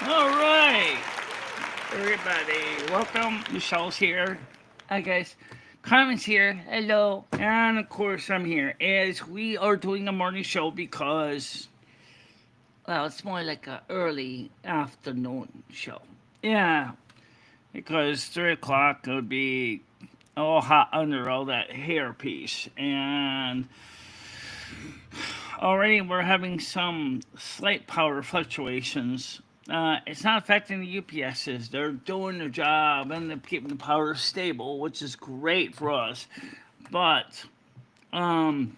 All right, everybody, welcome. Michelle's here. Hi, guys. Carmen's here. Hello. And of course, I'm here as we are doing a morning show because, well, it's more like a early afternoon show. Yeah, because 3 o'clock would be all hot under all that hairpiece, and already we're having some slight power fluctuations. It's not affecting the UPSs. They're doing their job and they're keeping the power stable, which is great for us. But um,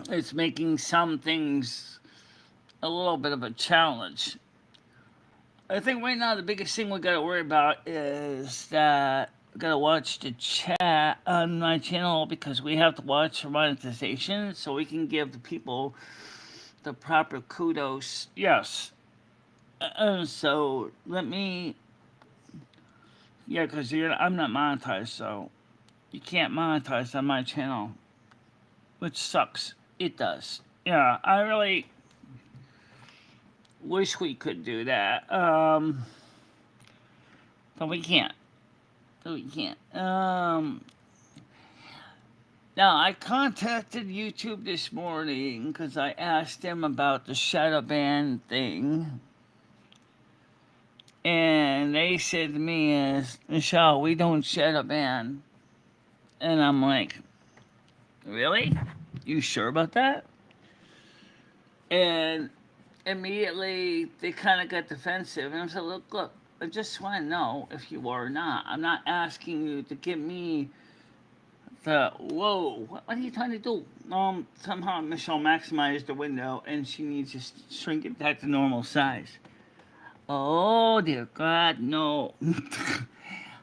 it's making some things a little bit of a challenge. I think right now the biggest thing we got to worry about is that we got to watch the chat on my channel because we have to watch for monetization so we can give the people the proper kudos. Yes. So let me. Yeah, because I'm not monetized, so you can't monetize on my channel, which sucks. It does. Yeah, I really wish we could do that. But we can't. We can't. Now, I contacted YouTube this morning because I asked them about the shadow ban thing. And they said to me, Michelle, we don't shadow ban. And I'm like, really? You sure about that? And immediately they kind of got defensive. And I said, look, I just want to know if you are or not. I'm not asking you to give me the, whoa, what are you trying to do? Somehow Michelle maximized the window and she needs to shrink it back to normal size. Oh, dear God, no.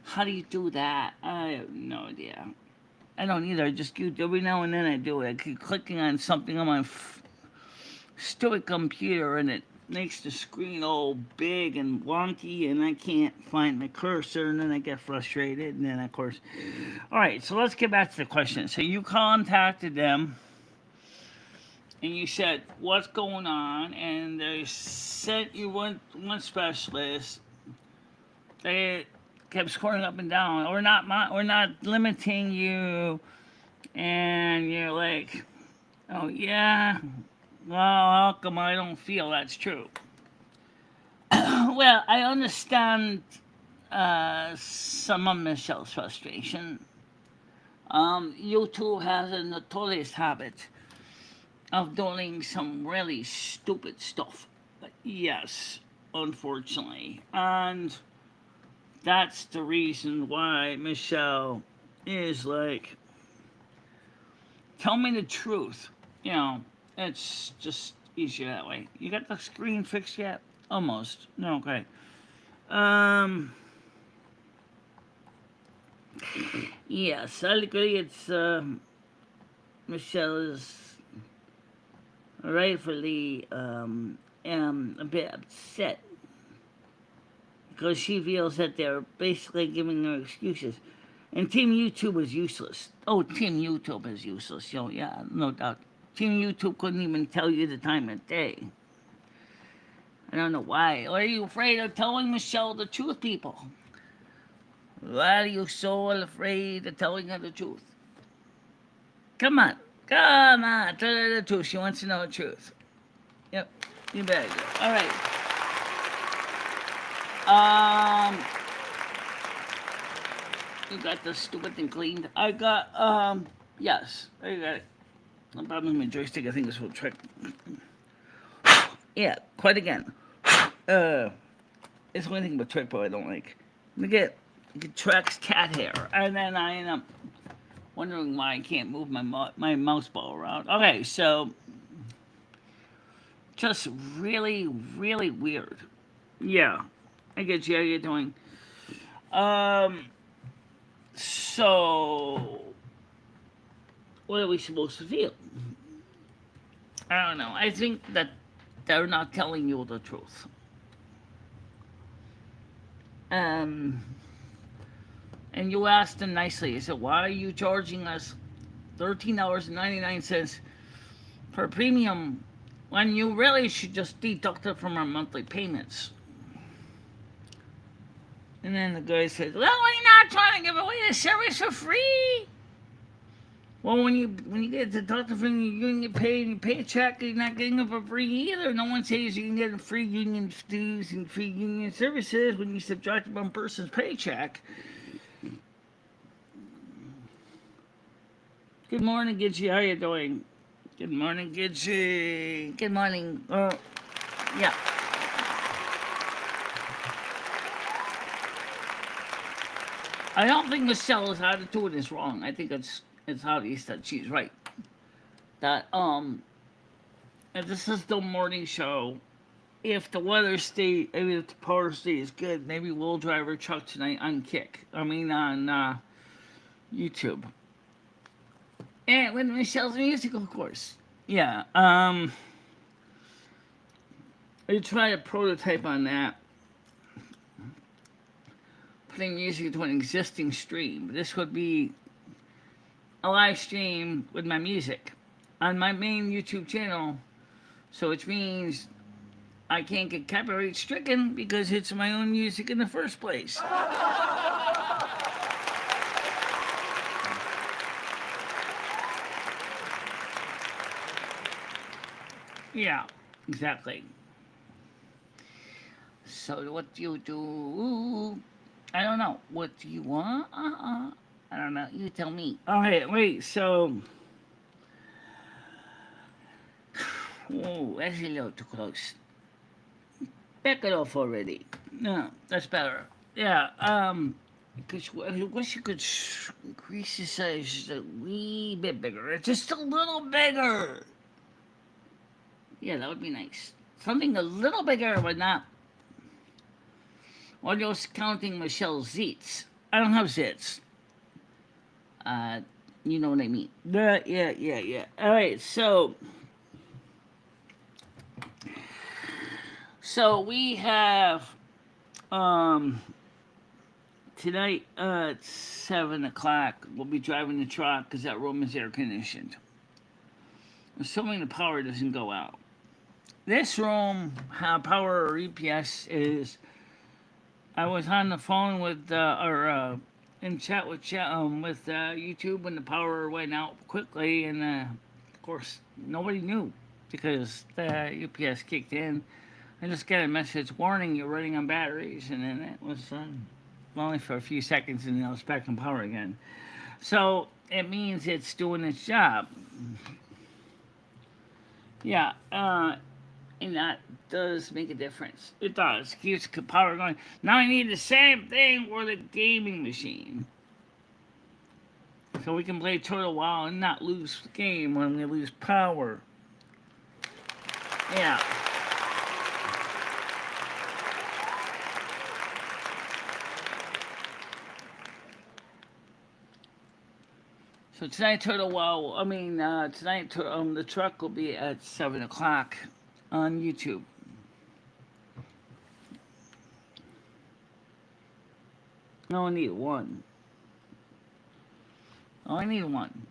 How do you do that? I have no idea. I don't either. I just do every now and then I do it. I keep clicking on something on my stupid computer and it makes the screen all big and wonky and I can't find the cursor and then I get frustrated and then of course. All right, so let's get back to the question. So you contacted them and you said what's going on and they sent you one specialist. They kept scoring up and down. We're not limiting you, and you're like, oh yeah, well, how come I don't feel that's true? Well, I understand some of Michelle's frustration. YouTube has a notorious habit of doing some really stupid stuff. Yes, unfortunately, and that's the reason why Michelle is like, tell me the truth. You know, it's just easier that way. You got the screen fixed yet? Almost. No, okay. Um, yes, I agree. It's, Michelle is rightfully, a bit upset because she feels that they're basically giving her excuses. And Team YouTube is useless. Oh, Team YouTube is useless. So, yeah, no doubt. Team YouTube couldn't even tell you the time of day. I don't know why. Or are you afraid of telling Michelle the truth, people? Why are you so afraid of telling her the truth? Come on. Come on. Tell her the truth. She wants to know the truth. Yep. You better go. All right. Um, you got the stupid thing cleaned. I got, yes. I got it. No problem with my joystick. I think this will trick. Yeah, quite again. Uh, it's the only thing about trackball I don't like. It tracks cat hair, and then I end up wondering why I can't move my mouse ball around. Okay, so just really, really weird. Yeah, I get you. How you doing? Um, so what are we supposed to feel? I don't know. I think that they're not telling you the truth. Um, and you asked them nicely. You said, "Why are you charging us $13.99 per premium when you really should just deduct it from our monthly payments. And then the guy says, "Well, we're not trying to give away the service for free." Well, when you get deducted from your union pay and your paycheck, you're not getting it for free either. No one says you can get free union dues and free union services when you subtract one person's paycheck. Good morning, Gidgey. How you doing? Good morning, Gidgey. Good morning. Yeah. I don't think Michelle's attitude is wrong. I think it's obvious that she's right. That if this is the morning show, if the if the power stays good, maybe we'll drive our truck tonight on on YouTube. And with Michelle's music, of course. Yeah. I tried a prototype on that. Putting music to an existing stream. This would be a live stream with my music on my main YouTube channel. So which means I can't get copyright stricken because it's my own music in the first place. Yeah, exactly. So what do you do? I don't know. What do you want? I don't know. You tell me. Okay, wait. So, oh, that's a little too close. Back it off already. No, that's better. Yeah. Because I wish you could increase the size just a wee bit bigger. Just a little bigger. Yeah, that would be nice. Something a little bigger, but not. Or just counting Michelle's zits. I don't have zits. You know what I mean. Yeah. All right, so we have tonight at 7 o'clock. We'll be driving the truck because that room is air conditioned. Assuming the power doesn't go out. This room, power or EPS is. I was on the phone with in chat with YouTube when the power went out quickly, and of course nobody knew because the UPS kicked in. I just got a message warning you're running on batteries, and then it was only for a few seconds, and then I was back on power again. So it means it's doing its job. Yeah, and that does make a difference. It does. Keeps the power going. Now I need the same thing for the gaming machine. So we can play Turtle Wow and not lose the game when we lose power. Yeah. So tonight, tonight the truck will be at 7 o'clock on YouTube. No, I need one. Oh, I need one.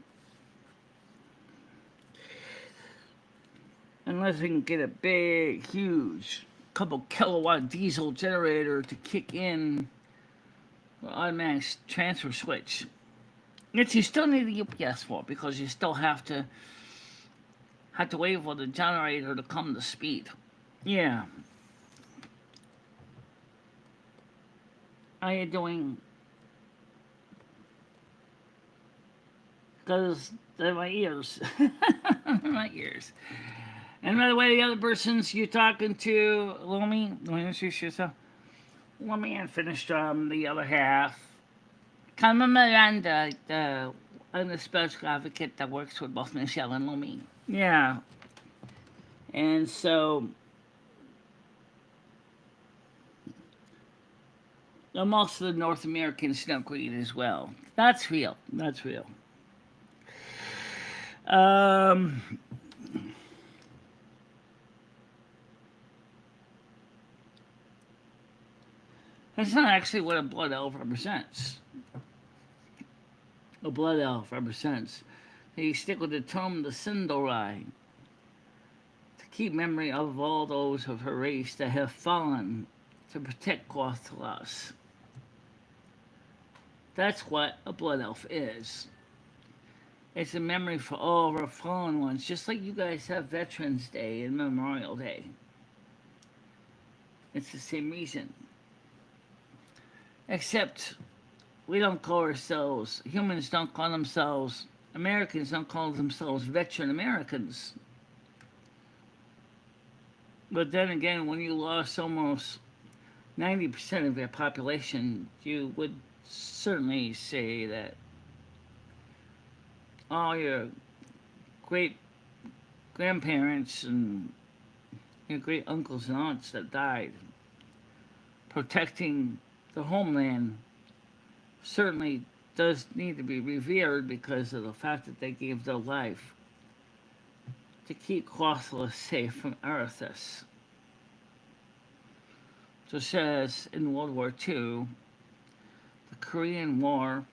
Unless we can get a big, huge, couple kilowatt diesel generator to kick in the automatic transfer switch. Yet you still need the UPS for it because you still have to wait for the generator to come to speed. Yeah. How you doing? Because they're my ears. My ears. And by the way, the other persons you're talking to, Lumi, let me introduce yourself. Lumi and finished the other half. Carmen Miranda, I'm the special advocate that works with both Michelle and Lumi. Yeah. And so I'm also the North American snow queen as well. That's real. That's real. That's not actually what a blood elf represents. A blood elf represents. They stick with the term the Sindorai to keep memory of all those of her race that have fallen to protect Gothlas. That's what a blood elf is. It's a memory for all of our fallen ones, just like you guys have Veterans Day and Memorial Day. It's the same reason. Except we don't call ourselves, humans don't call themselves, Americans don't call themselves veteran Americans. But then again, when you lost almost 90% of your population, you would certainly say that all your great grandparents and your great uncles and aunts that died protecting the homeland certainly does need to be revered because of the fact that they gave their life to keep Gothula safe from Arthas. Just as in World War II, the Korean War,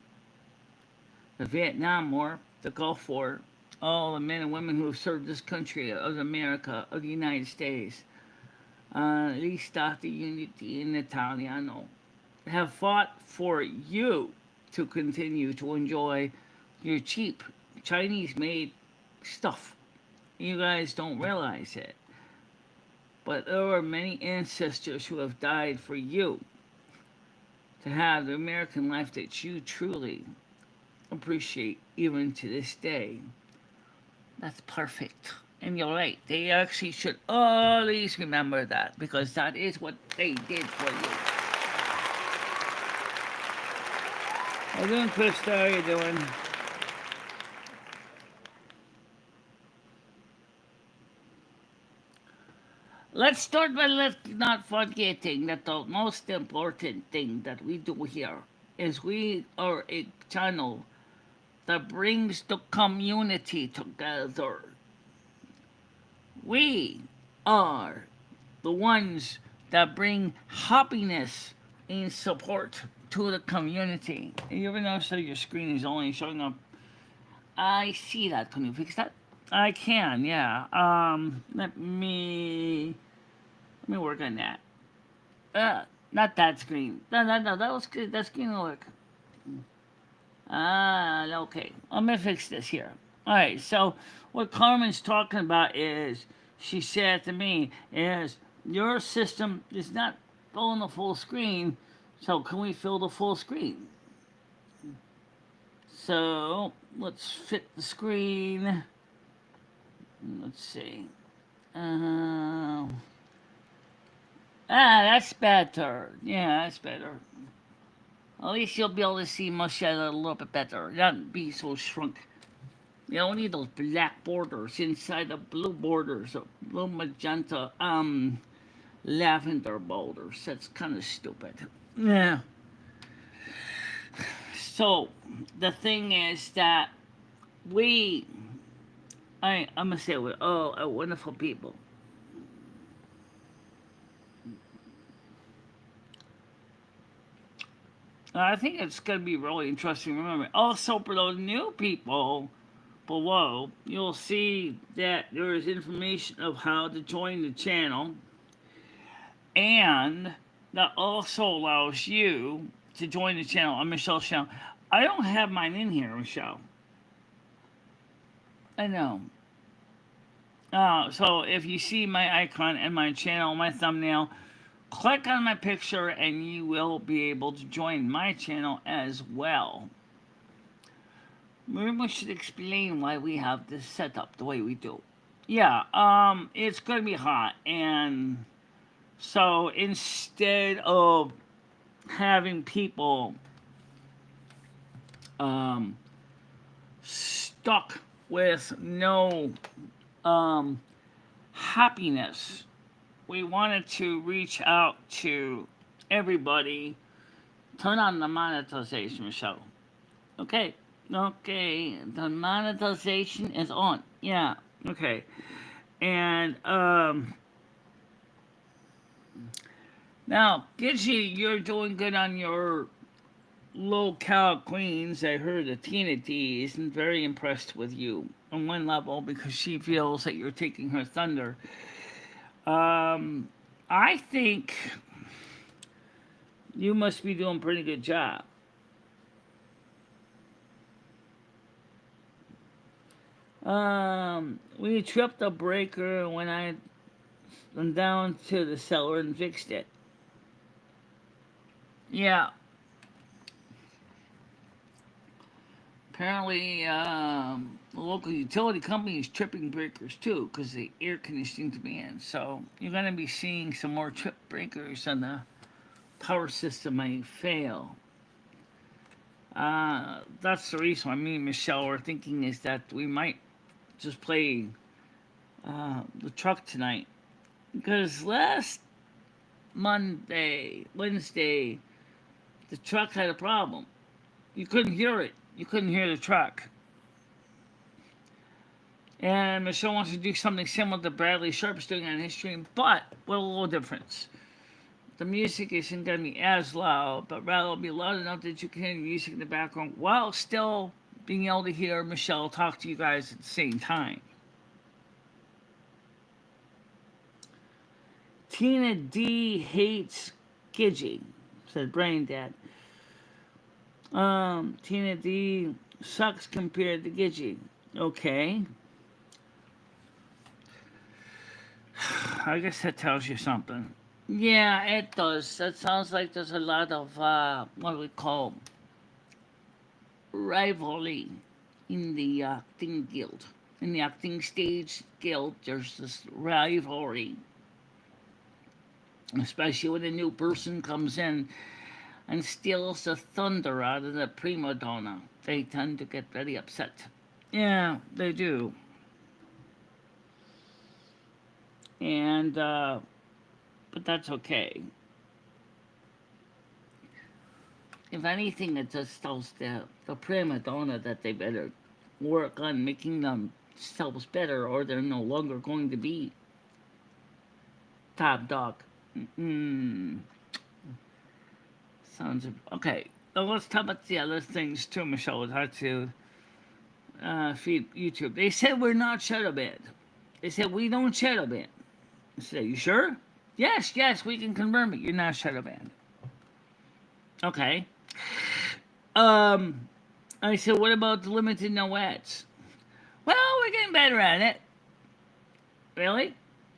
the Vietnam War, the Gulf War, all the men and women who have served this country of America, of the United States, gli Stati Uniti in Italiano, have fought for you to continue to enjoy your cheap Chinese-made stuff. You guys don't realize it. But there are many ancestors who have died for you to have the American life that you truly appreciate even to this day. That's perfect. And you're right. They actually should always remember that because that is what they did for you. How you doing, Krista? How you doing? Let's start by not forgetting that the most important thing that we do here is we are a channel that brings the community together. We are the ones that bring happiness and support to the community. You ever notice that your screen is only showing up? I see that. Can you fix that? I can, yeah. Let me work on that. Not that screen. No, that was good. That screen will work. Okay. I'm gonna fix this here. All right. So what Carmen's talking about is, she said to me, is your system is not filling the full screen. So can we fill the full screen? So let's fit the screen. Let's see. That's better. Yeah, that's better. At least you'll be able to see Michelle a little bit better. Not be so shrunk. You don't need those black borders inside the blue borders, blue magenta, lavender borders. That's kind of stupid. Yeah. So the thing is that I'm gonna say we're all wonderful people. I think it's going to be really interesting. Remember, also for those new people below, you'll see that there is information of how to join the channel, and that also allows you to join the channel on Michelle's channel. I don't have mine in here, Michelle. I know. So if you see my icon and my channel, my thumbnail, click on my picture and you will be able to join my channel as well. Maybe we should explain why we have this set up the way we do. Yeah, it's going to be hot, and so instead of having people stuck with no happiness, we wanted to reach out to everybody. Turn on the monetization, Michelle. Okay, the monetization is on. Yeah, okay. And now, Gidgey, you're doing good on your low-cal queens. I heard that Tina D isn't very impressed with you on one level because she feels that you're taking her thunder. I think you must be doing a pretty good job. We tripped a breaker when I went down to the cellar and fixed it. Yeah, apparently, the local utility company is tripping breakers too because the air conditioning demand. So you're going to be seeing some more trip breakers and the power system may fail. That's the reason why me and Michelle are thinking is that we might just play the truck tonight because last Wednesday, the truck had a problem. You couldn't hear it. You couldn't hear the truck. And Michelle wants to do something similar to Bradley Sharp's doing on his stream, but with a little difference. The music isn't going to be as loud, but rather it'll be loud enough that you can hear the music in the background while still being able to hear Michelle talk to you guys at the same time. Tina D hates Gidgey, said Brain Dad. Tina D sucks compared to Gidgey. Okay. I guess that tells you something. Yeah, it does. That sounds like there's a lot of what we call rivalry in the acting guild. In the acting stage guild, there's this rivalry, especially when a new person comes in and steals the thunder out of the prima donna. They tend to get very upset. Yeah, they do. And but that's okay. If anything, it just tells the prima donna that they better work on making themselves better, or they're no longer going to be top dog. Mm, sounds okay. Now let's talk about the other things too, Michelle. With how to feed YouTube. They said we're not shadow banned. They said we don't shadow ban. I said, you sure? Yes, yes, we can confirm it. You're not shadow banned. Okay. I said, what about the limited no ads? Well, we're getting better at it. Really?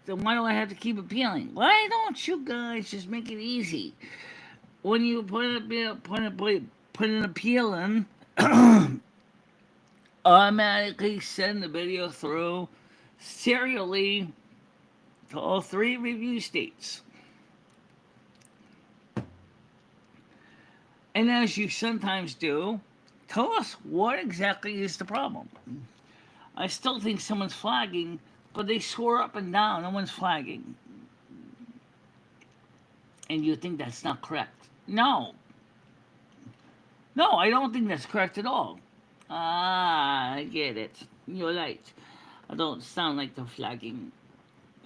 Then why do I have to keep appealing? Why don't you guys just make it easy? When you put an appeal in, automatically send the video through serially to all 3 review states. And as you sometimes do, tell us what exactly is the problem. I still think someone's flagging, but they swore up and down no one's flagging. And you think that's not correct. No. No, I don't think that's correct at all. Ah, I get it. You're right. I don't sound like they're flagging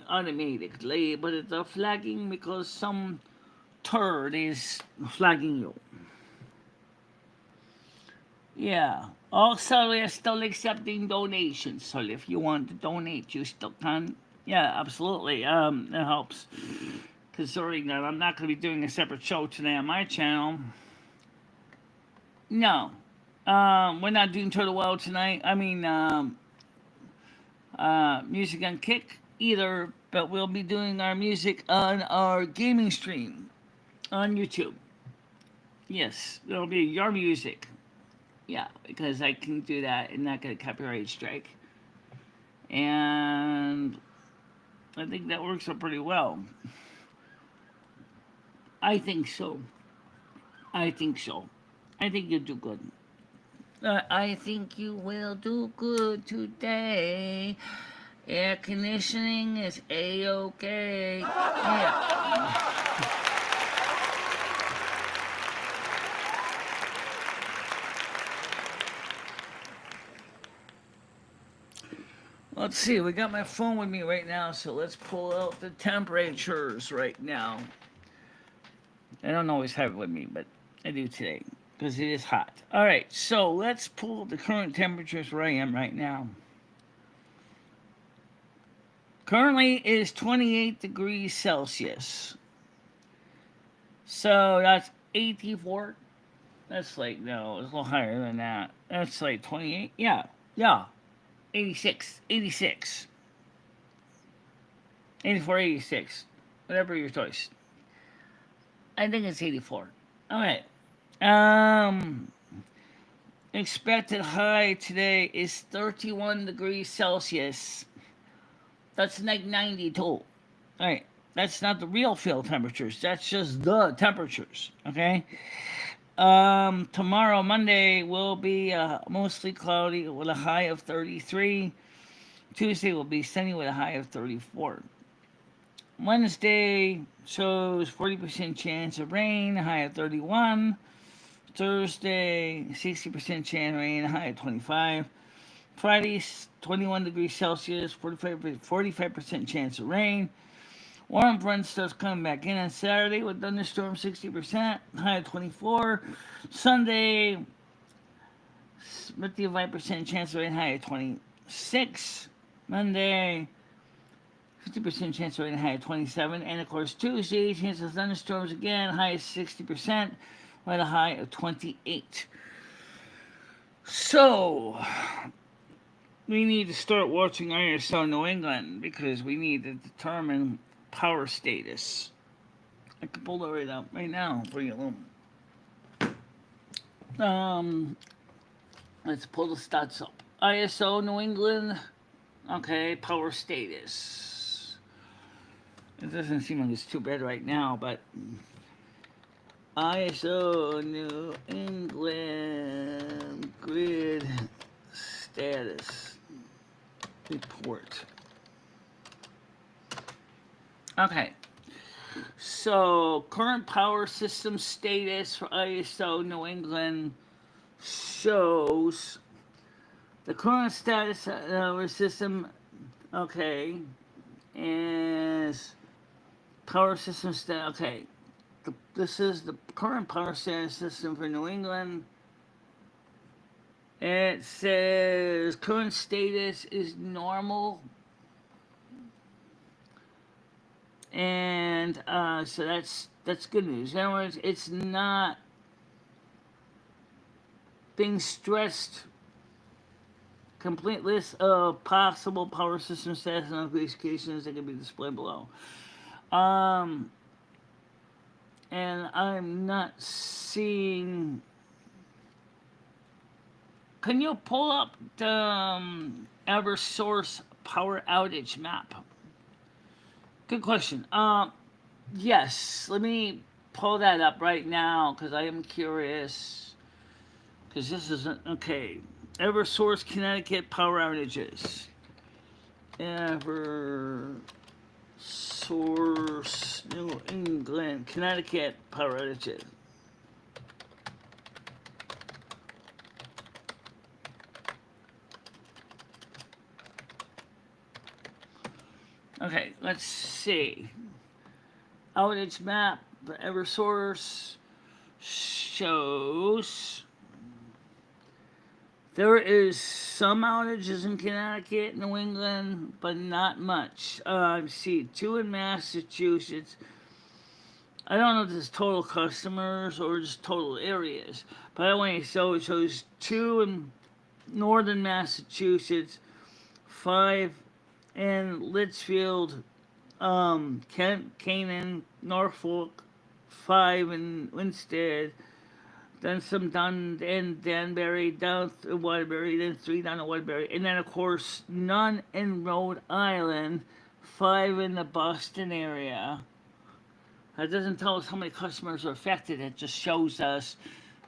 automatically, but they're flagging because some turd is flagging you. Yeah. Also, we're still accepting donations, so if you want to donate, you still can. Yeah, absolutely. It helps. Considering that I'm not going to be doing a separate show today on my channel. No. We're not doing Turtle Well tonight. I mean, Music on Kick either, but we'll be doing our music on our gaming stream on YouTube. Yes, it'll be your music. Yeah, because I can do that and not get a copyright strike. And I think that works out pretty well. I think so. I think so. I think you'll do good. I think you will do good today. Air conditioning is A-okay. Yeah. Let's see, we got my phone with me right now, so let's pull out the temperatures right now. I don't always have it with me, but I do today because it is hot. All right, so let's pull the current temperatures where I am right now. Currently is 28 degrees Celsius. So that's 84. That's like, no, it's a little higher than that. That's like 28. Yeah, yeah. 86. 86. 84, 86. Whatever your choice. I think it's 84. Okay. Um, Expected high today is 31 degrees Celsius. That's like 92. Alright. That's not the real field temperatures. That's just the temperatures. Okay? Tomorrow, Monday, will be mostly cloudy with a high of 33. Tuesday will be sunny with a high of 34. Wednesday shows 40% chance of rain, a high of 31. Thursday, 60% chance of rain, a high of 25. Friday, 21 degrees Celsius, 45% chance of rain. Warm front starts coming back in on Saturday with thunderstorm 60%, high of 24. Sunday, 55% chance of rain, high of 26. Monday, 50% chance of rain, high of 27. And of course, Tuesday, chance of thunderstorms again, high of 60%, with a high of 28. So, we need to start watching ISO New England because we need to determine power status. I can pull that right up right now for you. Let's pull the stats up. ISO New England. Okay, power status. It doesn't seem like it's too bad right now, but ISO New England grid status report. Okay. So, current power system status for ISO New England shows the current status of our system, okay, is power system status, okay. This is the current power status system for New England. It says current status is normal. And so that's good news. In other words, it's not being stressed. Complete list of possible power system status and notifications that can be displayed below. And I'm not seeing. Can you pull up the EverSource power outage map? Good question. Yes, let me pull that up right now because I am curious. Because this isn't okay. EverSource Connecticut power outages. EverSource New England Connecticut power outages. Okay, let's see. Outage map for EverSource shows there is some outages in Connecticut, New England, but not much. I see 2 in Massachusetts. I don't know if this is total customers or just total areas, but anyway, so it shows 2 in northern Massachusetts, 5 in Litchfield, Kent, Canaan, Norfolk, 5 in Winstead, then some down in Danbury, down to Waterbury, then 3 down to Waterbury, and then of course none in Rhode Island, 5 in the Boston area. That doesn't tell us how many customers are affected, it just shows us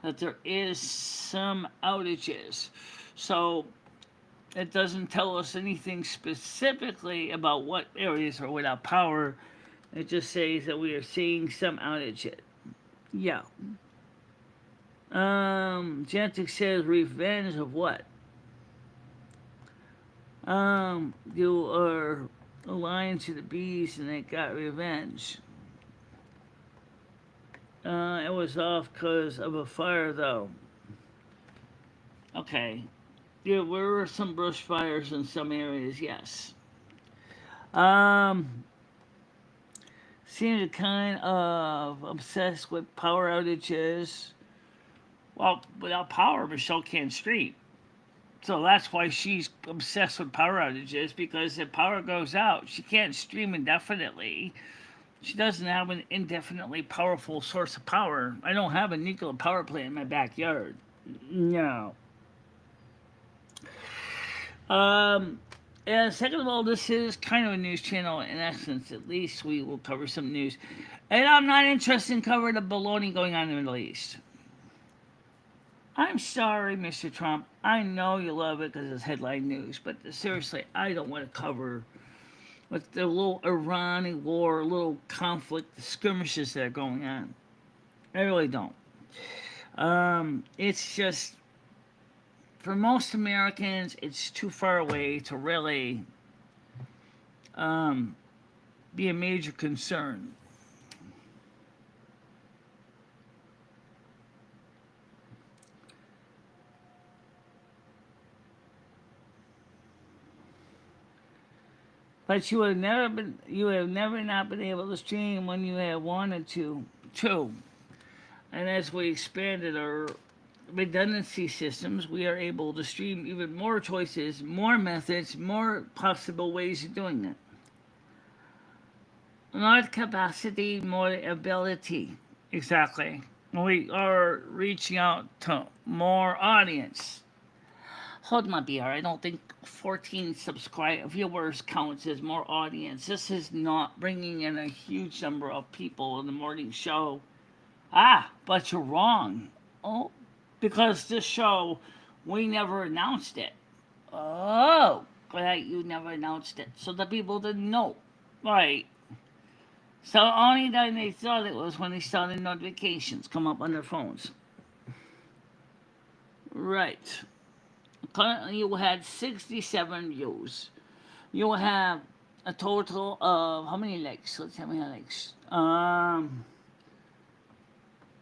that there is some outages. So it doesn't tell us anything specifically about what areas are without power. It just says that we are seeing some outages. Yeah. Gentic says revenge of what? You are aligned to the bees and they got revenge. It was off because of a fire though. Okay. There were some brush fires in some areas, yes. Um, seem to kind of obsessed with power outages. Well, without power, Michelle can't stream. So that's why she's obsessed with power outages, because if power goes out, she can't stream indefinitely. She doesn't have an indefinitely powerful source of power. I don't have a nuclear power plant in my backyard. No. Um, and second of all, this is kind of a news channel in essence. At least we will cover some news. And I'm not interested in covering the baloney going on in the Middle East. I'm sorry, Mr. Trump. I know you love it because it's headline news, but seriously, I don't want to cover with the little Iranian war, little conflict, the skirmishes that are going on. I really don't. It's just, for most Americans, it's too far away to really be a major concern. But you have never not been able to stream when you have wanted to. True. And as we expanded our redundancy systems, we are able to stream even more choices, more methods, more possible ways of doing it. Not capacity, more ability. Exactly. We are reaching out to more audience. Hold my beer. I don't think 14 viewers counts as more audience. This is not bringing in a huge number of people in the morning show. Ah, but you're wrong. Oh, because this show, we never announced it. Oh, right, you never announced it. So the people didn't know. Right. So only then they thought it was when they saw the notifications come up on their phones. Right. Currently, you had 67 views. You have a total of how many likes? Let's see how many likes. I'm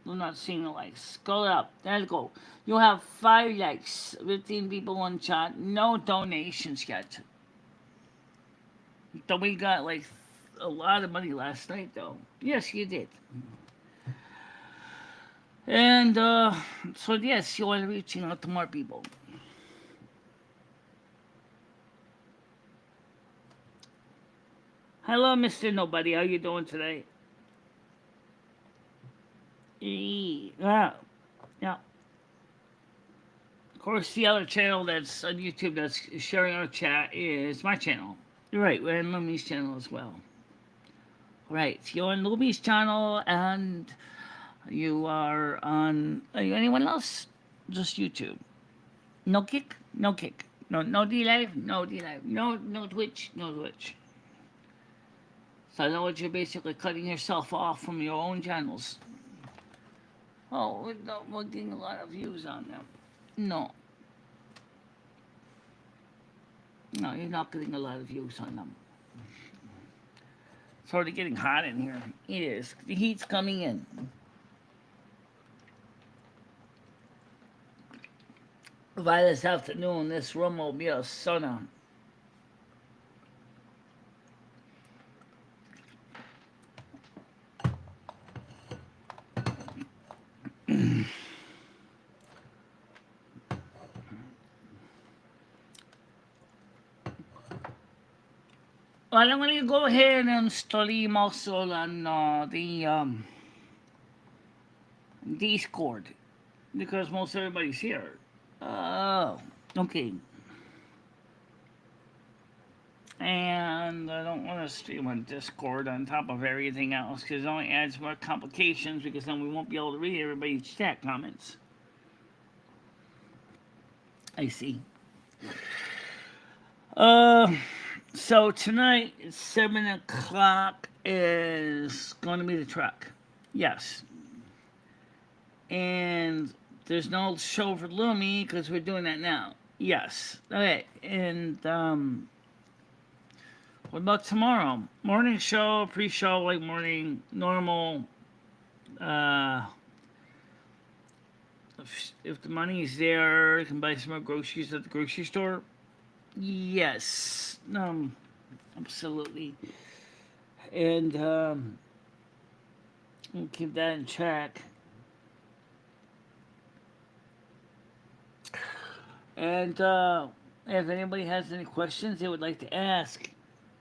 not seeing the likes. Scroll up. There you go. You have 5 likes, 15 people on chat. No donations yet. So we got like a lot of money last night, though. Yes, you did. And so yes, you are reaching out to more people. Hello, Mr. Nobody. How you doing today? Yeah. Yeah. Of course, the other channel that's on YouTube that's sharing our chat is my channel. Right, we're on Lumi's channel as well. Right, so you're on Lumi's channel and you are on. Are you anyone else? Just YouTube. No kick? No kick. No D-Live? No D-Live. No Twitch? No Twitch. So in other words, you're basically cutting yourself off from your own channels. Oh, we're getting a lot of views on them. No. No, you're not getting a lot of views on them. It's already getting hot in here. It is. The heat's coming in. By this afternoon, this room will be a sauna. Well, I'm going to go ahead and stream also on the Discord because most everybody's here. Oh, okay. And I don't want to stream on Discord on top of everything else because it only adds more complications because then we won't be able to read everybody's chat comments. I see. So tonight, 7 o'clock is going to be the truck. Yes. And there's no show for Lumi because we're doing that now. Yes. Okay. And what about tomorrow? Morning show, pre-show, like morning, normal. If the money is there, you can buy some more groceries at the grocery store. Yes. Absolutely. And we'll keep that in check. And if anybody has any questions they would like to ask,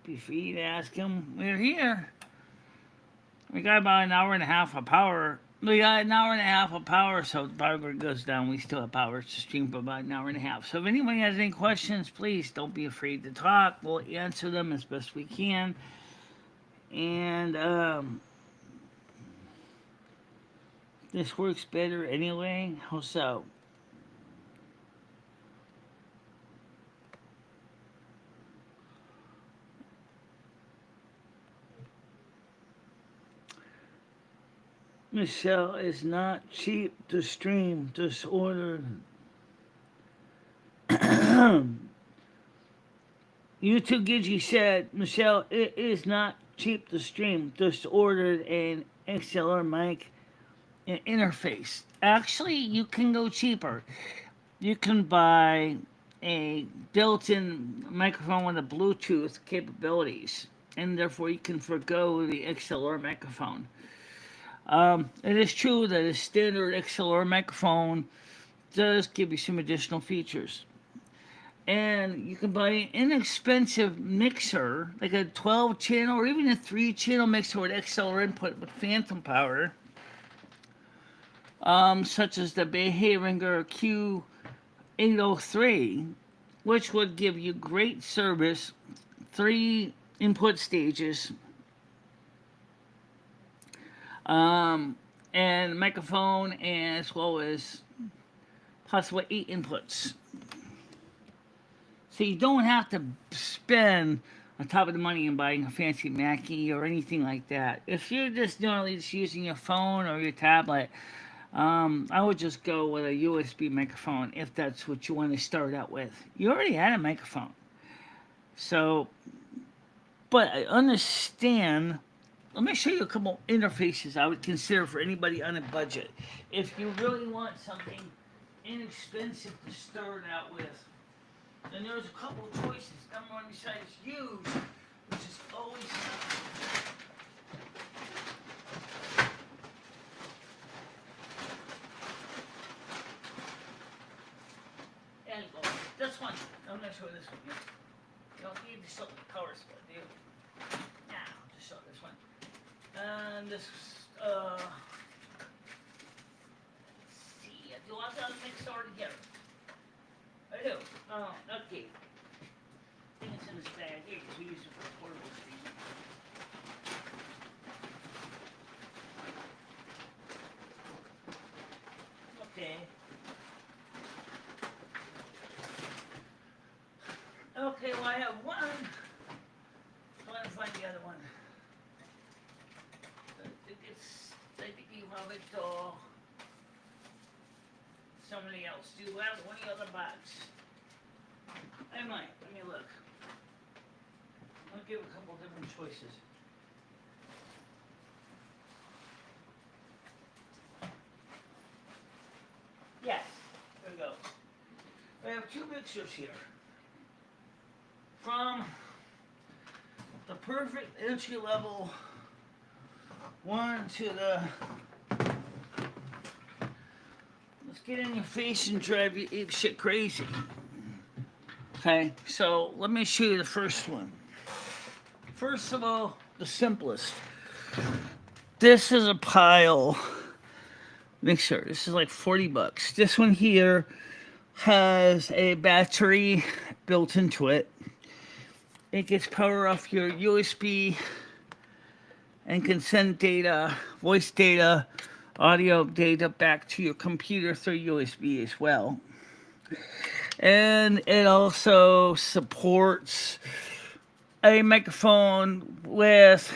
be free to ask them. We're here. We got about an hour and a half of power. We got an hour and a half of power, so if the power grid goes down, we still have power to stream for about an hour and a half. So if anybody has any questions, please don't be afraid to talk. We'll answer them as best we can. And this works better anyway. How so? Michelle is not cheap to stream. Just ordered. YouTube Gigi said, Michelle, it is not cheap to stream. Just ordered an XLR mic and interface. Actually, you can go cheaper. You can buy a built-in microphone with a Bluetooth capabilities, and therefore you can forgo the XLR microphone. It is true that a standard XLR microphone does give you some additional features. And you can buy an inexpensive mixer, like a 12 channel or even a 3 channel mixer with XLR input with phantom power, such as the Behringer Q803, which would give you great service, 3 input stages, and microphone, as well as possibly 8 inputs. So you don't have to spend on top of the money in buying a fancy Mackie or anything like that. If you're just normally just using your phone or your tablet, I would just go with a USB microphone if that's what you want to start out with. You already had a microphone. So, but I understand. Let me show you a couple interfaces I would consider for anybody on a budget. If you really want something inexpensive to start out with, then there's a couple of choices. Number one, besides use, which is always and this one. I'm not sure this one. You don't need to show the power split, do you? Nah, I'll just show this one. And this, let's see, do I got to mix all together? I do. Oh, okay. I think it's in this bag here because we use it for portable streaming. Okay. Okay, well I have one. I'm trying to find the other one. I think you have it somebody else. Do you have one other box? I might. Let me look. I'll give a couple different choices. Yes. There we go. I have 2 mixers here. From the perfect entry level one to the let's get in your face and drive you ape shit crazy. Okay, so let me show you the first one. First of all, the simplest. This is a pile mixer. This is like $40. This one here has a battery built into it. It gets power off your USB and can send data, voice data, audio data back to your computer through USB as well. And it also supports a microphone with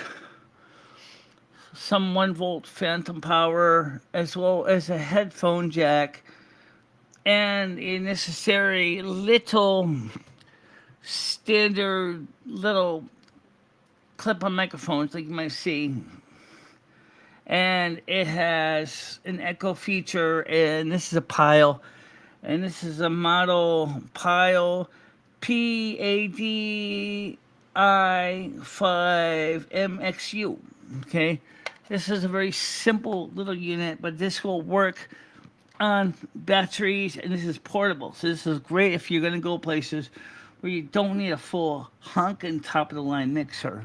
some 1-volt phantom power, as well as a headphone jack, and a necessary little standard little clip-on microphones like you might see. And it has an echo feature, and this is a pile, and this is a model pile PAD i5MXU. Okay, this is a very simple little unit, but this will work on batteries, and this is portable. So this is great if you're going to go places where you don't need a full honking top of the line mixer.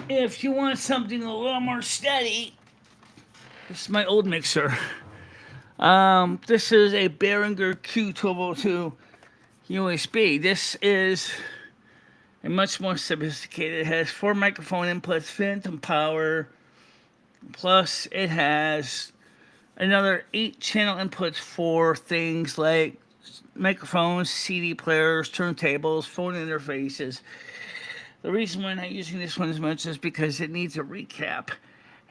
If you want something a little more steady, this is my old mixer. This is a Behringer Q1202 USB. This is a much more sophisticated. It has 4 microphone inputs, phantom power, plus it has another 8 channel inputs for things like microphones, CD players, turntables, phone interfaces. The reason why I'm not using this one as much is because it needs a recap.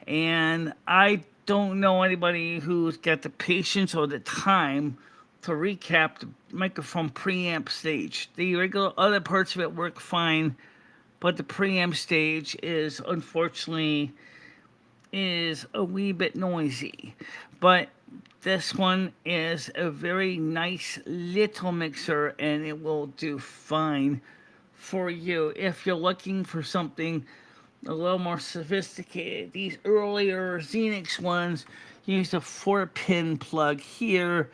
And I don't know anybody who's got the patience or the time to recap the microphone preamp stage. The regular other parts of it work fine, but the preamp stage is unfortunately a wee bit noisy. But this one is a very nice little mixer, and it will do fine for you if you're looking for something a little more sophisticated. These earlier Xenix ones used a 4-pin plug here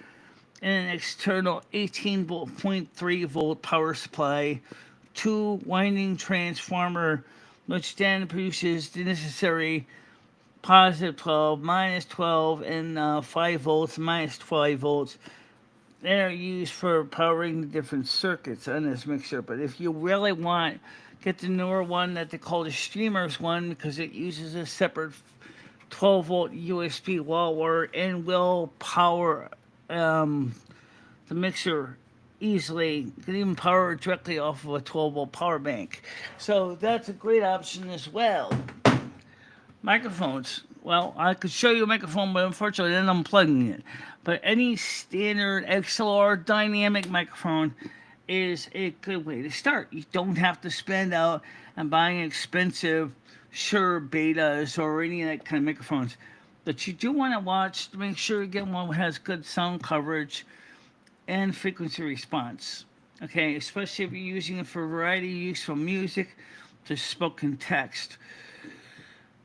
and an external 18.3 volt power supply, 2 winding transformer, which then produces the necessary positive 12, minus 12, and 5 volts, minus 5 volts. They're used for powering the different circuits on this mixer. But if you really want, get the newer one that they call the Streamers one, because it uses a separate 12 volt USB wall wire and will power the mixer easily. You can even power it directly off of a 12 volt power bank. So that's a great option as well. Microphones. Well, I could show you a microphone, but unfortunately then I'm plugging it. But any standard XLR dynamic microphone is a good way to start. You don't have to spend out on buying expensive Shure Betas or any of that kind of microphones. But you do want to watch to make sure you get one that has good sound coverage and frequency response. Okay, especially if you're using it for a variety of use, from music to spoken text.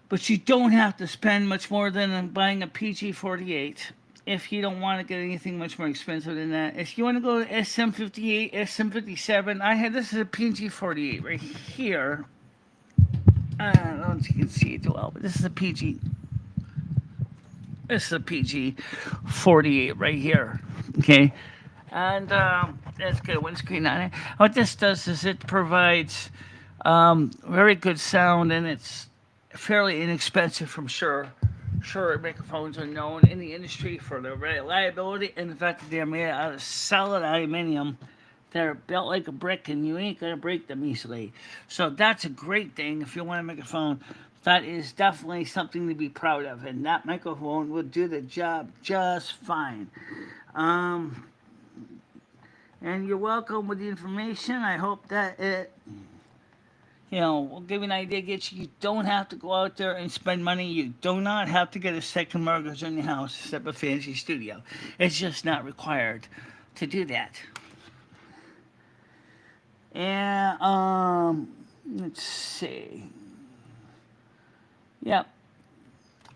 But you don't have to spend much more than buying a PG48 if you don't want to get anything much more expensive than that. If you want to go to SM58, SM57, this is a PG48 right here. I don't know if you can see it too well, but this is a PG. This is a PG48 right here. Okay. And that's good windscreen on it. What this does is it provides very good sound, and it's fairly inexpensive from Shure. Shure microphones are known in the industry for their reliability and the fact that they're made out of solid aluminum. They're built like a brick, and you ain't gonna break them easily. So that's a great thing if you want a microphone. That is definitely something to be proud of, and that microphone will do the job just fine. And you're welcome with the information. I hope that it will give you an idea. You don't have to go out there and spend money. You do not have to get a second mortgage on your house to set up a fancy studio. It's just not required to do that. And let's see. Yep.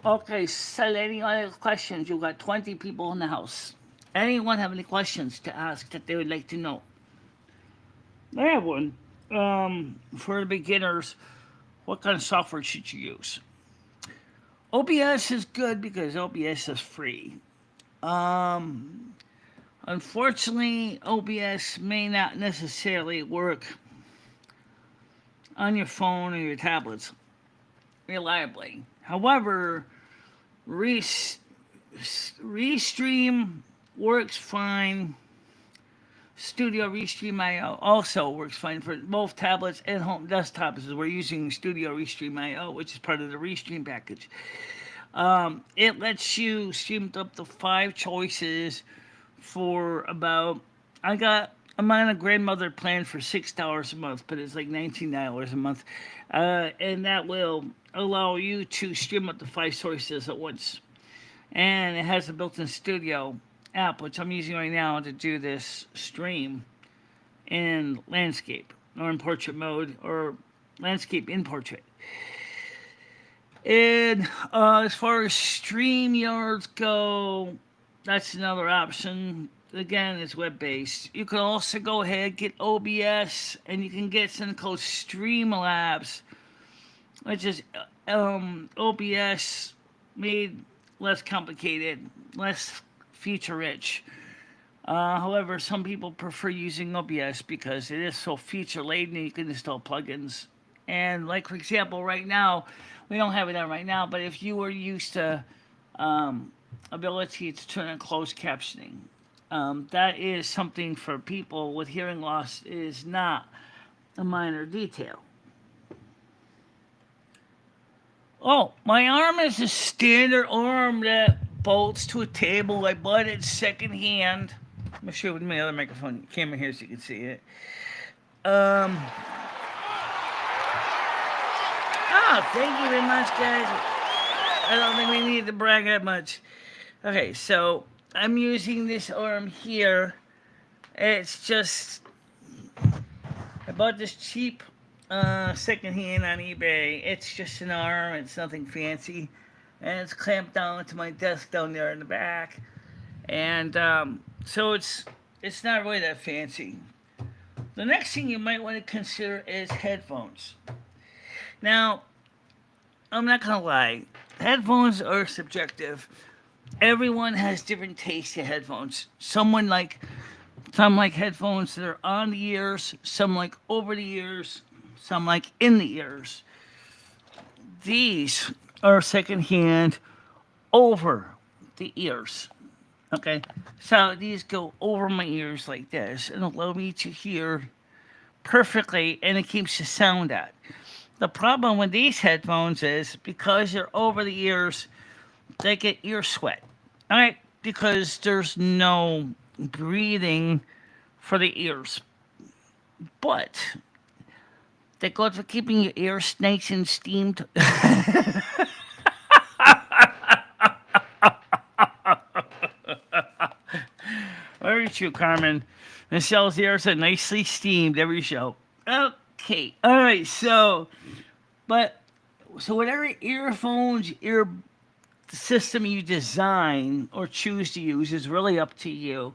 Okay, so any other questions? You've got 20 people in the house. Anyone have any questions to ask that they would like to know? I have one. For the beginners, what kind of software should you use? OBS is good because OBS is free. Unfortunately, OBS may not necessarily work on your phone or your tablets reliably. However, Restream works fine. Studio Restream IO also works fine for both tablets and home desktops. We're using Studio Restream IO, which is part of the Restream package. It lets you stream up to 5 choices for about. I'm on a grandmother plan for $6 a month, but it's like $19 a month, and that will allow you to stream up to 5 choices at once. And it has a built-in studio app, which I'm using right now to do this stream in landscape. or in portrait mode, or landscape in portrait. And as far as StreamYards go, that's another option. Again, it's web based. You can also go ahead get OBS, and you can get something called Streamlabs, which is OBS made less complicated, less feature rich. However, some people prefer using OBS because it is so feature laden and you can install plugins. And, like, for example, right now, we don't have it on right now, but if you were used to ability to turn on closed captioning, that is something for people with hearing loss. It is not a minor detail. Oh, my arm is a standard arm that bolts to a table. I bought it secondhand. I'm gonna show you with my other microphone camera here so you can see it. Oh, thank you very much, guys. I don't think we need to brag that much. Okay, so I'm using this arm here. It's just, I bought this cheap secondhand on eBay. It's just an arm. It's nothing fancy, and it's clamped down to my desk down there in the back. And so it's not really that fancy. The next thing you might want to consider is headphones. Now, I'm not gonna lie, headphones are subjective. Everyone has different tastes in headphones. Some like headphones that are on the ears, some like over the ears, some like in the ears. These are secondhand over the ears. Okay, so these go over my ears like this and allow me to hear perfectly, and it keeps the sound out. The problem with these headphones is because they're over the ears, they get ear sweat. All right, because there's no breathing for the ears. But they're good for keeping your ears nice and steamed. Very true, Carmen. Michelle's ears are nicely steamed every show. Okay, all right, so whatever earphones, ear system you design or choose to use is really up to you.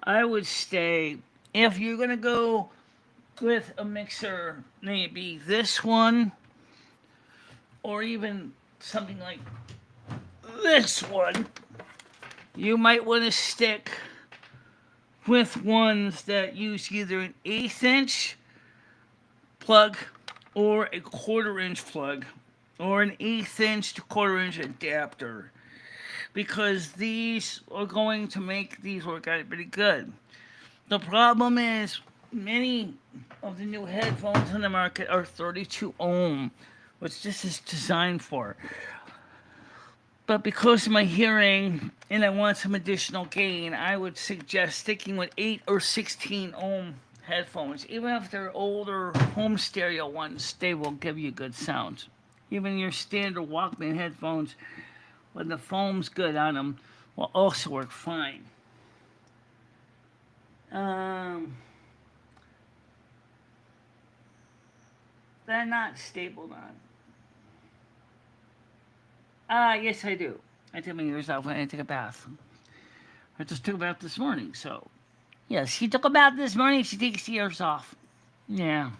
I would say if you're gonna go with a mixer, maybe this one, or even something like this one, you might want to stick with ones that use either an 1/8 inch plug or a 1/4 inch plug or an 1/8 inch to 1/4 inch adapter, because these are going to make these work out pretty good. The problem is many of the new headphones on the market are 32 ohm, which this is designed for. But because of my hearing and I want some additional gain, I would suggest sticking with 8 or 16 ohm headphones. Even if they're older home stereo ones, they will give you good sound. Even your standard Walkman headphones, when the foam's good on them, will also work fine. They're not stapled on. Yes, I do. I take my ears off when I take a bath. I just took a bath this morning, so. Yeah, she took a bath this morning, she takes the ears off. Yeah.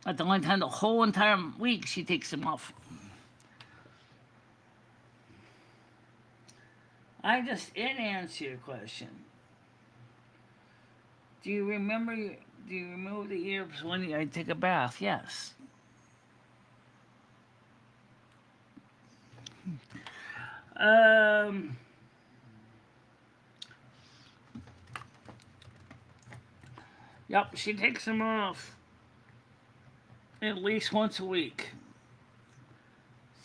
At the one time, the whole entire week, she takes them off. I just didn't answer your question. Do you remove the ears when I take a bath? Yes. Yep, she takes them off at least once a week.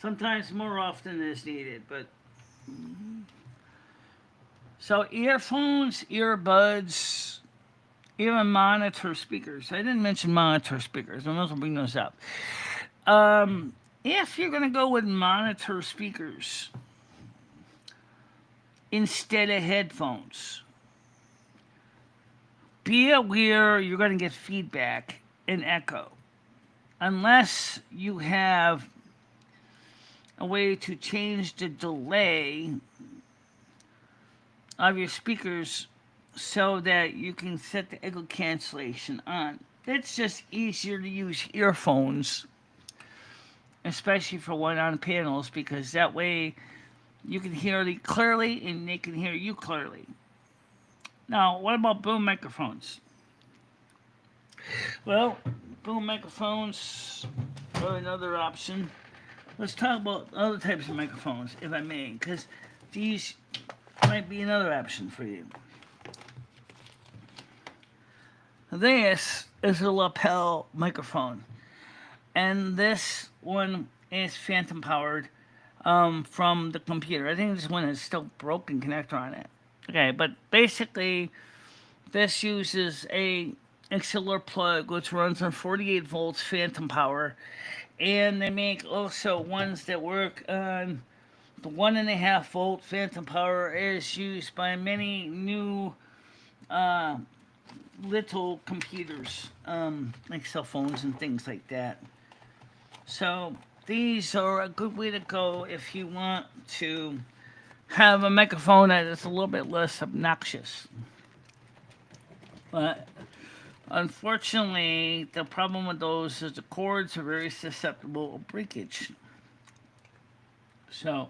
Sometimes more often as needed, but. So earphones, earbuds, even monitor speakers. I didn't mention monitor speakers. I'm also bring those up. If you're going to go with monitor speakers instead of headphones, be aware you're going to get feedback and echo. Unless you have a way to change the delay of your speakers so that you can set the echo cancellation on. It's just easier to use earphones, especially for one-on panels, because that way you can hear it clearly and they can hear you clearly. Now, what about boom microphones? Well, boom microphones are another option. Let's talk about other types of microphones, if I may, because these might be another option for you. This is a lapel microphone, and this one is phantom powered from the computer. I think this one has still broken connector on it. Okay, but basically, this uses a XLR plug which runs on 48 volts phantom power, and they make also ones that work on the 1.5 volt phantom power is used by many new uh, little computers, like cell phones and things like that. So these are a good way to go if you want to have a microphone that is a little bit less obnoxious. But unfortunately, the problem with those is the cords are very susceptible to breakage. So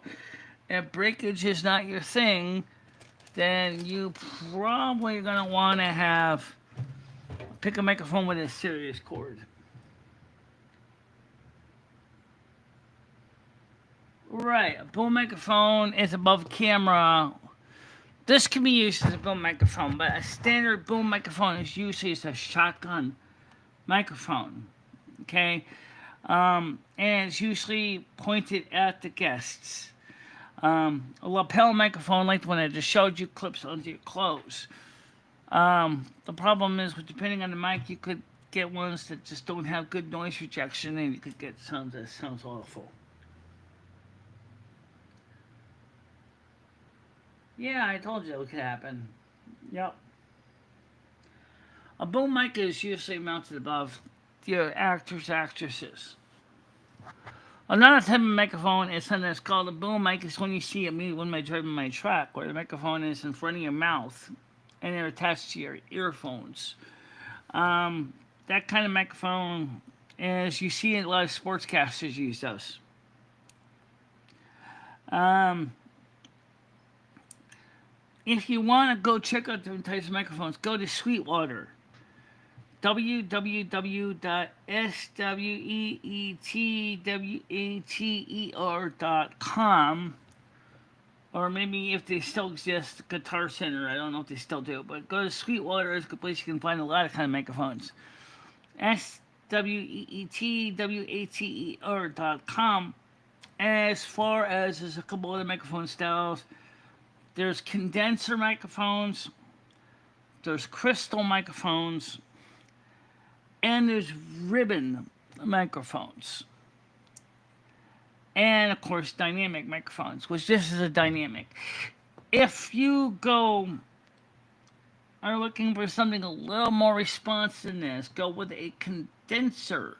if breakage is not your thing, then you probably are going to want to pick a microphone with a serious cord. Right, a boom microphone is above camera. This can be used as a boom microphone, but a standard boom microphone is usually a shotgun microphone. Okay, and it's usually pointed at the guests. A lapel microphone, like the one I just showed you, clips onto your clothes. The problem is, depending on the mic, you could get ones that just don't have good noise rejection, and you could get sounds that sounds awful. Yeah, I told you it could happen. Yep. A boom mic is usually mounted above your actors, actresses. Another type of microphone is something that's called a boom mic. It's when you see me when I'm driving my truck, where the microphone is in front of your mouth and they're attached to your earphones. That kind of microphone, as you see a lot of sportscasters use those. If you want to go check out different types of microphones, go to Sweetwater. www.sweetwater.com, or maybe if they still exist, Guitar Center. I don't know if they still do, but go to Sweetwater. It's a good place you can find a lot of kind of microphones. sweetwater.com. As far as there's a couple other microphone styles, there's condenser microphones, there's crystal microphones, and there's ribbon microphones. And of course, dynamic microphones, which this is a dynamic. If you are looking for something a little more response than this, go with a condenser.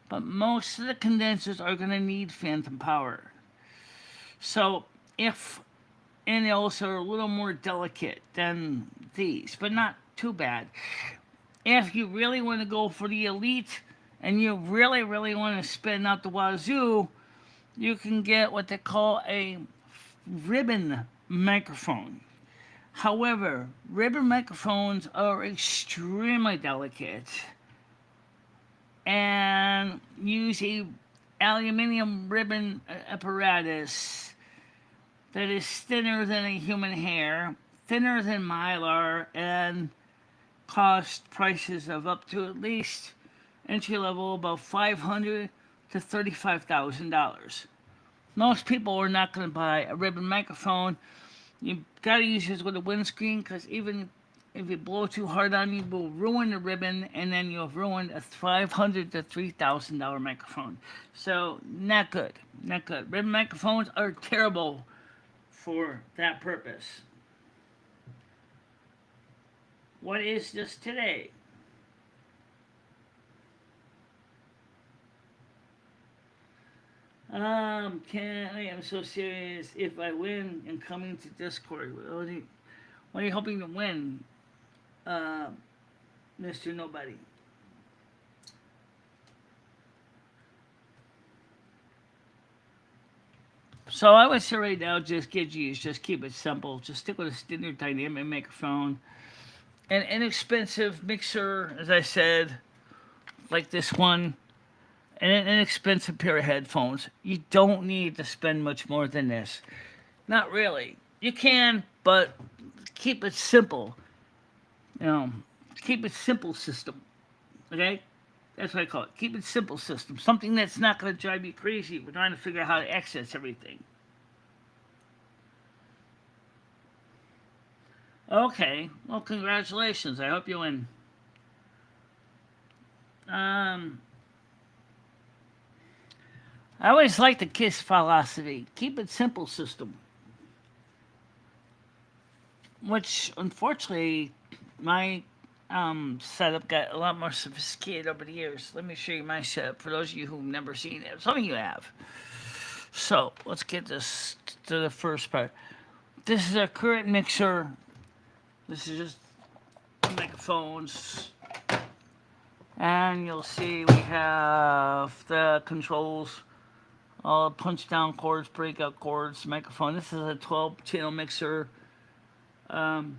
But most of the condensers are going to need phantom power. So and they also are a little more delicate than these, but not too bad. If you really want to go for the elite and you really, really want to spin out the wazoo, you can get what they call a ribbon microphone. However, ribbon microphones are extremely delicate and use a aluminum ribbon apparatus that is thinner than a human hair, thinner than mylar, and cost prices of up to at least entry level about $500 to $35,000. Most people are not going to buy a ribbon microphone. You got to use this with a windscreen, because even if you blow too hard on you, will ruin the ribbon, and then you'll have ruined a $500 to $3,000 microphone. So not good, not good. Ribbon microphones are terrible for that purpose. What is this today? Can I am so serious. If I win and coming to Discord, what are you hoping to win, uh, Mr. Nobody? So I would say right now, just get G's, just keep it simple. Just stick with a standard dynamic microphone. An inexpensive mixer, as I said, like this one, and an inexpensive pair of headphones. You don't need to spend much more than this. Not really. You can, but keep it simple. You know, keep it simple system. Okay? That's what I call it. Keep it simple system. Something that's not going to drive you crazy. We're trying to figure out how to access everything. Okay. Well, congratulations. I hope you win. Um, I always like the KISS philosophy. Keep it simple system. Which, unfortunately, my setup got a lot more sophisticated over the years. Let me show you my setup for those of you who've never seen it. Some of you have. So, let's get this to the first part. This is our current mixer. This is just microphones. And you'll see we have the controls, all punch down cords, breakout cords, microphone. This is a 12 channel mixer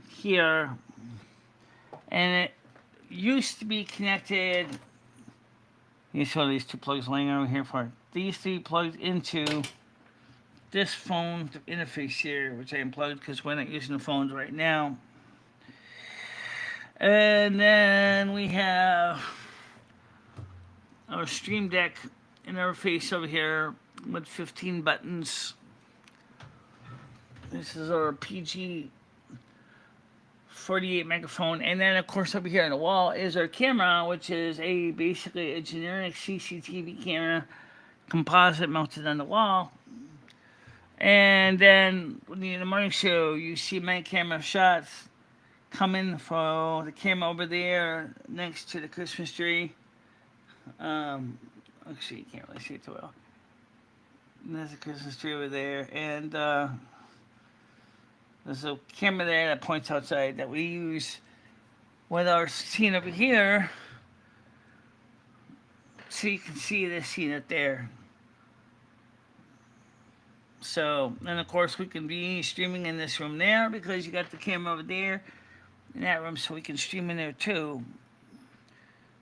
here. And it used to be connected. You saw these two plugs laying over here for it. These three plugged into this phone interface here, which I unplugged because we're not using the phones right now. And then we have our Stream Deck interface over here with 15 buttons. This is our PG 48 microphone, and then of course over here on the wall is our camera, which is basically a generic CCTV camera, composite mounted on the wall. And then in the morning show, you see my camera shots coming from the camera over there next to the Christmas tree. Actually, you can't really see it too well. And there's a Christmas tree over there, and there's a camera there that points outside that we use with our scene over here, so you can see this scene up there. So, and of course we can be streaming in this room there because you got the camera over there in that room, so we can stream in there too.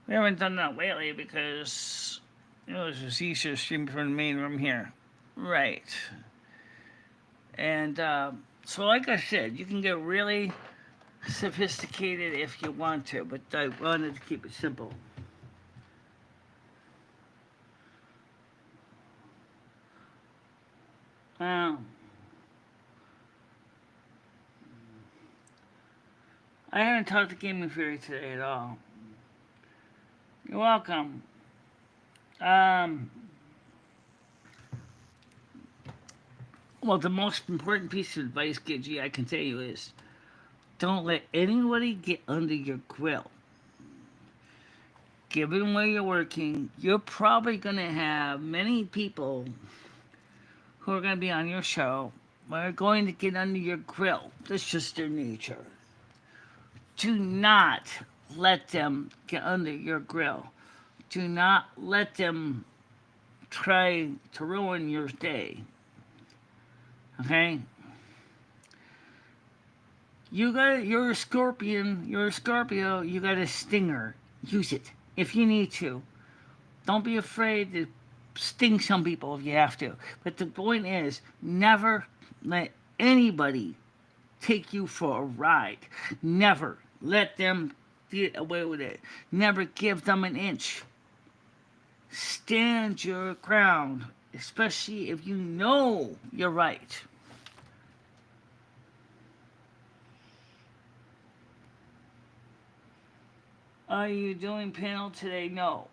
We haven't done that lately because it was just easier streaming from the main room here. Right. And so like I said, you can get really sophisticated if you want to, but I wanted to keep it simple. I haven't talked to Gaming Fury today at all. You're welcome. Well, the most important piece of advice, Gidgey, I can tell you is don't let anybody get under your grill. Given where you're working, you're probably going to have many people who are going to be on your show are going to get under your grill. That's just their nature. Do not let them get under your grill. Do not let them try to ruin your day. Okay? You're a scorpion, you're a Scorpio, you got a stinger. Use it if you need to. Don't be afraid to sting some people if you have to. But the point is, never let anybody take you for a ride. Never let them get away with it. Never give them an inch. Stand your ground, especially if you know you're right. Are you doing panel today? No.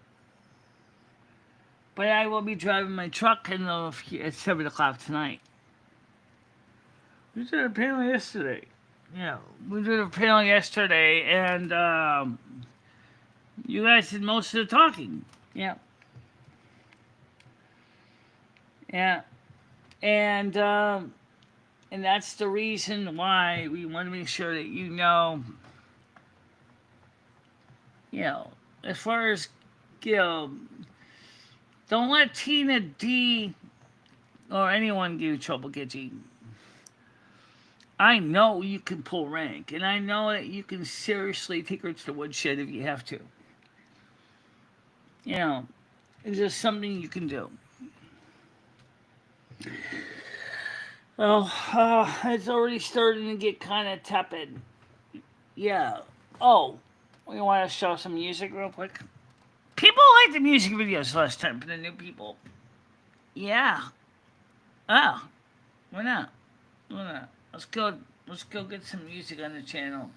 But I will be driving my truck at 7 o'clock tonight. We did a panel yesterday. Yeah, we did a panel yesterday, and you guys did most of the talking. Yeah, yeah, and and that's the reason why we want to make sure that you know, as far as you know, don't let Tina D or anyone give you trouble, Gidgy. I know you can pull rank, and I know that you can seriously take her to the woodshed if you have to. You know, it's just something you can do. Well, it's already starting to get kind of tepid. Yeah. Oh, we want to show some music real quick. People like the music videos last time for the new people. Yeah. Oh, why not? Why not? Let's go. Let's go get some music on the channel.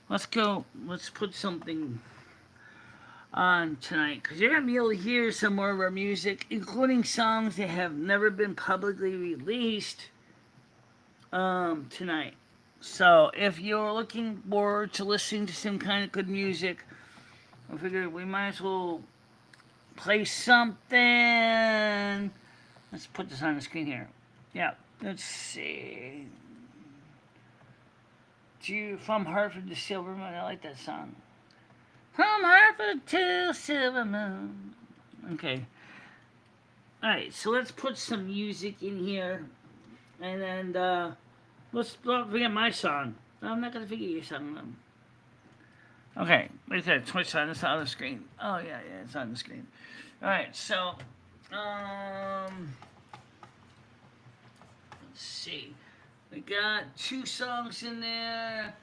Let's go. Let's put something on tonight because you're gonna be able to hear some more of our music, including songs that have never been publicly released. Tonight. So if you're looking forward to listening to some kind of good music, I figured we might as well play something. Let's put this on the screen here. Yeah, let's see. From Hartford to Silver Moon. I like that song. From Hartford to Silver Moon. Okay. Alright, so let's put some music in here. And then, let's don't forget my song. I'm not gonna forget your song. Okay, wait there. Twitch on. It's on the screen. Oh yeah, it's on the screen. All right, so let's see. We got 2 songs in there.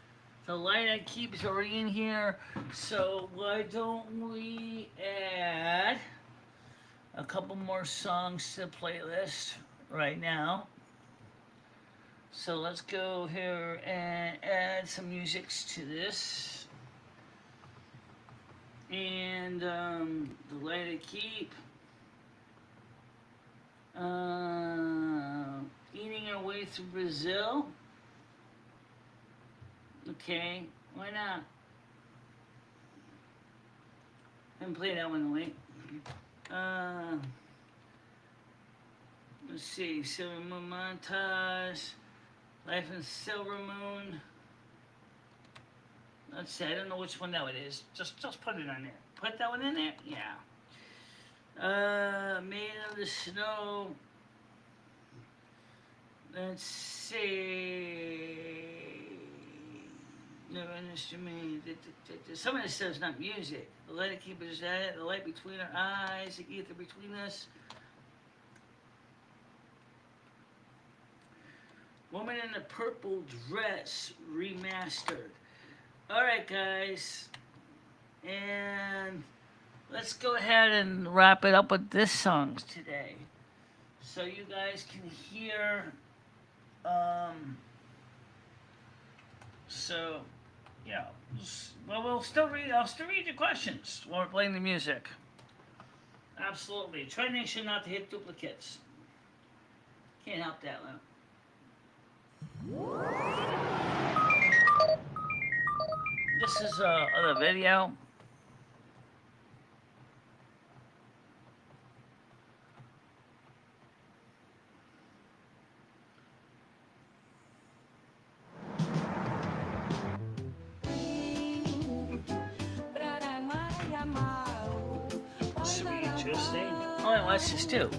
The Light I Keep is already in here. So why don't we add a couple more songs to the playlist right now? So let's go here and add some musics to this. And The Light I Keep. Eating Our Way Through Brazil. Okay, why not? Haven't played that one late. Let's see, Silver Moon Montage, Life in Silver Moon. Let's see, I don't know which one that one is. Just put it on there. Put that one in there? Yeah. Made of the Snow. Let's see. No instrument. Some of this stuff's not music. The light that keeps us at it, the light between our eyes, the ether between us. Woman in a Purple Dress remastered. Alright, guys. And let's go ahead and wrap it up with this song today. So you guys can hear. So, yeah. Well, I'll still read your questions while we're playing the music. Absolutely. Try to make sure not to hit duplicates. Can't help that one. This is other video. Sweet Tuesday. Oh, I watched this too.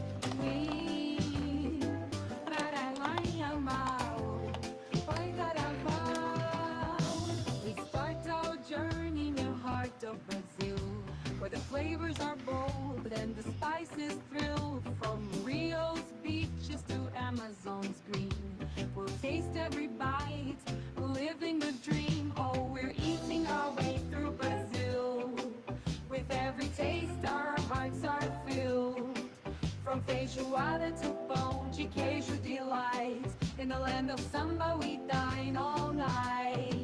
The flavors are bold and the spices thrill. From Rio's beaches to Amazon's green, we'll taste every bite, living the dream. Oh, we're eating our way through Brazil. With every taste our hearts are filled. From feijoada to pão de queijo delight. In the land of samba we dine all night.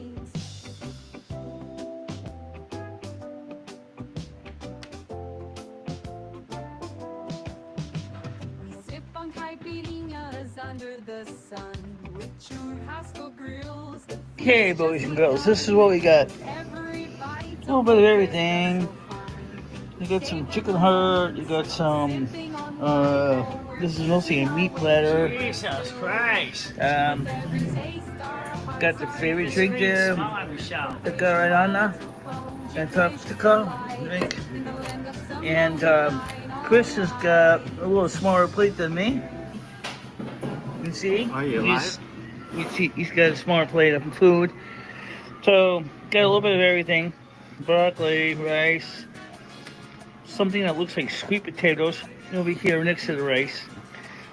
Under the sun, with churrasco grills. The Okay, feast boys just and girls, this is what we got. every bite A little bit of everything. You got some chicken heart. You got some. This is mostly a meat platter. Jesus Christ. Got the favorite drink there. The guy right on there. Antarctica drink. And Chris has got a little smaller plate than me. You see? Are you live? You see, he's got a smaller plate of food. So, got a little bit of everything. Broccoli, rice, something that looks like sweet potatoes over here next to the rice.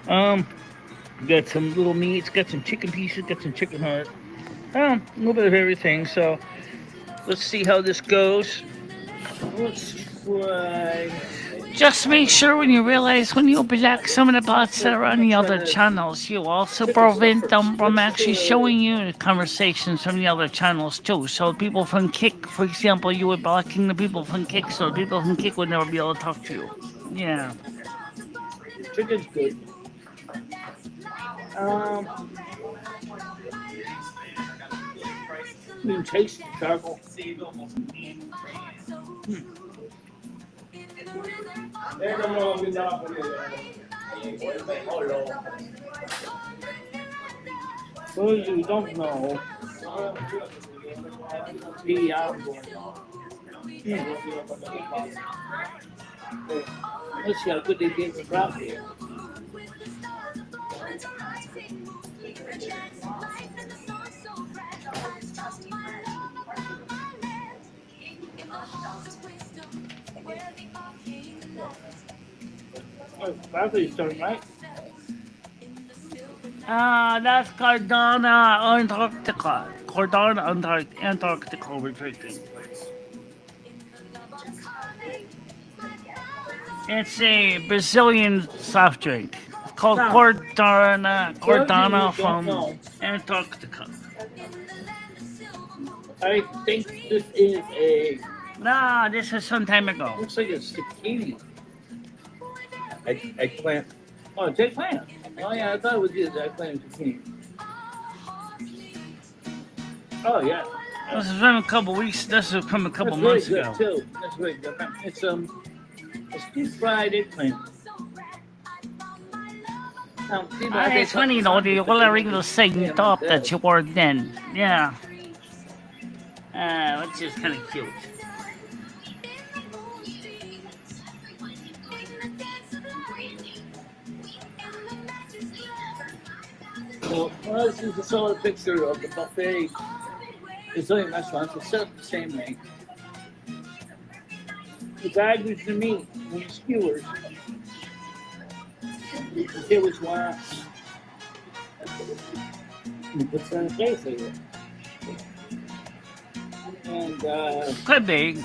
Got some little meats, got some chicken pieces, got some chicken heart. A little bit of everything. So let's see how this goes. Let's try. Just make sure when you realize when you black some of the bots that are on the other channels, you also prevent them from actually showing you the conversations from the other channels too. So people from Kick, for example, you were blocking the people from Kick, so the people from Kick would never be able to talk to you. Yeah. Chicken's good. You can taste the charcoal. Those who don't know, the let's see how good they get the broccoli. Oh, broccoli's done right. That's Cardana Antarctica. Cardana Antarctica we're drinking. It's a Brazilian soft drink. It's called Cardana from Antarctica. I think this is a. Nah, this is some time ago. Looks like a zucchini. Eggplant. Oh, it's eggplant. Oh yeah, I thought it was either eggplant and zucchini. Oh yeah. This is from a couple weeks. This is from a couple months ago. Too. That's really good. It's deep fried eggplant. It's funny though, you're wearing the same top that you wore then. Yeah. Which is kind of cute. So, this is a solid picture of the buffet. Brazilian restaurants are set up the same way. The guy who's the meat and the skewers. You can see which one. He puts it in the place here. And quite big.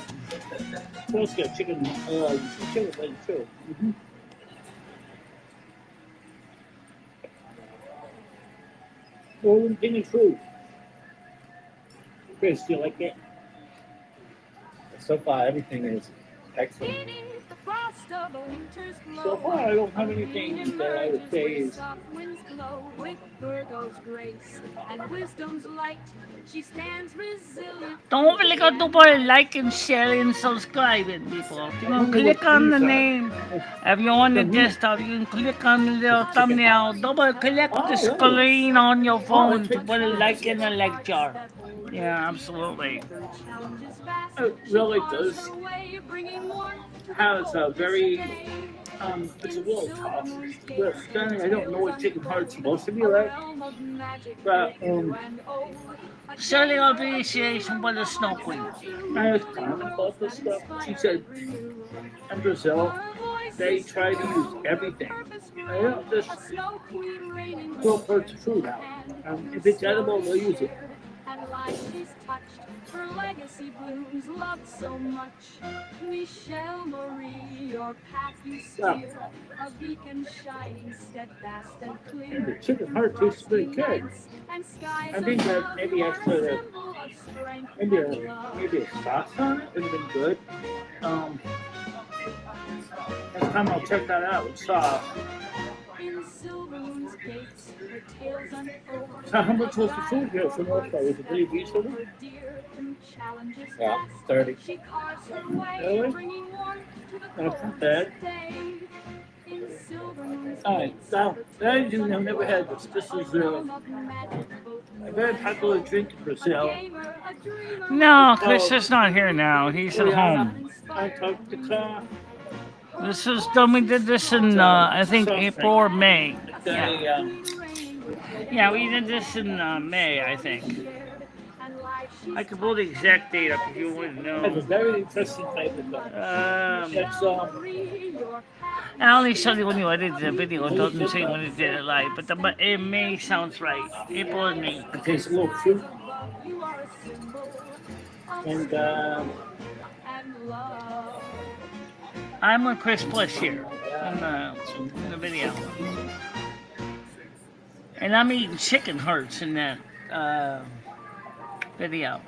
Also got chicken chicken too. Golden King fruit. Chris, do you like it? So far, everything is excellent. So far, I don't have anything that I would say is. Don't forget to like and share and subscribe, people. You can click on the name. If you're on the desktop, you can click on the little thumbnail. Double click the screen on your phone to put a like in the lecture. Yeah, absolutely. It really does. Has a very, it's a little tough. But I don't know what chicken heart's supposed to be like. But, selling appreciation for the Snow Queen. I was talking about this stuff. She said, in Brazil, they try to use everything. They don't just throw parts of food out. If it's edible, they'll use it. And life is touched, her legacy blooms, loved so much. Michelle Marie, your path you steer, a beacon shining steadfast and clear. The chicken heart tastes pretty good. I think that maybe extra, maybe a sauce on it would have been good. Next time I'll check that out with sauce. In silver moon's gates, her tales unfold. So how much was the food here for North Star? Was it pretty reasonable? Her dear through challenges Yeah, past. 30. She carves her way, Really? bringing warmth to the That's not coldest bad. day. In silver moon's Alright, gates, now, her I've never had this. This is a very popular drink in Brazil. No, Chris is not here now. He's at Rihanna, home. Antarctica. This is done. We did this in I think April or May. Yeah, yeah, we did this in May, I think. I could pull the exact date up if you want to It's a know. very interesting type of drink. It's I only showed you when you edited the video. It doesn't say when it did it live, but in May sounds right. April and May. it tastes a little fruit. And I'm with Chris Bliss here in the video. And I'm eating chicken hearts in that video.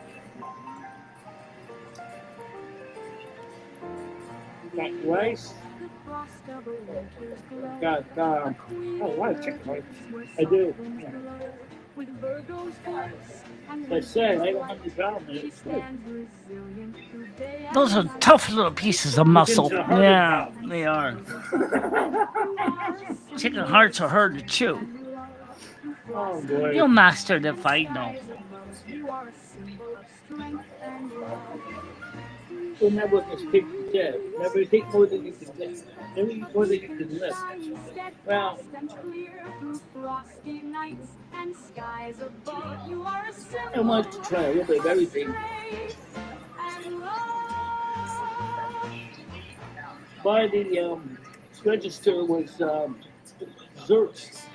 got rice. Got oh wow, chicken hearts. I do. Yeah. As I said, I don't have the problem. It's good. Those are tough little pieces of muscle. Yeah, they are. Chicken hearts are hard to chew. Oh boy. You'll master the fight, no. Well, that was this pig said. Never take more than you can lift. Never eat more than you can lift. Well, I wanted to try a little bit of everything. By the register was desserts.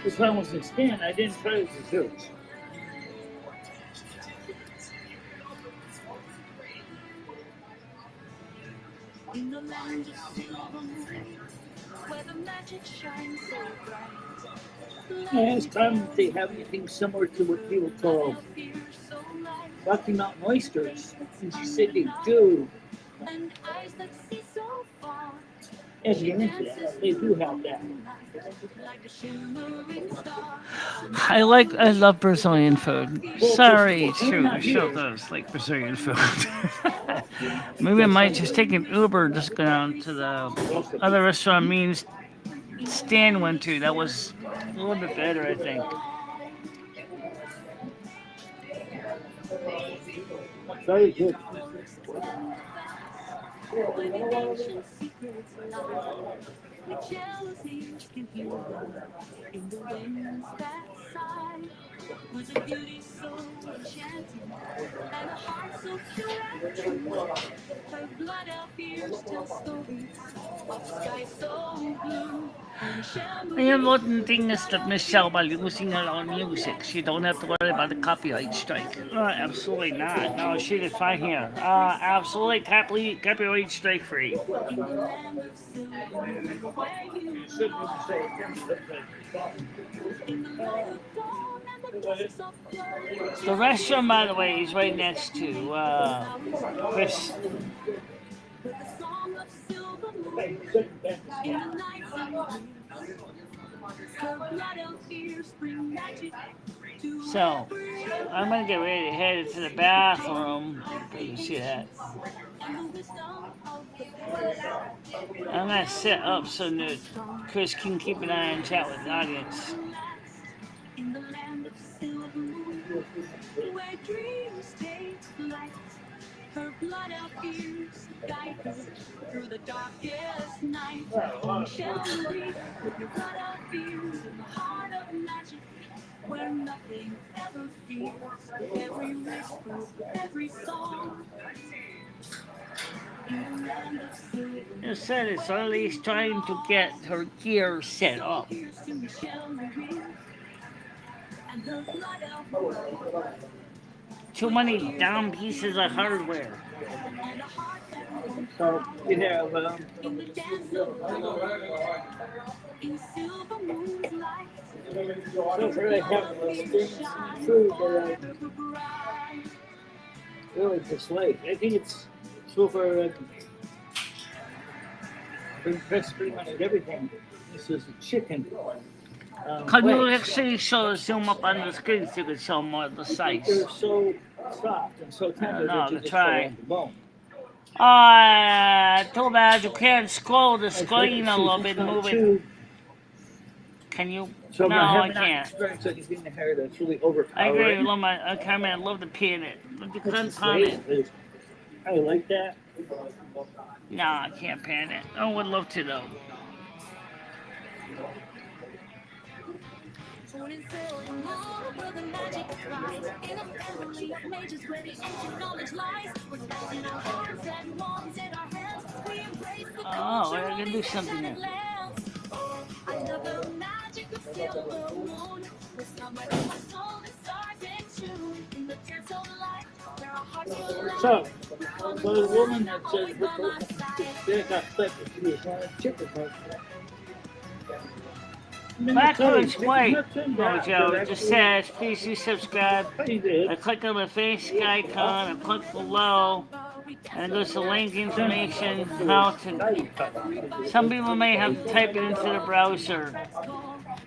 This one was in stand. I didn't try the desserts. In the land of silver moon, where the magic shines so bright. I asked them if they have anything similar to what people call Rocky Mountain oysters. And she said they do. And eyes that see so far. If you're into that, they do have that. Like a shimmering star. I love Brazilian food. Sorry to show those like Brazilian food. Maybe I might just take an Uber, just go down to the other restaurant means Stan went to. That was a little bit better, I think. Very good. When ancient secrets lie, the jealousies can heal in the winds that sigh. With a beauty so enchanting and a heart so pure and true, her blood out fierce tells stories of sky so blue. The important thing is that Michelle, by using her own music, she don't have to worry about the copyright strike. Absolutely not. No, she is fine here. Absolutely copyright strike free. The restaurant, by the way, is right next to Chris. So, I'm gonna get ready to head to the bathroom. You see that? I'm gonna set up so that Chris can keep an eye and chat with the audience. In the land of silver moon, where dreams take flight, her blood out fierce, guide her through the darkest night. Shall we, your blood out fierce in the heart of magic, where nothing ever fears, every whisper, every song. In the land of silver, You said it's Early's trying to get her gear set up. here's to Michelle Marie, and her blood out Too many down pieces of hardware. and a heart that won't So you have in the dance of love, in silver moonlight, so far I have food that I really dislike. I think it's so far pretty much everything. This is a chicken. Can you legs. actually zoom up on the screen so you can show more of the size? They're so soft and so tender know, that you I'll just try. fall off the bone. Too bad you can't scroll the Okay, screen a see, little it's bit, not move it. too- Can you? So No, I I have not can't. experienced anything in the hair that's really I overpowering. agree. I love my camera. I love the pin it. Look, you Which couldn't is pan it. great. I like that. No, I can't pan it. I would love to though. Born and filled in all where the magic lies. In a family of mages where the ancient knowledge lies. We're in our hearts and wands in our hands. We embrace the Oh, culture I of can do these something enchanted there. lands. Oh, I love the magic of silver moon. The summer of my soul, the stars in tune. In the dance of life, where our hearts will So, lie. for the woman that says Always by my side. they got flipped if she was not a chicken heart. Backwards white mojo just says please do subscribe. I click on the face icon and click below and it goes to link information how to. Some people may have to type it into the browser.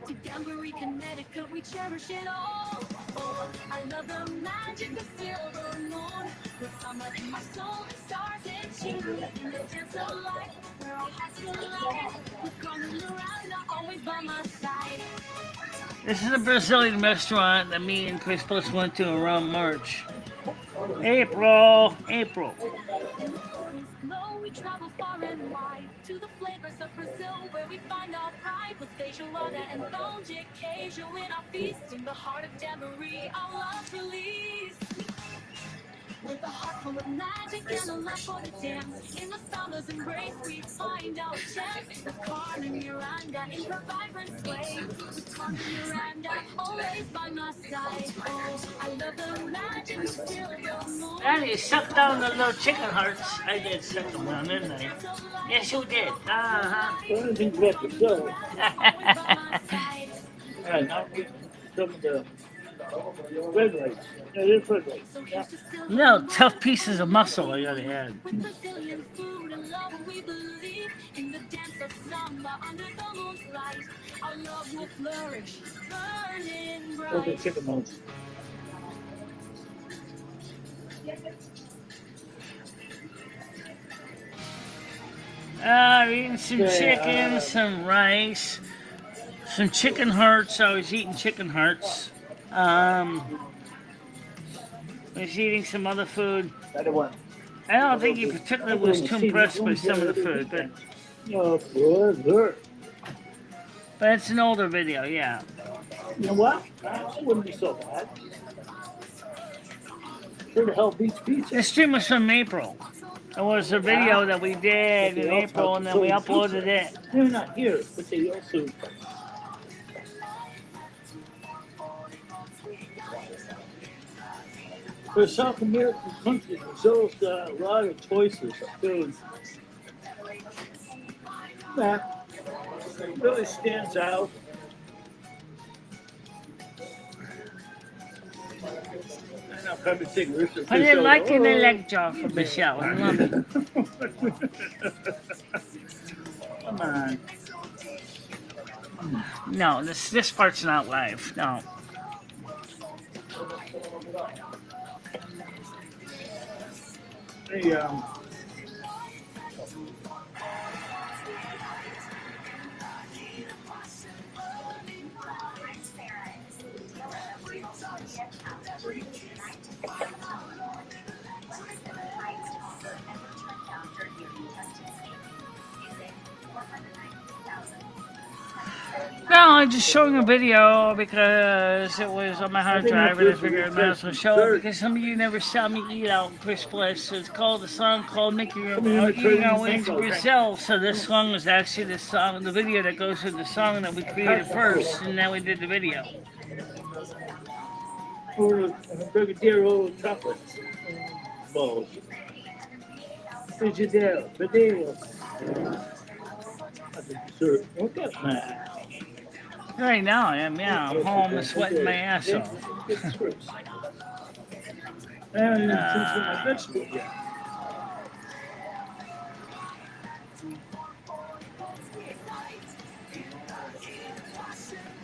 To Danbury, Connecticut, we cherish it all. Oh, I love the magic of silver moon. The summer in my soul, the stars in tune. In the dance of life, where our hearts collide. With Carmen Miranda always by my side. This is a Brazilian restaurant that me and Chris Plus went to around March. April. Glow, we travel far and wide to the flavors of Brazil where we find our pride with feijoada and pão de queijo in our feast. In the heart of Danbury, our love released. With a heart full of magic and a love for the dance. In the summer's embrace, we find our chance. With Carmen Miranda in her vibrant sway. With Carmen Miranda always by my side. Oh, I love the magic of silver moon. And you sucked down the little chicken hearts. I did suck them down, didn't I? Yes, you did. Anything's left to show. Alright, now we some of the red lights. Yeah, there's red lights. Yeah. No, tough pieces of muscle I gotta add. With Brazilian food and love, we believe in the dance of samba under the moon's light. Our love will flourish, burning Those are bright. chicken bones. Eating some chicken, some rice, some chicken hearts. I was eating chicken hearts. I was eating some other food. Other one. I don't think he particularly was too impressed by some of the food, but it's an older video, yeah. You know what? That wouldn't be so bad. Sure the hell beats pizza. This stream was from April. It was a video that we did in April, and then we uploaded it. They're not here, but they also. For South American countries, Brazil's got a lot of choices of food. That really stands out. And I'll probably take Richard Put it like in the leg jar for Michelle. I love it. Come on. No, this part's not live. No. Hey, No, I'm just showing a video because it was on my hard drive and I figured I might as well show it because some of you never saw me eat out in Chris Bliss. It's called a song called Making Eating Our Way to Brazil. So this song is actually the song, the video that goes with the song that we created first, and then we did the video. or a Brigadeiro chocolate balls. Brigadeiro. I think dessert. Look at that. Right now I am, yeah. I'm home sweating my ass off. And since my vegetables yet.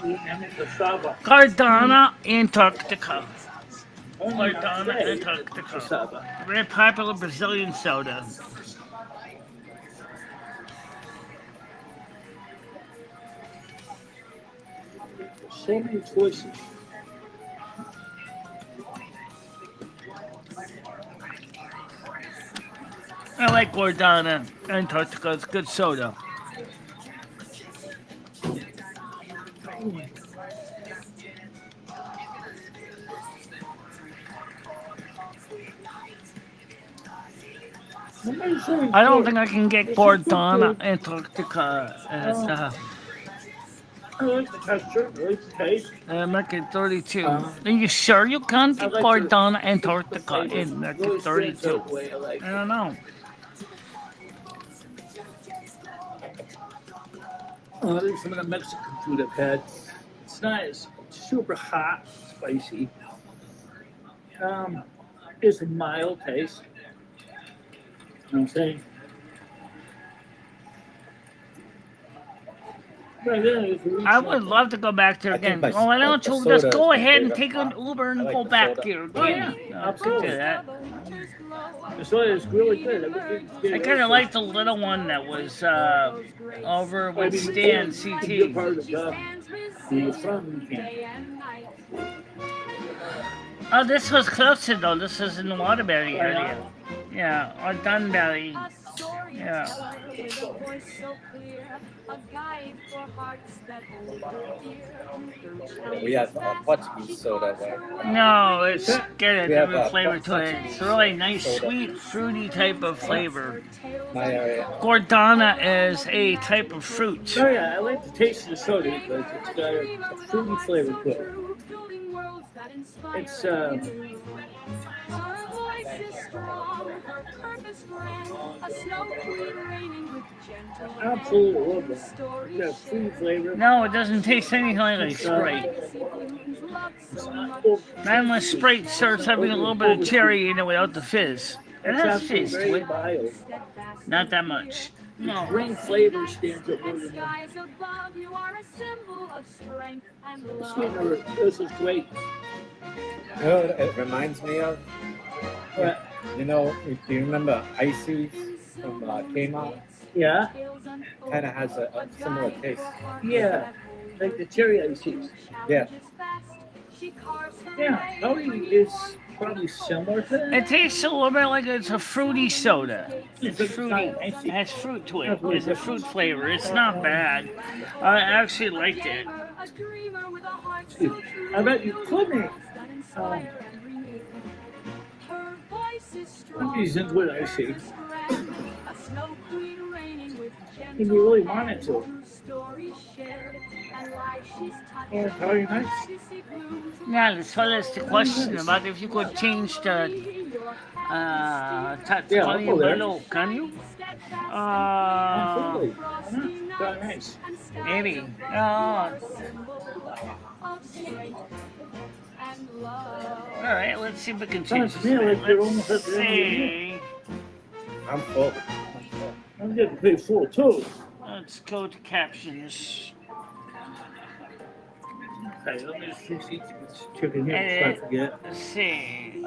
Vietnamese cassava. Cardana, Antarctica. Only Cardana, today, Antarctica. cassava. Very popular Brazilian soda. So many choices. I like Cardana, Antarctica. It's good soda. Nobody's really I don't good. think I can get It's just good Cardana, food. Antarctica at I like the texture. I like the taste. Market 32. Um, Are you sure you can't I get like Cardana, the Antarctica flavor. in It Market really stands 32? out the way I like I it. don't know. I think some of the Mexican food I've had, it's not as super hot, spicy. It's a mild taste. You know what I'm saying? But again, it's really I would something. love to go back there I think again. my Well, why don't the you soda just go is my ahead and favorite take an part. Uber and I like go the back soda. there Oh, again? yeah, I could do absolutely. that. The soda is really good. I kind of like the little one that was over with Stan CT. Part of the front can. Oh, this was closer though. This was in the Waterbury area. Yeah, or Dunbury. Yeah. We have Portuguese soda there. No, it's got a We have different flavor to it. It's a really nice, soda. sweet, fruity type of flavor. My area. Gordana is a type of fruit. Oh yeah, I like the taste of the soda because it's got a fruity flavor to it. It's absolutely love that. It's got a fruity flavor. No, it doesn't taste anything like Sprite. Not unless Sprite starts having a little bit of cherry in it without the fizz. It It's has actually fizz to very it. mild. Not that much. No. Green flavor stands out more than that. Sweetener, this is great. You know what it reminds me of? Yeah. You know, do you remember Icy from Kmart? Yeah, Kind of has a similar taste. yeah, like the cherry ices. Yeah. Yeah, Cody is probably similar to that. It tastes a little bit like it's a fruity soda. It's It's fruity. not It icy. has fruit to it. It's a fruit flavor. It's not bad. I actually liked it. I bet you couldn't. He's into it, I see. If you really wanted to. Yeah, very nice. Now, as far as the question about if you could change the Yeah, I'll go there. below, can you? Absolutely. Why not? Very nice. Maybe. All right, let's see if we can change Sounds this. to me like you're almost Let's at the end of the see. I'm full. I'm getting pretty full too. Let's go to captions. Okay, let me just fix these chicken here before I forget. Let's see.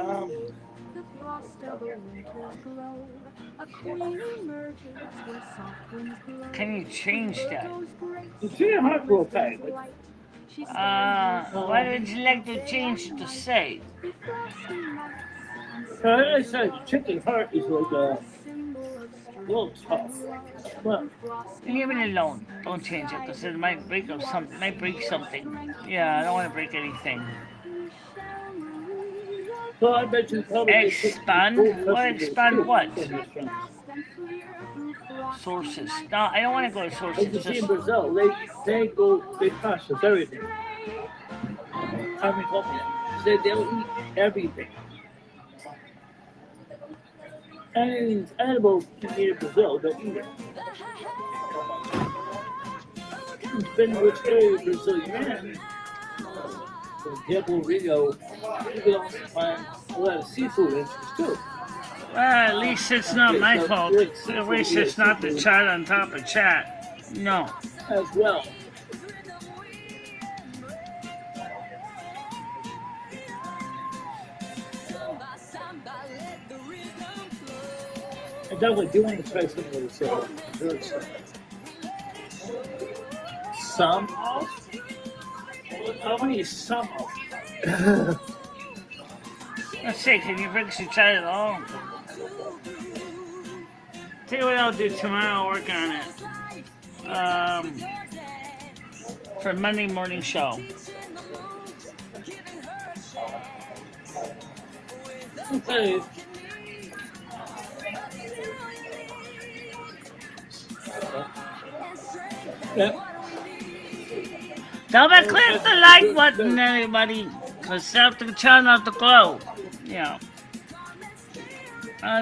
Can you change that? The chicken heart will okay, but Why would you like to change it to say? like I said, the chicken heart is like a little tough. But Leave it alone. Don't change it because it might break up might break something. Yeah, I don't want to break anything. so I bet you probably get Expand? full What customers expand too what? from restaurants. Sources. No, I don't want to go to Like you sources. see in Just, Brazil, they process everything. I mean, told me that. They'll eat everything. Anything's edible you can eat in Brazil, they'll eat it. Depending which area of Brazil you're in, for example, Rio, you can also find a lot of seafood interests too. well, at least it's not my fault. At least it's not the chat on top of chat. No. As well. definitely do want to try some of those desserts. Some of? How many is some of? Let's see, can you fix your try it all? Tell you what I'll do tomorrow, I'll work on it. For Monday morning show. Okay. Yep. Don't click the like button, everybody, because after the channel to glow. Yeah.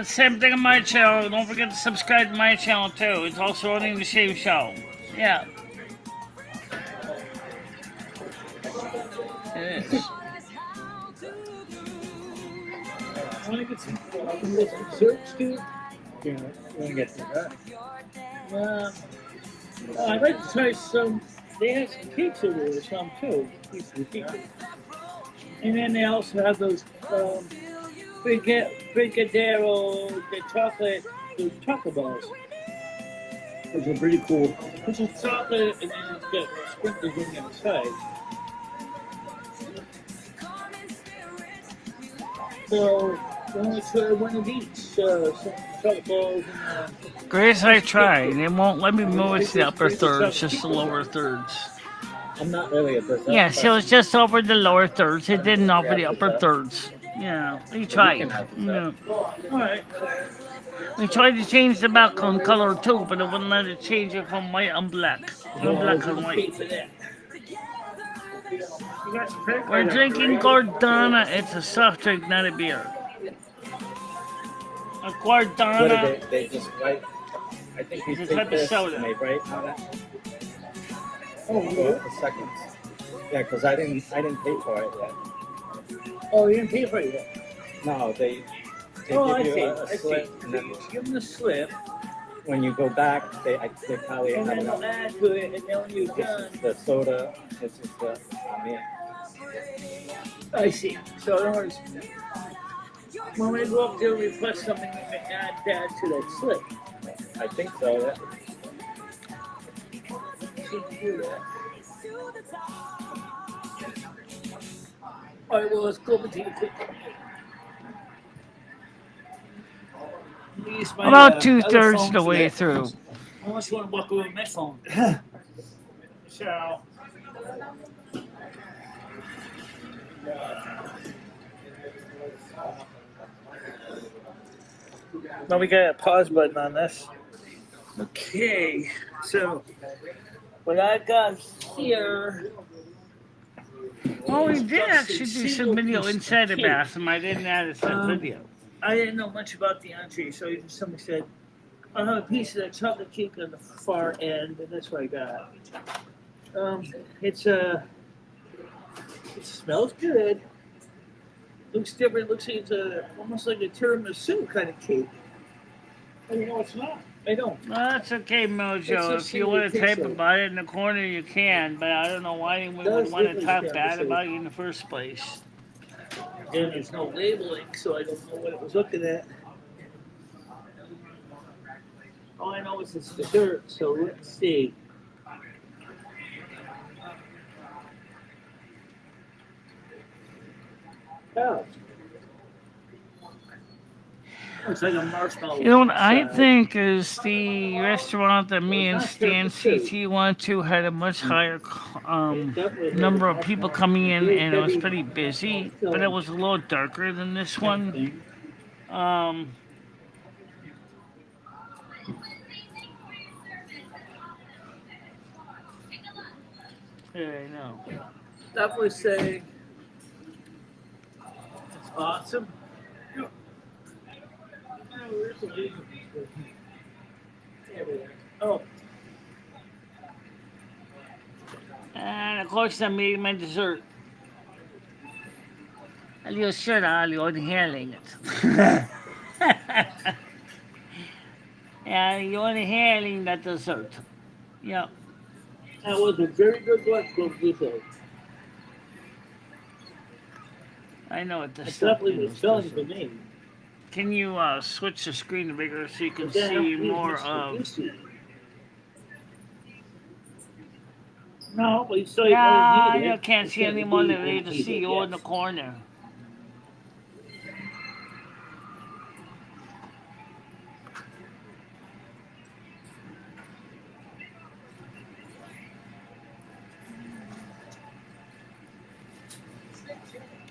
Same thing on my channel. Don't forget to subscribe to my channel too. It's also running the same show. Yeah. It is. I want to get some desserts too. Yeah, you want to get to that? I'd like to try some. They have some cakes over there, some too. Pieces of cake. And then they also have those Brigadero, the chocolate balls. Those are pretty cool. This is chocolate, and then it's got sprinkles on the outside. So, I want to try one of each. Some chocolate balls and Grace, I tried. It won't let me move it to the upper thirds, just the lower thirds. I'm not really a dessert Yes, it was person. just over the lower thirds. It didn't over the upper thirds. Yeah, we tried. Yeah. alright. We tried to change the background color too, but it wouldn't let it change it from white and black. From black and white. We're drinking Gordana. It's a soft drink, not a beer. A What Gordana. did they just write? I think you It's a take type of this soda. and they write on it. Oh, yeah. The seconds. Yeah, because I didn't pay for it yet. Oh, you didn't pay for it yet? No, they Oh, I give see. you a I see. slip, and then Give them the slip, when you go back, they probably and have then they'll add to it, and then when you're this done. is the soda, this is the meal. I see. So in other words, when we go up there and request something, we can add that to that slip. I think so. Yeah. So you do that. All right, well, let's go over to you quick. Use my, About other 2/3 phone the for way that. through. I almost want to walk away with my phone. So. Now we got a pause button on this. Okay, so what I got here. Oh, we did Just actually a do single some video piece of inside the cake. bathroom. I didn't add it to the video. I didn't know much about the entree, so somebody said, I'll have a piece of that chocolate cake on the far end, and that's what I got. It smells good. Looks different. Looks like it's almost like a tiramisu kind of cake. Oh, you know it's not. I don't. Well, that's okay, Mojo. It's a If you want to single type pixel. about it in the corner, you can. But I don't know why anyone would Does want look to like talk a bad tiramisu. about you in the first place. And there's no labeling, so I don't know what it was looking at. All I know is it's dessert, so let's see. Oh. Looks like a marshmallow. You know what I inside. think is the restaurant that me and Stan CT went to had a much higher number of people coming in, and it was pretty busy, but it was a little darker than this one. Yeah, I know. Definitely say it's awesome. Oh, And of course, I made my dessert. You're sure you're inhaling it. Yeah, you're inhaling that dessert. Yep. that was a very good lunch from Gusto. I know what this It stuff definitely was is. selling for me. Can you switch the screen to bigger so you can But then I see don't need more much to of? use it. No, but you still Yeah, need it. you can't see Except anymore. They you need to need see it, you in the yes. corner.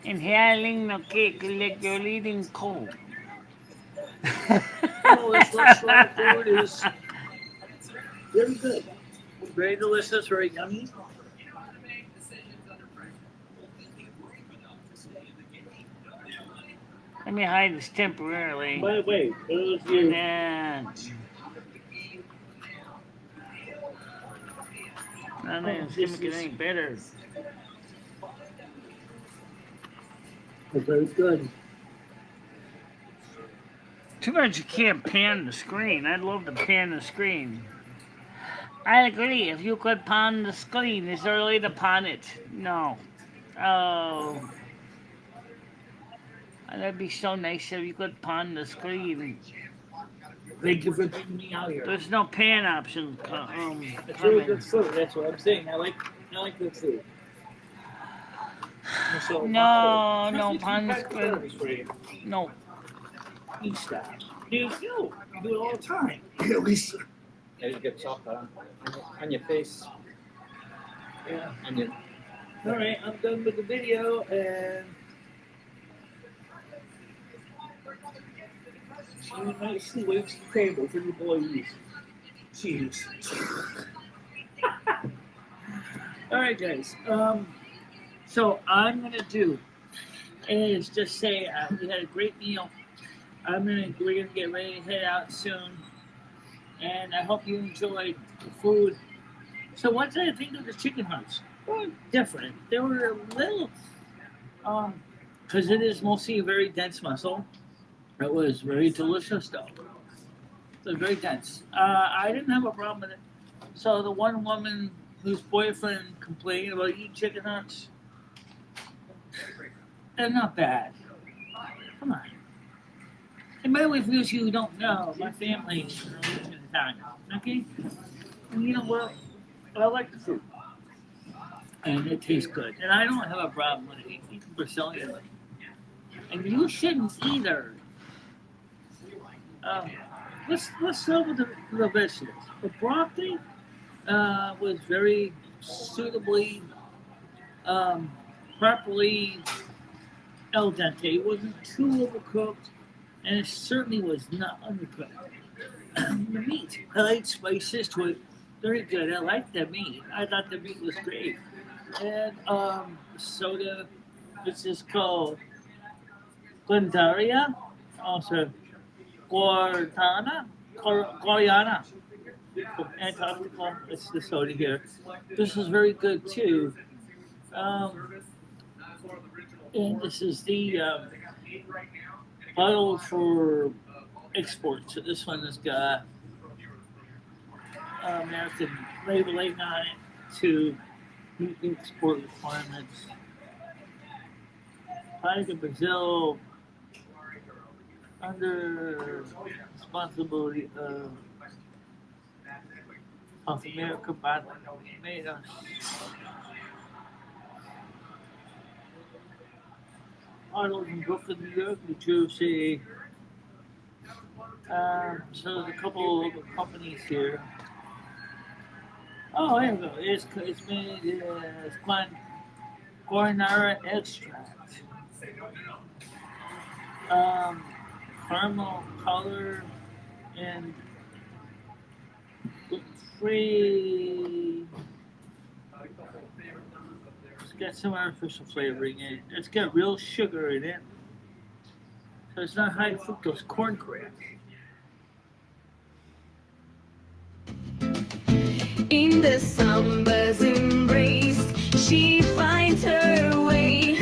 Inhaling the cake like you're leading cold. Oh, this restaurant food is very good. Very delicious, very yummy. Let me hide this temporarily. By the way, for those of And you, then. Not even gonna get any better. they're very good. Too bad you can't pan the screen. I'd love to pan the screen. I agree. If you could pan the screen, it's early to pan it. No. Oh. That'd be so nice if you could pan the screen. Thank you for bringing me out here. There's no pan option. It's really good food. That's what I'm saying. I like good food. So, No pan the screen. For you. No. You stop. You do it all the time. At least. Yeah, you get chocolate on your face. Yeah. On your, All right, I'm done with the video, and she nicely waits the table for the boys. Cheers. All right, guys. So I'm gonna do is just say we had a great meal. We're gonna get ready to head out soon, and I hope you enjoyed the food. So what did I think of the chicken hearts? Well, different. They were a little, because it is mostly a very dense muscle. It was very delicious though. It was very dense. I didn't have a problem with it. So the one woman whose boyfriend complained about eating chicken hearts, they're not bad. Come on. And by the way, for those of you who don't know, my family is Italian. Okay? And you know what? I like the food. And it tastes good. And I don't have a problem with eating Brazilian. And you shouldn't either. Let's start with the vegetables. The broccoli was very suitably, properly al dente. It wasn't too overcooked, and it certainly was not undercooked. The meat, I like spices to it. Very good. I like the meat. I thought the meat was great. And soda, which is called Glendaria, also Guarana, from Antarctica. It's the soda here. This is very good too. And this is the bottle for export. So this one has got American labeling on it to meet the export requirements. Flag of Brazil under responsibility of South America by made us. Arnold in Brooklyn, New York, New Jersey. So there's a couple of companies here. Oh, here we go. It's made as Guaranara extract. Caramel color and gluten-free. It's got some artificial flavoring in it. It's got real sugar in it. So it's not high fructose corn crack. In the samba's embrace, she finds her way.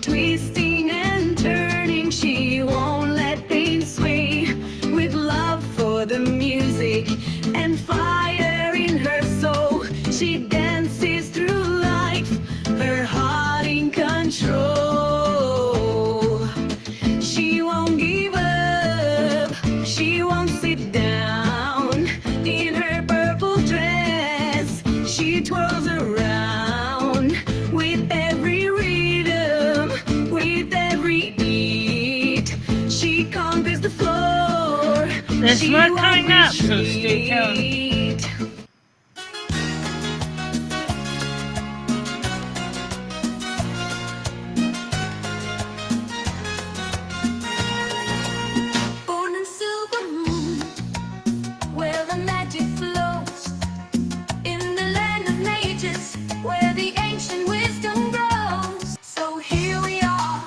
Twisting and turning, she won't let things sway. With love for the music and fire in her soul, she dances through life, her heart in control. She won't give up. There's more coming up, so stay tuned. Born in silver moon, where the magic flows, in the land of mages, where the ancient wisdom grows. So here we are,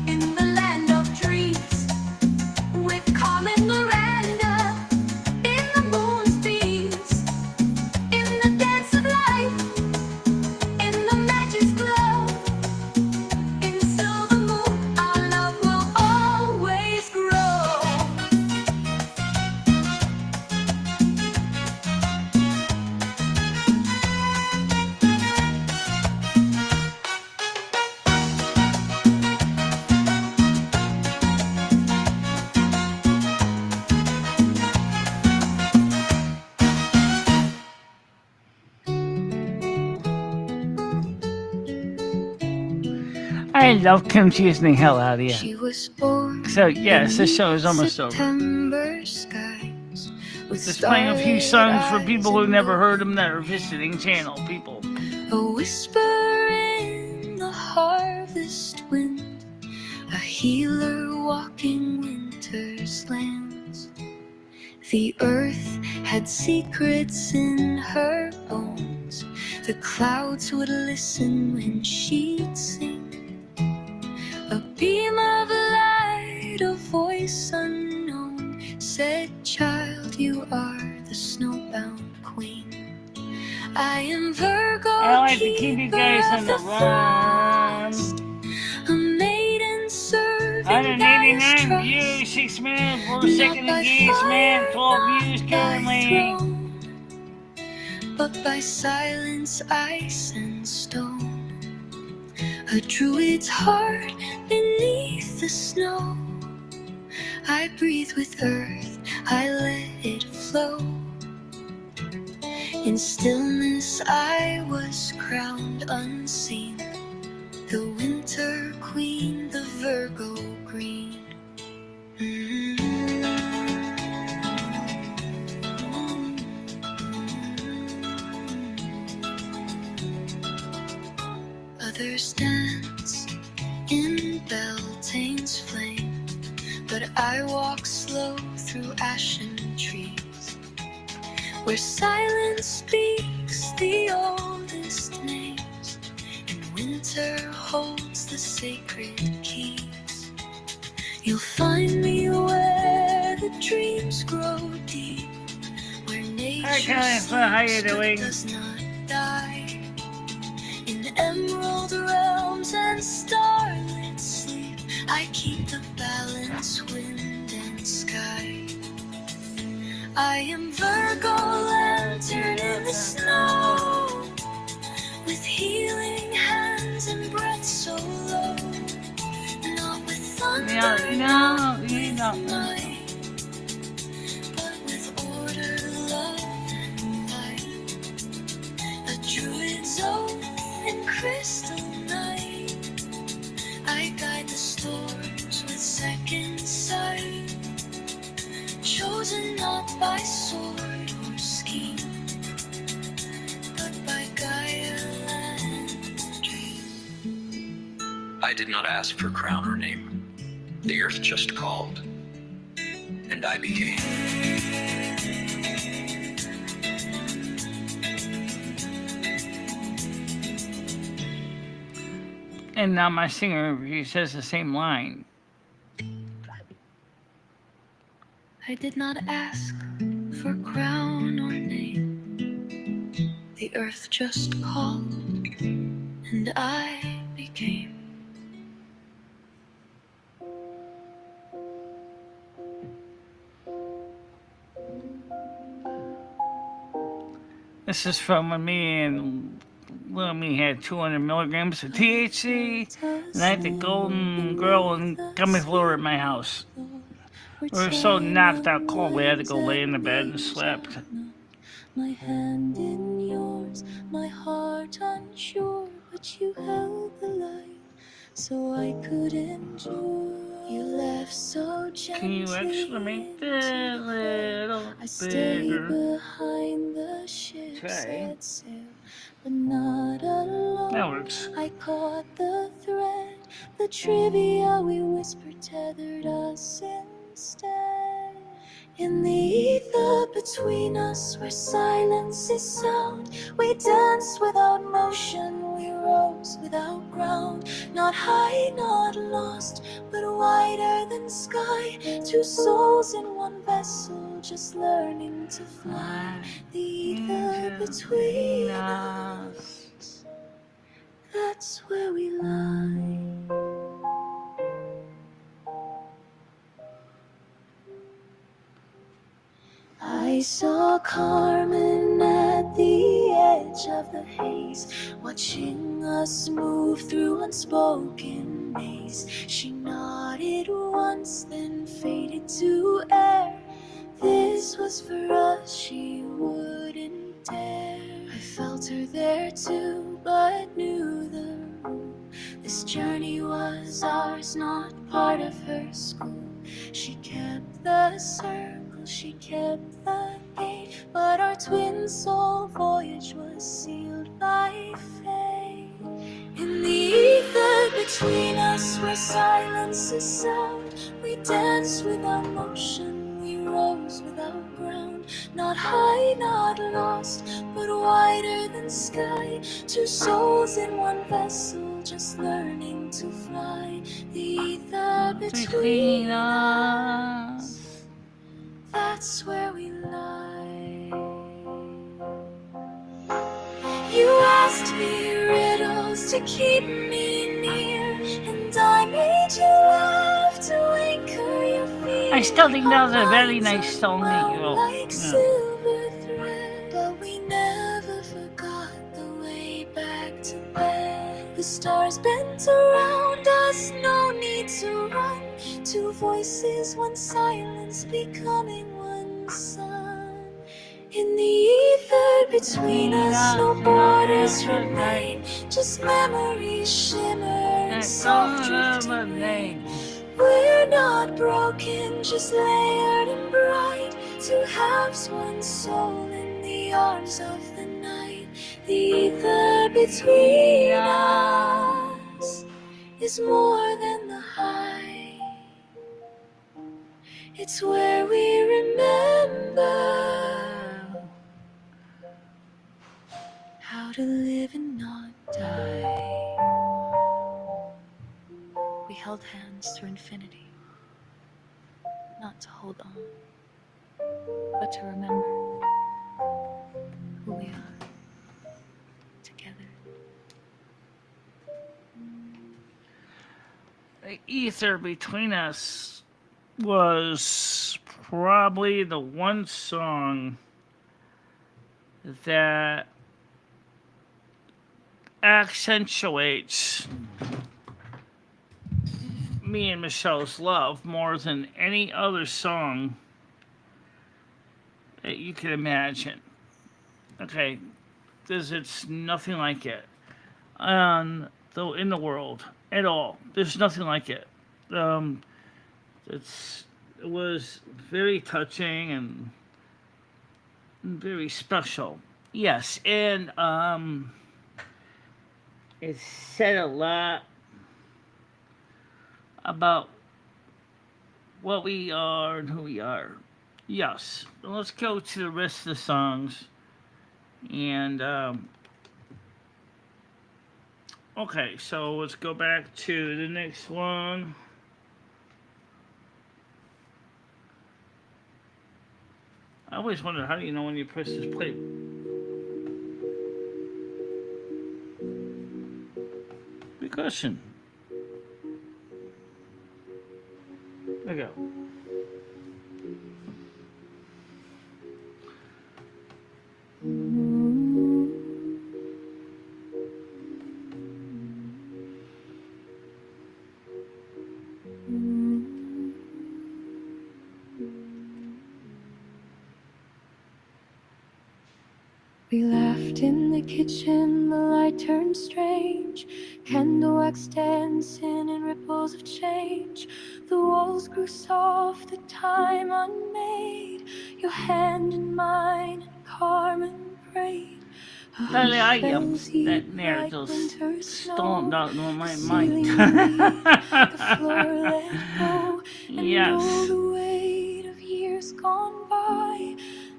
in the land of dreams, with Carmen Miranda, in the moon's beams, in the dance of life, in the magic's glow. In silver moon, our love will always grow. I love confusing the hell out of you. She was born So yes, this show is almost over. September skies, with Just playing a few songs for starlit people who eyes never and heard them that are visiting channel people. a whisper in the harvest wind, a healer walking winter's lands. The earth had secrets in her bones. The clouds would listen when she'd sing. A beam of light, a voice unknown, said, "Child, you are the snowbound queen. I am Virgo, I like to keep you guys keeper on of the run. frost, a maiden serving 189 Gaia's views, trust. 6 minutes, 4 Not seconds by engagement, fire, 12 views not by currently. throne, but by silence, ice, and stone. A druid's heart beneath the snow. I breathe with earth, I let it flow. In stillness I was crowned unseen, the winter queen, the Virgo green. Others dance in Beltane's flame, but I walk slow through ashen trees, where silence speaks the oldest names, and winter holds the sacred keys. You'll find me where the dreams grow deep, where nature Jennifer, how you sleeps but doing? does not die. In emerald realms and starlit sleep, I keep the balance, wind and sky. I am Virgo, lantern in the snow, with healing hands and breath so low. Not with thunder, No, not you with don't. might, but with order, love, and light. A druid's oath and crystal night, I guide the storms with second sight, chosen not by sword or scheme, but by Gaia and dream. I did not ask for crown or name. The earth just called, and I became. And now my singer, he says the same line. I did not ask for crown or name. The earth just called, and I became. This is from when me and Little Me had 200 milligrams of THC, and I had the Golden Girl and Gummy Floor in my house. We were so knocked out cold, we had to go lay in the bed and slept. My hand in yours, my heart unsure, but you held the light so I could endure. You left so Can you gently actually make into that the little I stayed bigger? behind the ship Try. set sail, but not alone. That works. I caught the thread, the trivia we whispered tethered us instead. In the ether between us, where silence is sound, we danced without motion, we rose without ground. Not high, not lost, but wider than sky. Two souls in one vessel, just learning to fly. The ether between us, that's where we lie. I saw Carmen at the edge of the haze, watching us move through unspoken maze. She nodded once, then faded to air. This was for us, she wouldn't dare. I felt her there too, but knew the rule. This journey was ours, not part of her school. She kept the circle, she kept the gate, but our twin soul voyage was sealed by fate. In the ether between us, where silence is sound, we danced without motion, we rose without ground. Not high, not lost, but wider than sky. Two souls in one vessel, just learning to fly. The ether between us, that's where we lie. You asked me riddles to keep me near, and I made you laugh to anchor your fear. I still think that was a Our very lines nice song that you unwound wrote. like Yeah. silver thread, but we never forgot the way back to bed. The stars bent around us, no need to run. Two voices, one silence, becoming one sun. In the ether between us, no borders remain, just memories shimmer and soft drifting rain. We're not broken, just layered and bright. Two halves, one soul in the arms of the night. The ether between us is more than the height. It's where we remember how to live and not die. We held hands through infinity, not to hold on, but to remember who we are together. The ether between us was probably the one song that accentuates me and Michelle's love more than any other song that you can imagine. Okay, it's nothing like it. Though in the world at all, there's nothing like it. It was very touching and very special. Yes, and it said a lot about what we are and who we are. Yes, let's go to the rest of the songs. And okay, so let's go back to the next one. I always wonder, how do you know when you press this play? Percussion. There we go. We laughed Left in the kitchen, the light turned strange. Candle wax dancing in ripples of change. The walls grew soft, the time unmade. Your hand in mine, and Carmen prayed. A Dale, hush I fell am deep that like narrative winter stoned snow. out on The my mind. ceiling weak, the floor let go, and all Yes. the weight of years gone by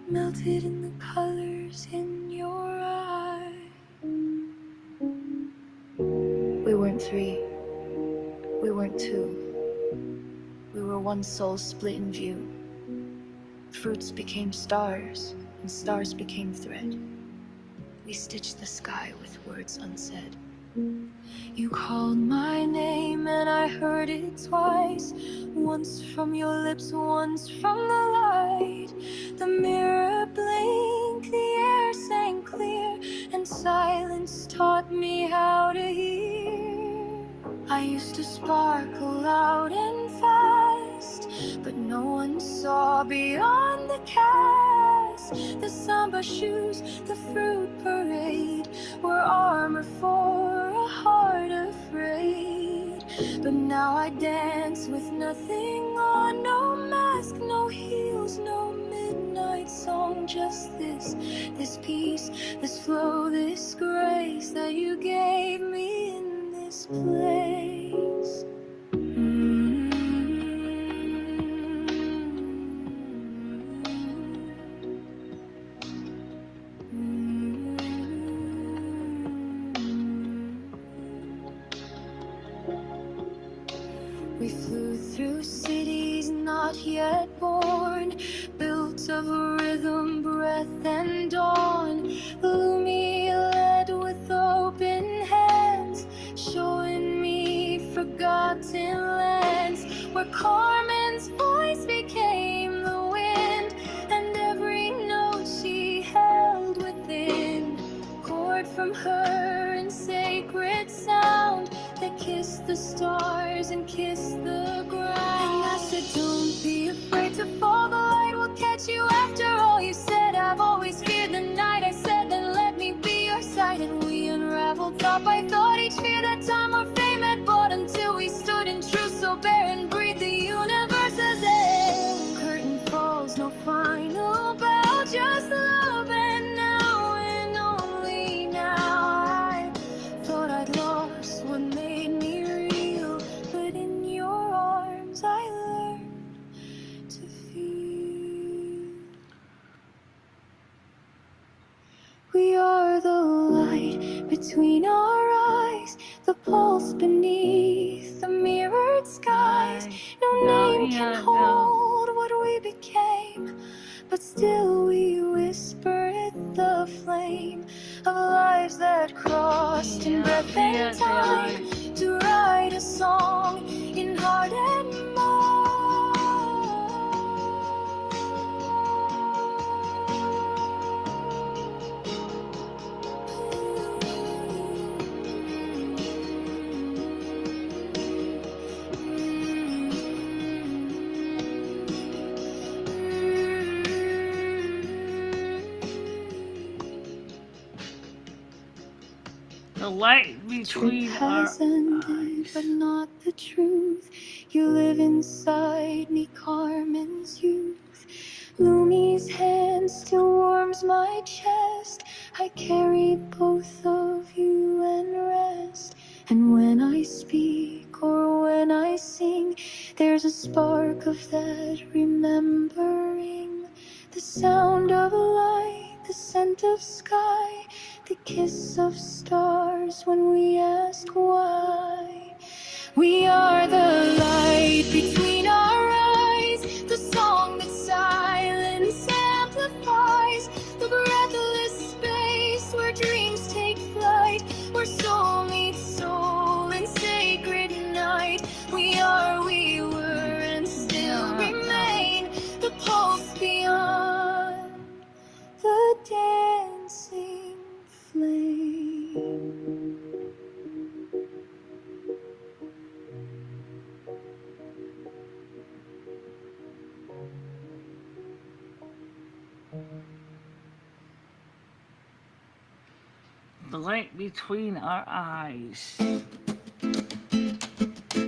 melted in the colors in your eyes. We weren't three, we weren't two. We were one soul split in view. Fruits became stars, and stars became thread. We stitched the sky with words unsaid. You called my name and I heard it twice. Once from your lips, once from the light. The mirror blinked, the air sang clear, and silence taught me how to hear. I used to sparkle loud and fast, but no one saw beyond the cast. The samba shoes, the fruit parade were armor for a heart afraid. But now I dance with nothing on, no mask, no heels, no midnight song. Just this peace, this flow, this grace that you gave me in this place. We flew through cities not yet born, built of rhythm, breath, and dawn. Lumi led with open hands, showing me forgotten lands, where Carmen's voice became the wind, and every note she held within. Poured from her in sacred sound that kissed the stars and kissed the ground. And I said, don't be afraid to fall, the light will catch you. After all you said, I've always feared the night. I said, then let me be your side. And we unraveled thought by thought, each fear that time or fame had bought, until we stood in truth so bare and breathed the universe as air. Curtain falls, no final bow, just love. And now and only now, I thought I'd lost what made me real, but in your arms I learned to feel. We are the light between our eyes, the pulse beneath the mirrored skies. No name can hold what we became, but still we whisper at the flame of lives that crossed in breath and time, to write a song in heart and mind. The light Trip between our has ended, but eyes. not the truth. You live inside me, Carmen's youth. Lumi's hand still warms my chest. I carry both of you and rest. And when I speak or when I sing, there's a spark of that remembering. The sound of light, the scent of sky, the kiss of stars when we ask why. We are the light between our eyes, the song that silence amplifies, the breathless space where dreams take flight, where soul meets soul in sacred night. We are, we were, and still remain, the pulse beyond the dancing flame. light between our eyes.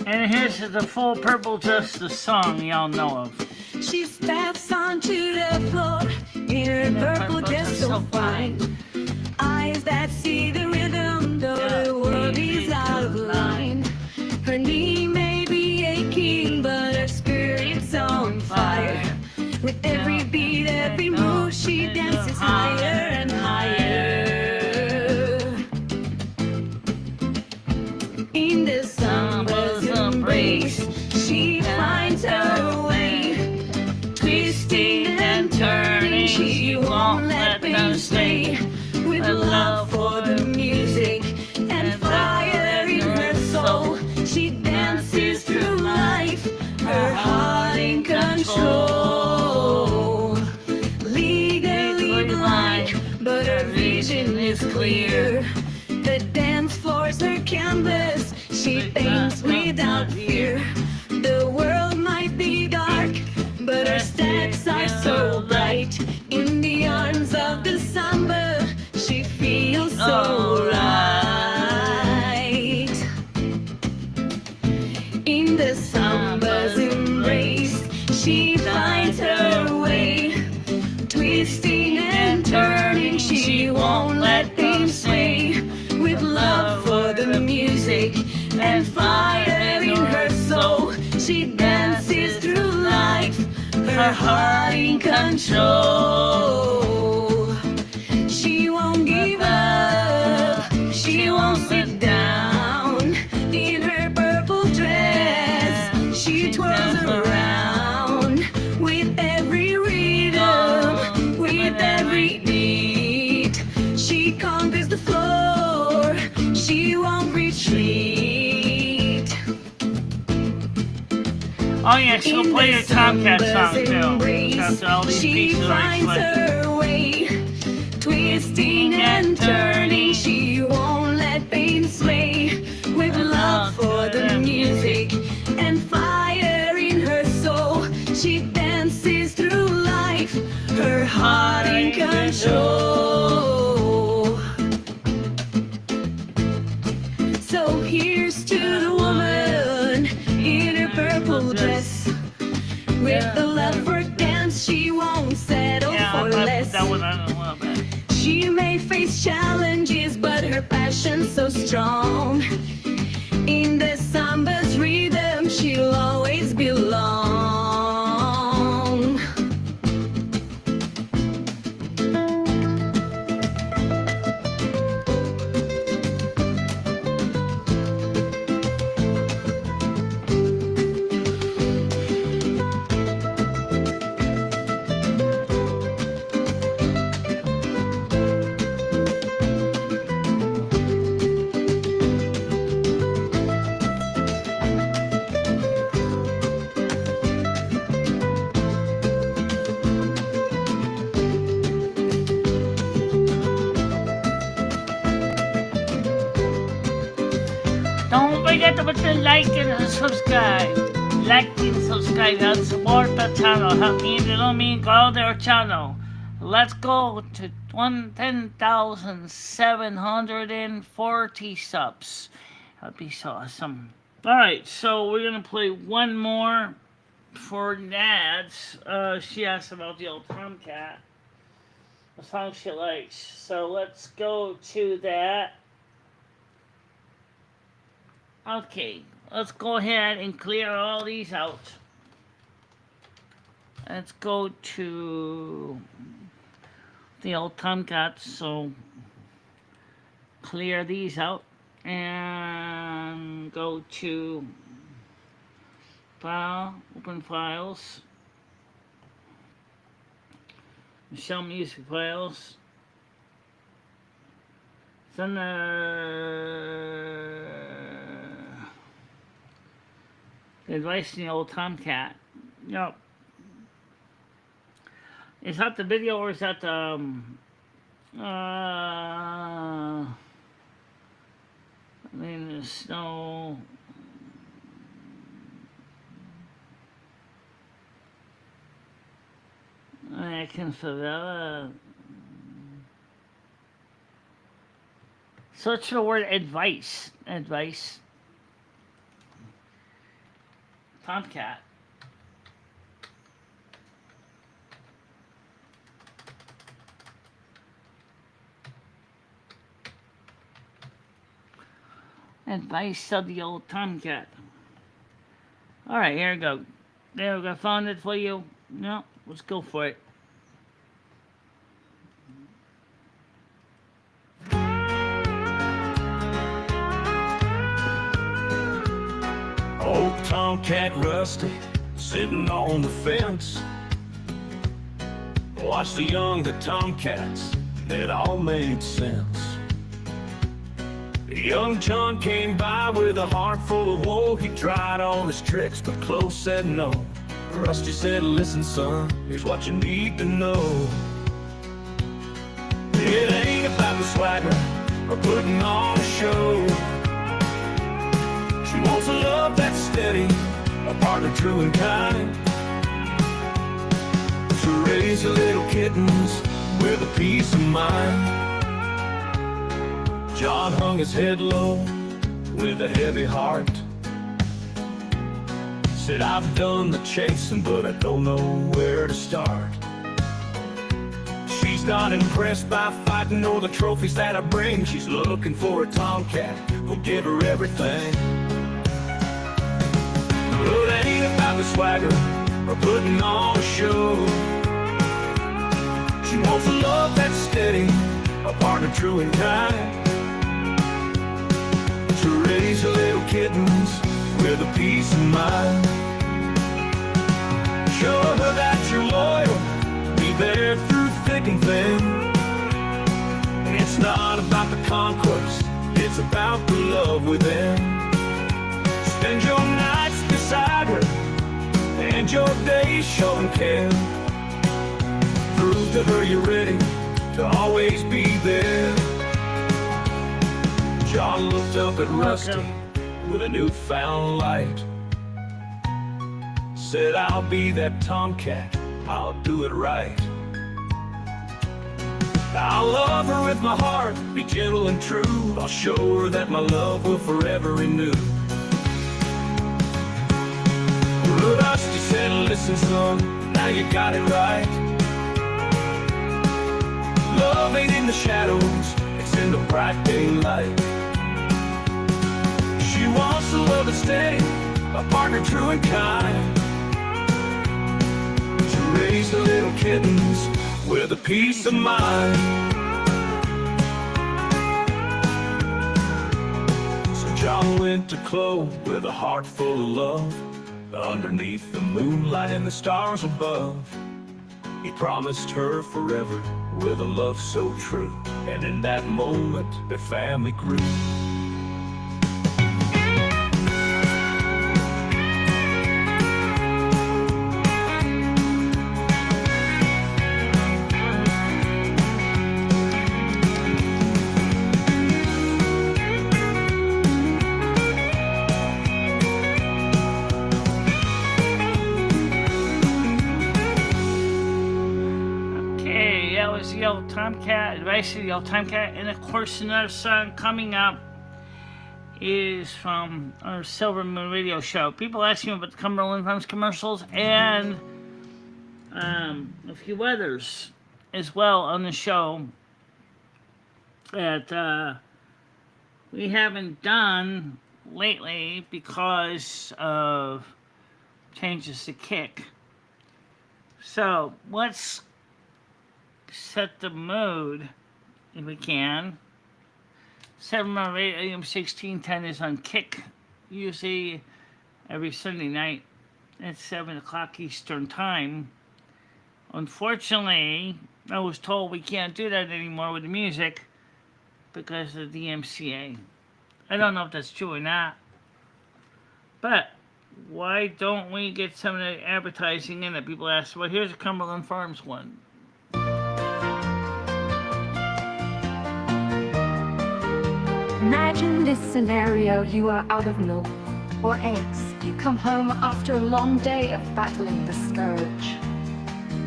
And here's the full Purple Dress, the song y'all know of. She steps onto the floor in her purple dress so fine. Eyes that see the rhythm, though the world is out of line. Her knee may be aching, but her spirit's on fire. With every beat, every move, she dances higher and higher. In the samba's embrace, she finds her way. Twisting and turning, she won't let them stay. With love for the music and fire in her soul, she dances through life, her heart in control. Legally blind, but her vision is clear. The dance floor's her canvas, she paints without fear. The world might be dark, but her steps are so bright. In the arms of the samba, she feels so right. In the samba's embrace, she finds her way. Twisting and turning, she won't let things sway. With love for the music and fire in her soul, she dances through life, her heart in control. She won't give up, she won't sit down. In her purple dress, she twirls around. With every rhythm, with every beat, she conquers the floor, she won't retreat. Oh yeah, she'll play your Tomcat song too. After all these She pieces are finds explained. her way, twisting and turning, she won't let pain sway. With love for the music and fire in her soul, she dances through life, her heart in control. So here's to the woman in her purple dress. With the love for dance, she won't settle Yeah, for I less. put that one on a little bit. She may face challenges, but her passion's so strong. In the samba's rhythm, she'll always belong. Don't forget to put the like and subscribe. Like and subscribe and support the channel. Help me little me grow their channel. Let's go to 10,740 subs. That'd be so awesome. Alright, so we're gonna play one more for Nads. She asked about the old Tomcat. The song she likes. So let's go to that. Okay, let's go ahead and clear all these out. Let's go to the old Tomcats, so clear these out and go to File, Open Files, Show Music Files, then the advice in the old Tomcat. Yep. Is that the video or is that the the snow? I can survive. Search for the word advice. Advice. Tomcat. Advice of the old Tomcat. Alright, here we go. There we go. Found it for you. No, let's go for it. Old Tomcat Rusty sitting on the fence. Watch the young, the Tomcats, it all made sense. Young John came by with a heart full of woe. He tried all his tricks, but Close said no. Rusty said, listen son, here's what you need to know. It ain't about the swagger or putting on a show. She wants a love that's steady, a partner true and kind, to raise her little kittens with a peace of mind. John hung his head low with a heavy heart. Said, I've done the chasing, but I don't know where to start. She's not impressed by fighting or the trophies that I bring. She's looking for a Tomcat who'll give her everything. Well, it ain't about the swagger or putting on a show. She wants a love that's steady, a partner true and kind, to raise her little kittens with a peace of mind. Show her that you're loyal, be there through thick and thin. And it's not about the conquest, it's about the love within. Spend your nights beside her and your days showing care. Prove to her you're ready to always be there. John looked up at Rusty with a newfound light. Said, I'll be that Tomcat, I'll do it right. I'll love her with my heart, be gentle and true. I'll show her that my love will forever renew. Rusty said, listen son, now you got it right. Love ain't in the shadows, it's in the bright daylight. She wants a love that's steady, a partner true and kind, to raise the little kittens with a peace of mind. So John went to Chloe with a heart full of love. Underneath the moonlight and the stars above, he promised her forever with a love so true. And in that moment, their family grew. The old Tomcat, advice of the old Tomcat, and of course another song coming up is from our Silver Moon Radio show. People ask me about the Cumberland Farms commercials and a few others as well on the show that we haven't done lately because of changes to Kick. So let's set the mood if we can. 7 AM 1610 is on Kick, usually every Sunday night at 7 o'clock Eastern Time. Unfortunately, I was told we can't do that anymore with the music because of the DMCA. I don't know if that's true or not, but why don't we get some of the advertising in that people ask? Well, here's a Cumberland Farms one. Imagine this scenario: you are out of milk or eggs. You come home after a long day of battling the scourge.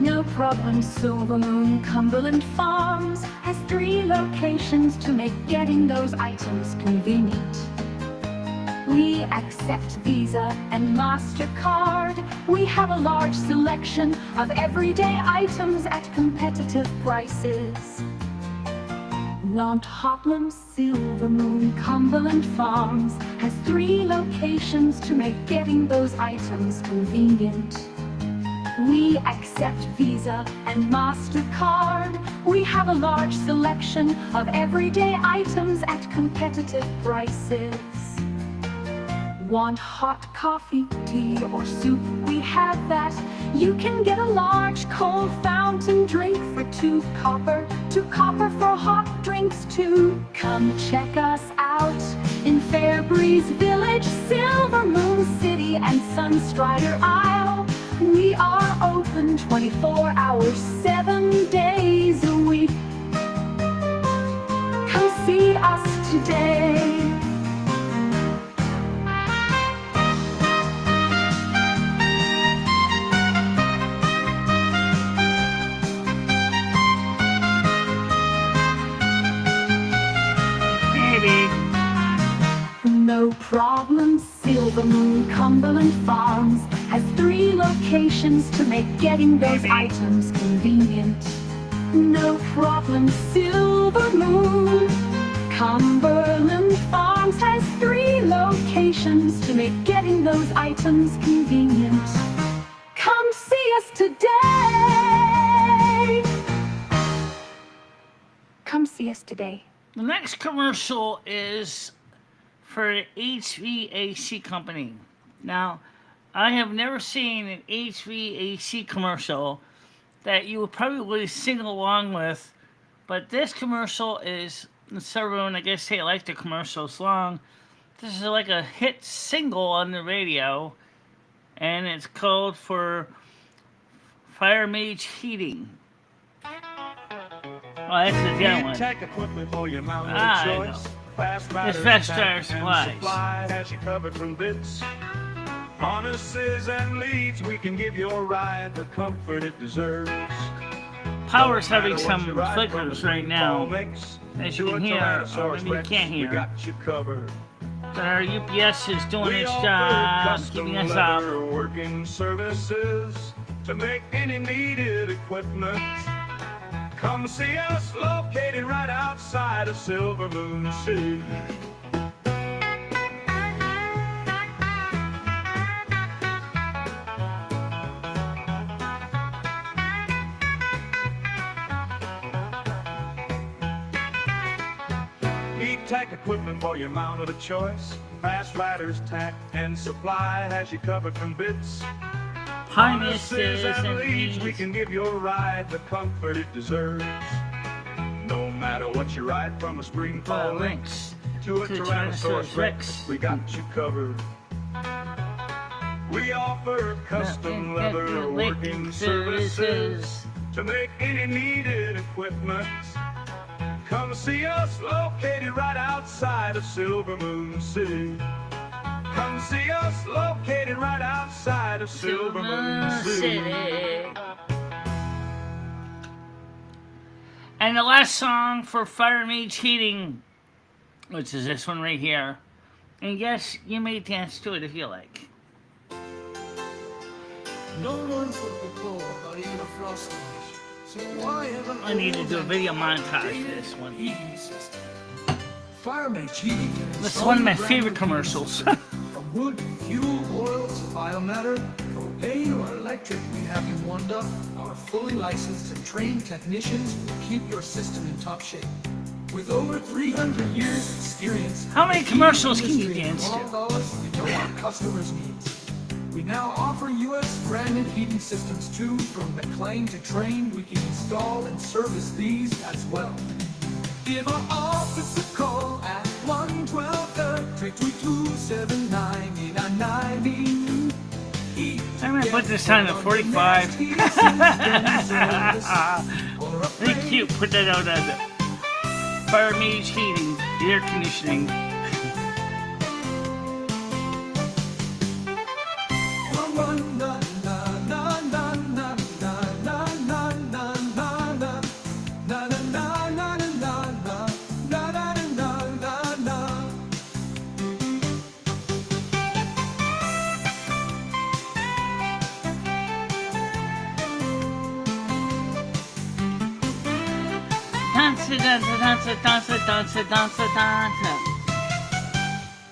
No problem, Silver Moon Cumberland Farms has 3 locations to make getting those items convenient. We accept Visa and MasterCard. We have a large selection of everyday items at competitive prices. Mount Hoplam, Silver Moon Cumberland Farms has 3 locations to make getting those items convenient. We accept Visa and MasterCard. We have a large selection of everyday items at competitive prices. Want hot coffee, tea, or soup? We have that. You can get a large cold fountain drink for $2 copper. $2 copper for hot drinks too. Come check us out in Fairbreeze Village, Silver Moon City, and Sunstrider Isle. We are open 24 hours, 7 days a week. Come see us today. No problem, Silver Moon Cumberland Farms has 3 locations to make getting those items convenient. No problem, Silver Moon Cumberland Farms has 3 locations to make getting those items convenient. Come see us today. Come see us today. The next commercial is for an HVAC company. Now, I have never seen an HVAC commercial that you would probably sing along with, but this commercial is, everyone, I guess they like the commercials long. This is like a hit single on the radio, and it's called for Fire Mage Heating. Oh, that's the other one. Tech equipment for your mountain I choice. know. Fast It's riders, Fast tack, Tire and Supplies. supply has you covered from bits. Harnesses and leads, we can give your ride the comfort it deserves. Power's No matter having what some you ride, flickers from the right now, mix as you to can a hear, Tyrannosaurus or maybe you Rex, can't We hear. got you covered. But our UPS is doing We its offer job, custom keeping us up. leather working services to make any needed equipment. Come see us, located right outside of Silver Moon City. Tech equipment for your mount of choice. Fast riders, tack, and supply has you covered from bits. Harnesses and leads, we leads. can give your ride the comfort it deserves. No matter what you ride, from a Springfall Lynx to a Tyrannosaurus Rex, we got you covered. We offer custom leather working services to make any needed equipment. Come see us, located right outside of Silver Moon City. Come see us, located right outside of Silver Moon City. And the last song for Fire Mage Heating, which is this one right here. And yes, you may dance to it if you like. No one put before about even a frost. So why haven't I need to do a video montage for this one. heating system? Fire Mage Heating can This is install one of my brand favorite new commercials. From wood, fuel, oils, biomatter, propane, or electric, we have you one up. Our fully licensed and trained technicians will keep your system in top shape. With over 300 years experience, How many the commercials heating can you industry dance to? involved us, we know our customers' needs. We now offer U.S. branded heating systems too. From McLean to Train, we can install and service these as well. Give our office a call at 1-12-322-7999. I'm gonna put this on at 45. Really cute. Put that out on the Fire Mage Heating, air conditioning.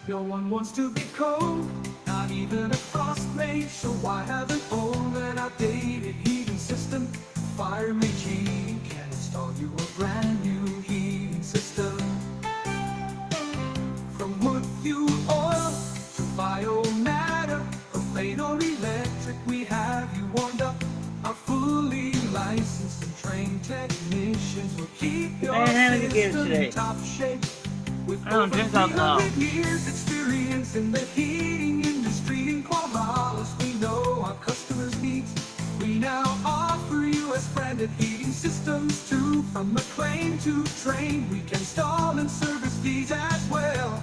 No one wants to be cold, not even a frost mage. So why have an old and outdated heating system? Fire Mage Heating can install you a brand new heating system. From wood, fuel, oil to biomatter, propane or electric, we have you warmed up. Our fully licensed and trained technicians will keep your I haven't given system today. in top shape. With I don't over drink alcohol. 300 years experience in the heating industry in Corvallis, we know our customers' needs. We now offer US branded heating systems too. From McLean to Train, we can install and service these as well.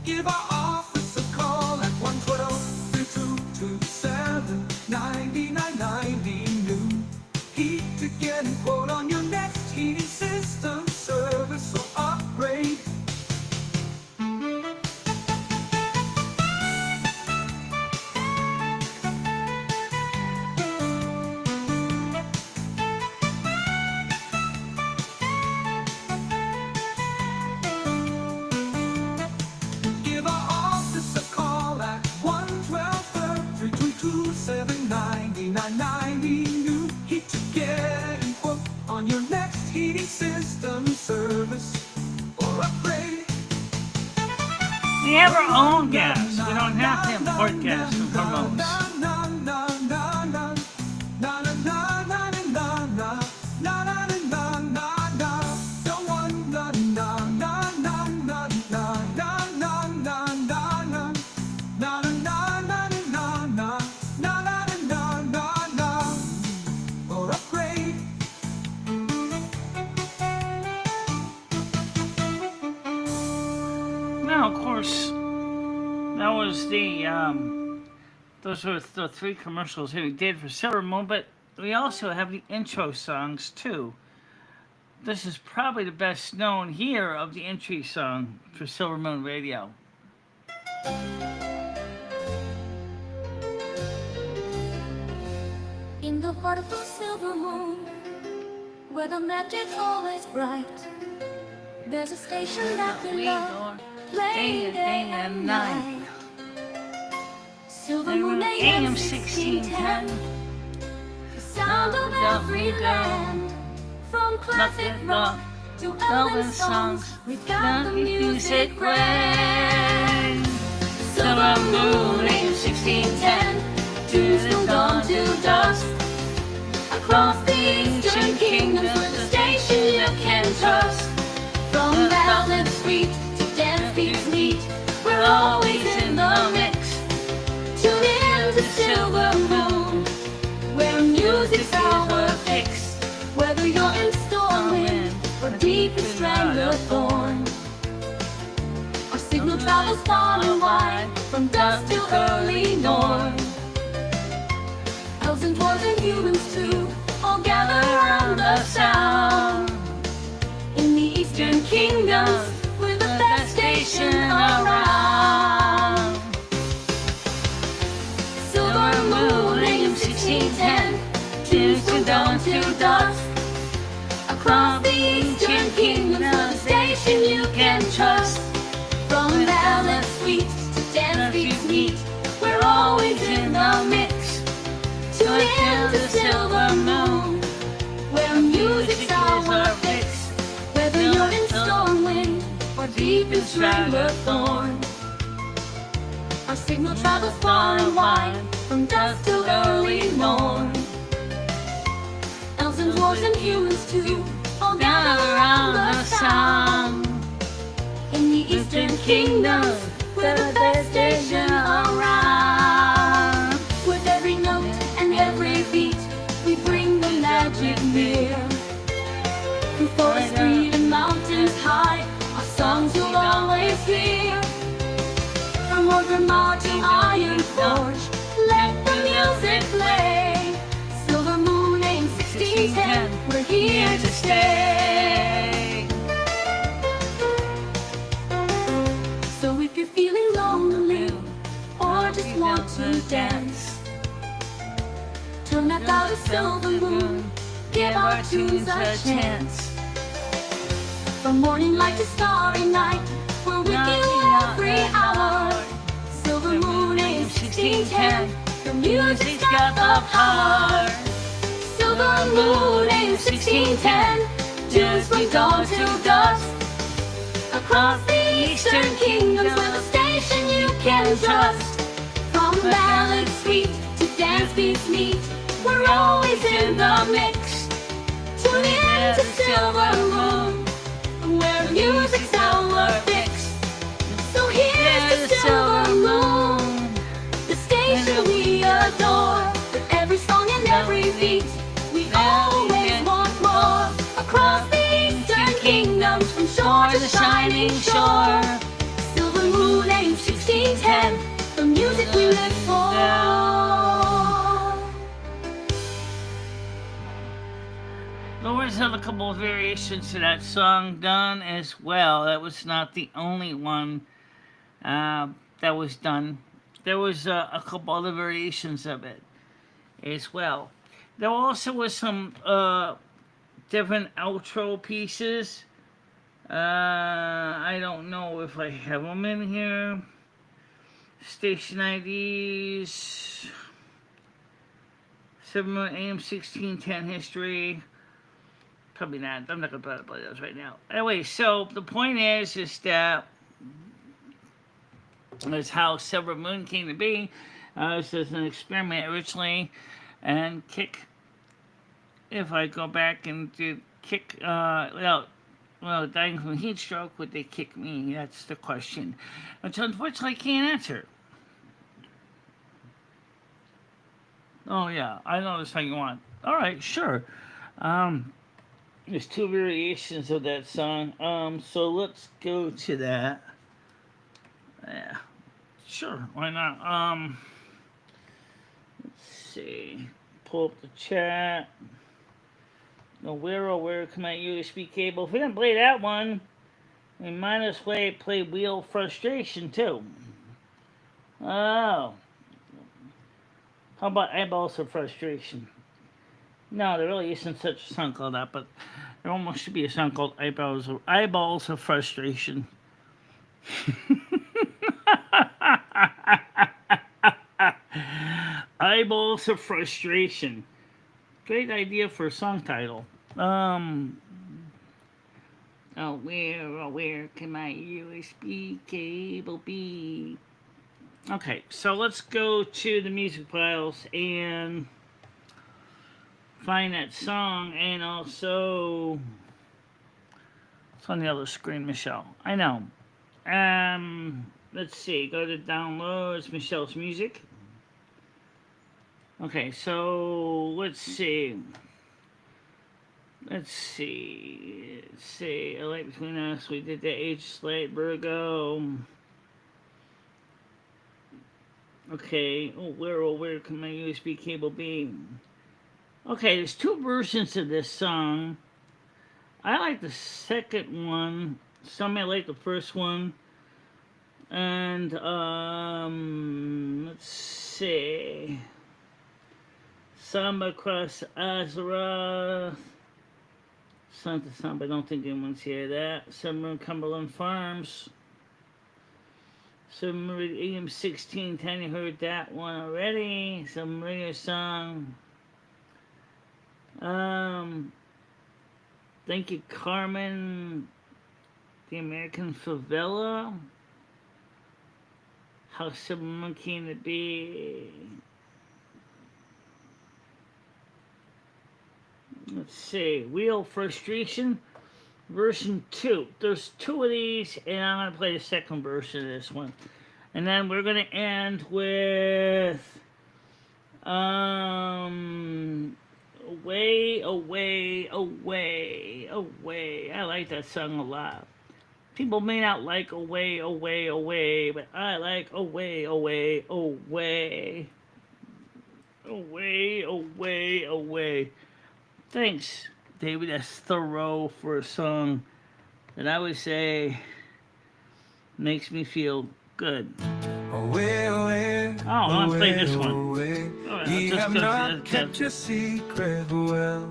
Give our office a call at 112-227-9990 new. Heat to get a quote on your next heating system service or upgrade. Give our office a call at 112-322-79990 new. Heat to get a quote on your next heating system service or upgrade. We have our own gas. We don't have to import gas from hormones. Or upgrade. Now, of course, that was those were the three commercials that we did for Silver Moon, but we also have the intro songs too. This is probably the best known here of the entry song for Silver Moon Radio. In the heart of the silver moon, where the magic's always bright, there's a station that we love, playing day and night. Silver Moon AM 1610, the sound of every land, from classic rock to Elvis songs, we've got the music playing. Silver Moon AM 1610, tunes from dawn to dusk. Across the eastern kingdoms, the station you can trust. From ballad sweet to dance beats neat, we're always in the mix. Tune in to Silver Moon, where music's our fix. Whether you're in storm wind or deep in Strangler Thorn, our signal travels far and wide, from dusk to early morn. Elves and dwarves and humans too, all gather around the sound. In the eastern kingdoms, we're the best station around. Silver Moon AM 1610, tunes from dawn to dusk. Across the eastern kingdoms, the station you can trust. From ballad sweet to dance beats neat, we're always in the mix. Tune in to Silver Moon, where music's our fix. Whether you're in storm wind or deep in Strangler Thorn, our signal travels far and wide, from dusk till early morn. Elves and dwarves and humans too, all gather around the sound. In the eastern kingdoms, we're the best station around. With every note and every beat, we bring the magic near. From forest green and mountains high, our songs you'll always hear. From Orgrimmar to Iron Forge, let the music play. Silver Moon AM 1610, we're here to stay. So if you're feeling lonely or just want to dance, turn that dial to Silver Moon, give our tunes a chance. From morning light to starry night, we're with you every hour. Silver moon AM 1610, the music's got the power. Silver moon AM 1610, tunes from dawn till dusk. Across the eastern kingdoms, we're the station you can trust. From ballad sweet to dance beats meet, we're always in the mix. Tune in to Silver Moon, where music's our fix. So here's the Silver Moon, the station we adore. With every song and every beat, we always want more. Across the eastern kingdoms, from shore to shining shore. Silver Moon AM 1610, the music we live for. There was a couple of variations to that song done as well. That was not the only one that was done. There was a couple other variations of it as well. There also was some different outro pieces. I don't know if I have them in here. Station IDs. 7 AM 1610 history. Probably not. I'm not going to play those right now. Anyway, so the point is that that's how Silver Moon came to be. This is an experiment originally, and Kick. If I go back and do Kick, well, dying from heat stroke, would they kick me? That's the question, which unfortunately I can't answer. Oh yeah, I know this thing you want. All right, sure. There's two variations of that song. So let's go to that. Yeah, sure. Why not? Let's see. Pull up the chat. Now, where can my USB cable? If we didn't play that one, we might as well play Wheel Frustration too. Oh. How about Eyeballs of Frustration? No, there really isn't such a song called that, but there almost should be a song called Eyeballs of Frustration. Eyeballs of Frustration. Great idea for a song title. Where can my USB cable be? Okay, so let's go to the music files and find that song, and also it's on the other screen, Michelle. I know. Let's see. Go to downloads, Michelle's music. Okay, so let's see. Let's see. A Light Between Us. We did the Age Slate, Virgo. Okay. Where can my USB cable be? Okay, there's two versions of this song. I like the second one. Some may like the first one. And, let's see. Samba Across Azeroth. Sun to Samba, I don't think anyone's hear that. Summer Cumberland Farms. Summer AM 1610, you heard that one already. Some radio song. Thank you, Carmen. The American Favela. How Silver came to be. Let's see. Wheel Frustration. Version 2. There's two of these, and I'm going to play the second version of this one. And then we're going to end with Away, Away, Away, Away. I like that song a lot. People may not like Away, Away, Away, but I like Away, Away, Away. Away, Away, Away. Thanks, David S. Thoreau, for a song that I would say makes me feel good. Away, away, Oh, I want to play this one. away. All right, Ye let's have just go not to kept your secret well.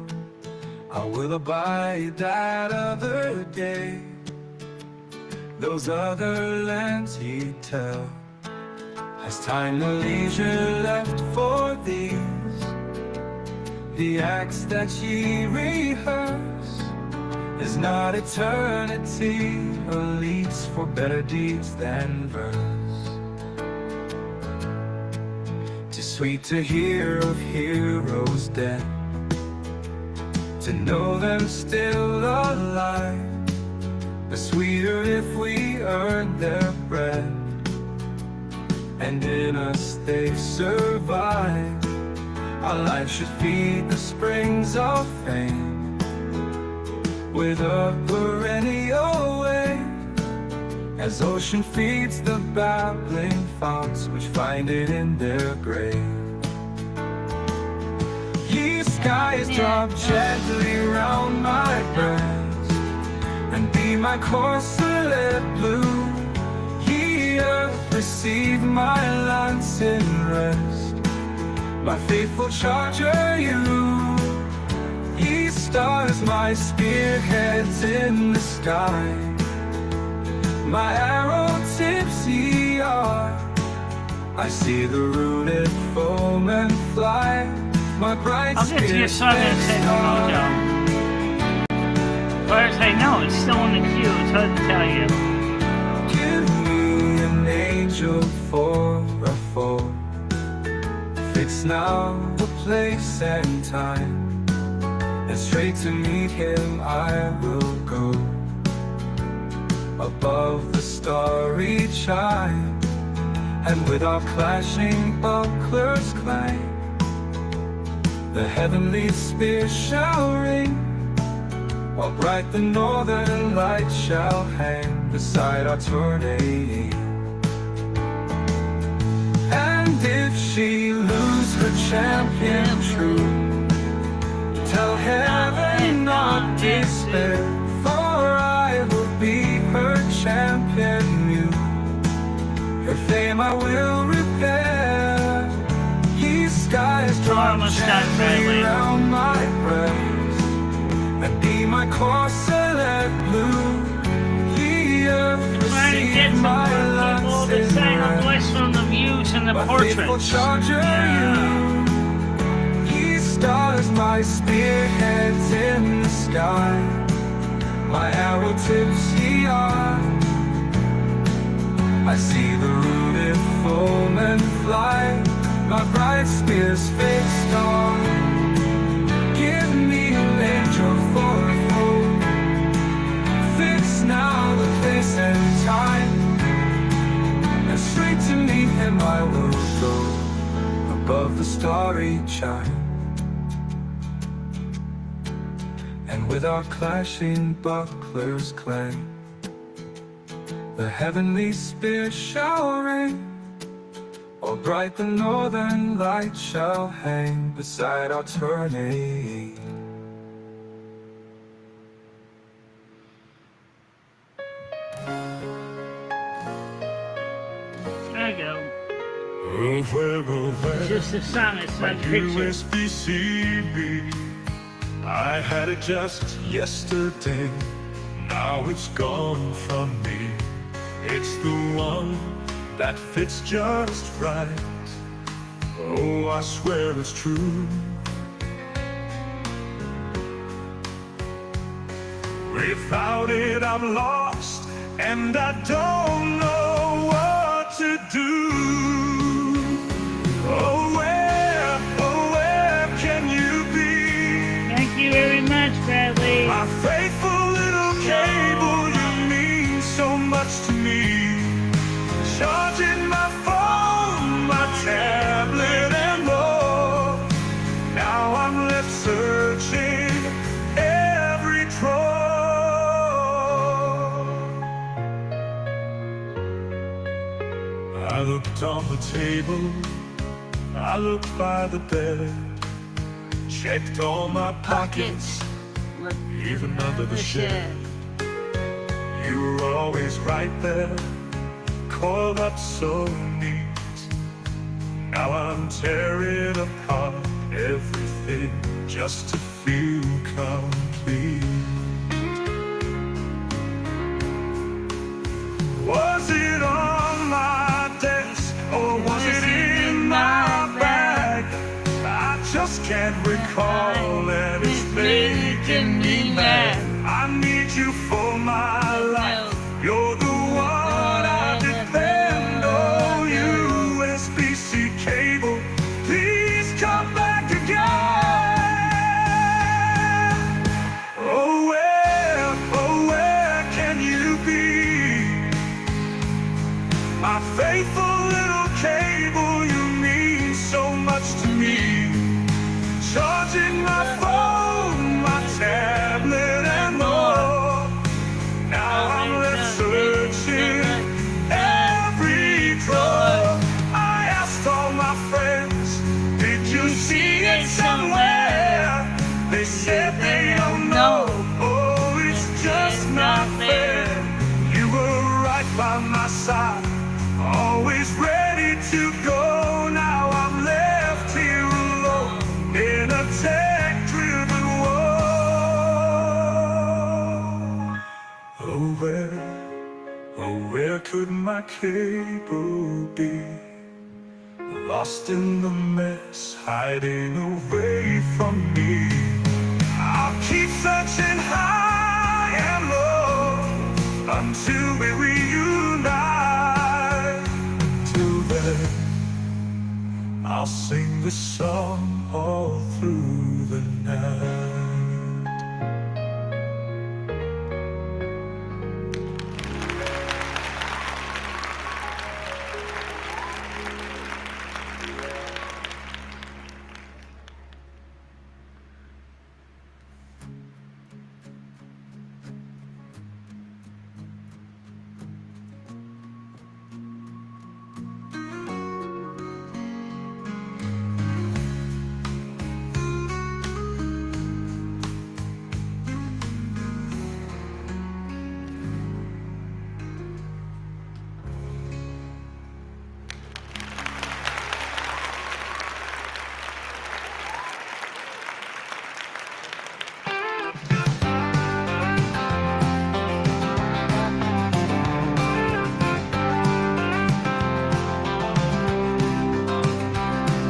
I will abide that other day, those other lands he'd tell. Has time and leisure left for these, the acts that ye rehearse is not eternity, or leads for better deeds than verse. Too sweet to hear of heroes dead, to know them still alive, but sweeter if we earn their bread, and in us they've survived. Our life should feed the springs of fame with a perennial wave, as ocean feeds the babbling founts which find it in their grave. Ye skies drop gently round my breast, and be my corselet blue. Ye earth receive my lance in rest, my faithful charger you. Ye stars my spearheads in the sky, my arrow tips ye are. I see the rooted foemen fly, my bright I'll get to your son and say hello, Joe. But as I know, it's still in the queue. It's hard to tell you. Give me an angel for a foe. It's now the place and time, and straight to meet him I will go. Above the starry chime, and with our clashing bucklers clang, the heavenly spear shall ring, while bright the northern light shall hang beside our tourney. And if she lose her champion true, tell heaven not despair, for I will be her champion new. Her fame I will repair. Ye skies drop gently round my breast, and be my corselet blue. Ye earth receive my lance in rest, From the views and the my portraits. faithful charger you. Ye stars my spearheads in the sky, my arrow tips ye are. I see the rooted foemen fly, my bright spears fixed on. Give me an angel for a foe, fix now the place and time, and straight to meet him I will go, above the starry chime. And with our clashing bucklers clang, the heavenly spear shall ring, or bright the northern light shall hang beside our tourney. There you go. Oh, where, oh, where, It's just a song, it's my not a picture. USBCB. I had it just yesterday, now it's gone from me. It's the one that fits just right. Oh, I swear it's true. Without it I'm lost, and I don't know what to do. Oh, where can you be? Thank you very much, Bradley. My faithful little cable, you mean so much to me. Charging my phone, my tablet and more. Now I'm left searching every drawer. I looked on the table, I looked by the bed, checked all my pockets, Look, even under the shed. You were always right there, coiled up so neat. Now I'm tearing apart everything just to feel complete. Was it on my desk or was it in my bag? I just can't recall, and it's making me mad. I need you for my life. You're the one I depend on. USB-C cable, please come back again. Oh where can you be? My faithful little cable, you mean so much to me. Charging my phone, my tablet, and more. Now I'm left searching every drawer. I asked all my friends, did you see it somewhere? They said they don't know. Oh, it's just not fair. You were right by my side, always ready to go. Now I'm left here alone in a tech-driven world. Oh where could my cable be? Lost in the mess, hiding away from me. I'll keep searching high and low until we reunite. Till then, I'll sing this song all through the night.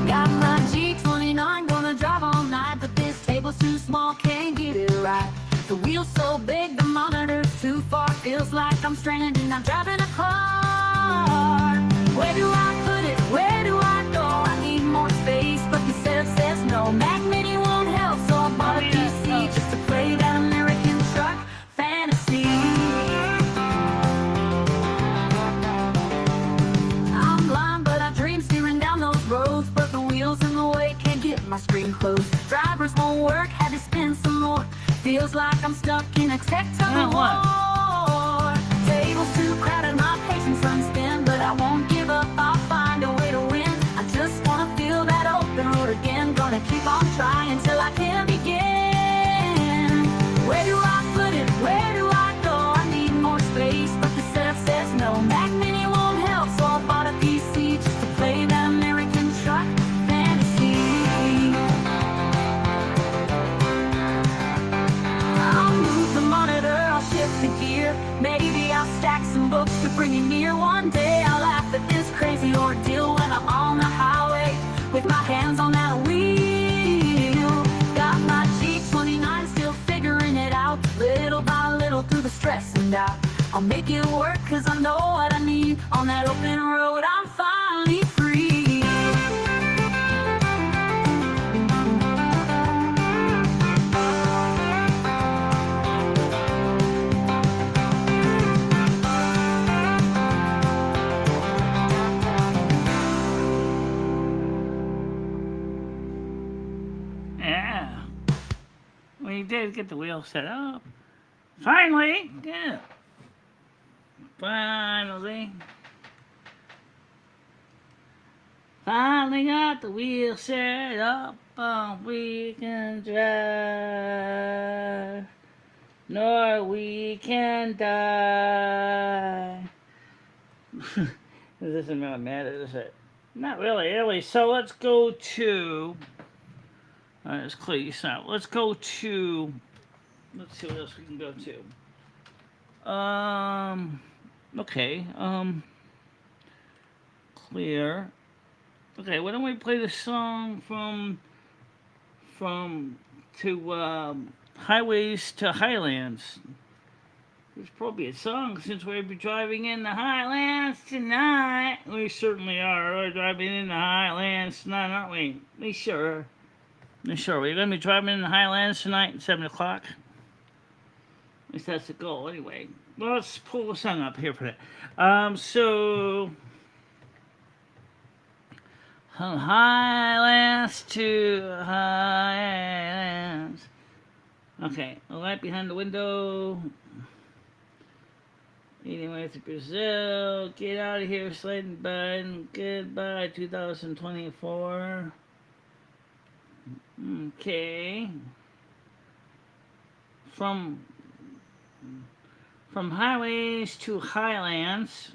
Got my G29, gonna drive all night, but this table's too small, can't get it right. The wheel's so big, the monitor's too far, feels like I'm stranded, I'm driving a car. Where do I put it? Where do I go? I need more space, but the setup says no. Mac Mini won't help, so I bought a PC just to play that American truck fantasy. I'm blind, but I dream steering down those roads, but the wheels in the way can't get my screen closed. Drivers won't work, had to spend some more. Feels like I'm stuck in a tech tug of war. Table's too crowded, my patience runs thin, but I won't give up, I'll find a way to win. I just wanna feel that open road again, gonna keep on trying till I can begin. Where do I put it? Where do I go? I need more space, but the setup says no. Mac Mini won't help, so I bought a PC just to play that American truck fantasy. I'll move the monitor, I'll shift the gear. Maybe I'll stack some books to bring you near. One day I'll laugh at this crazy ordeal when I'm on the highway with my hands on that wheel. Got my G29, still figuring it out, little by little through the stress and doubt. I'll make it work, cause I know what I need. On that open road, I'm finally free. Yeah. We did get the wheel set up. Finally! Yeah. Finally. Finally got the wheel set up on Weekend Drive. Nor we can die. This doesn't really matter, does it? Not really. So let's go to All right, let's clear this out. Let's go to. Let's see what else we can go to. Okay. Clear. Okay. Why don't we play the song from Highways to Highlands? There's probably a song since we'll be driving in the Highlands tonight. We certainly are. We're driving in the Highlands tonight, aren't we? We sure. We sure. We're going to be driving in the Highlands tonight at 7 o'clock. At least that's the goal, anyway. Well, let's pull the song up here for that. From Highlands to Highlands. Okay, a light behind the window. Eating way to Brazil. Get out of here, Slade Biden. Goodbye, 2024. Okay. From Highways to Highlands.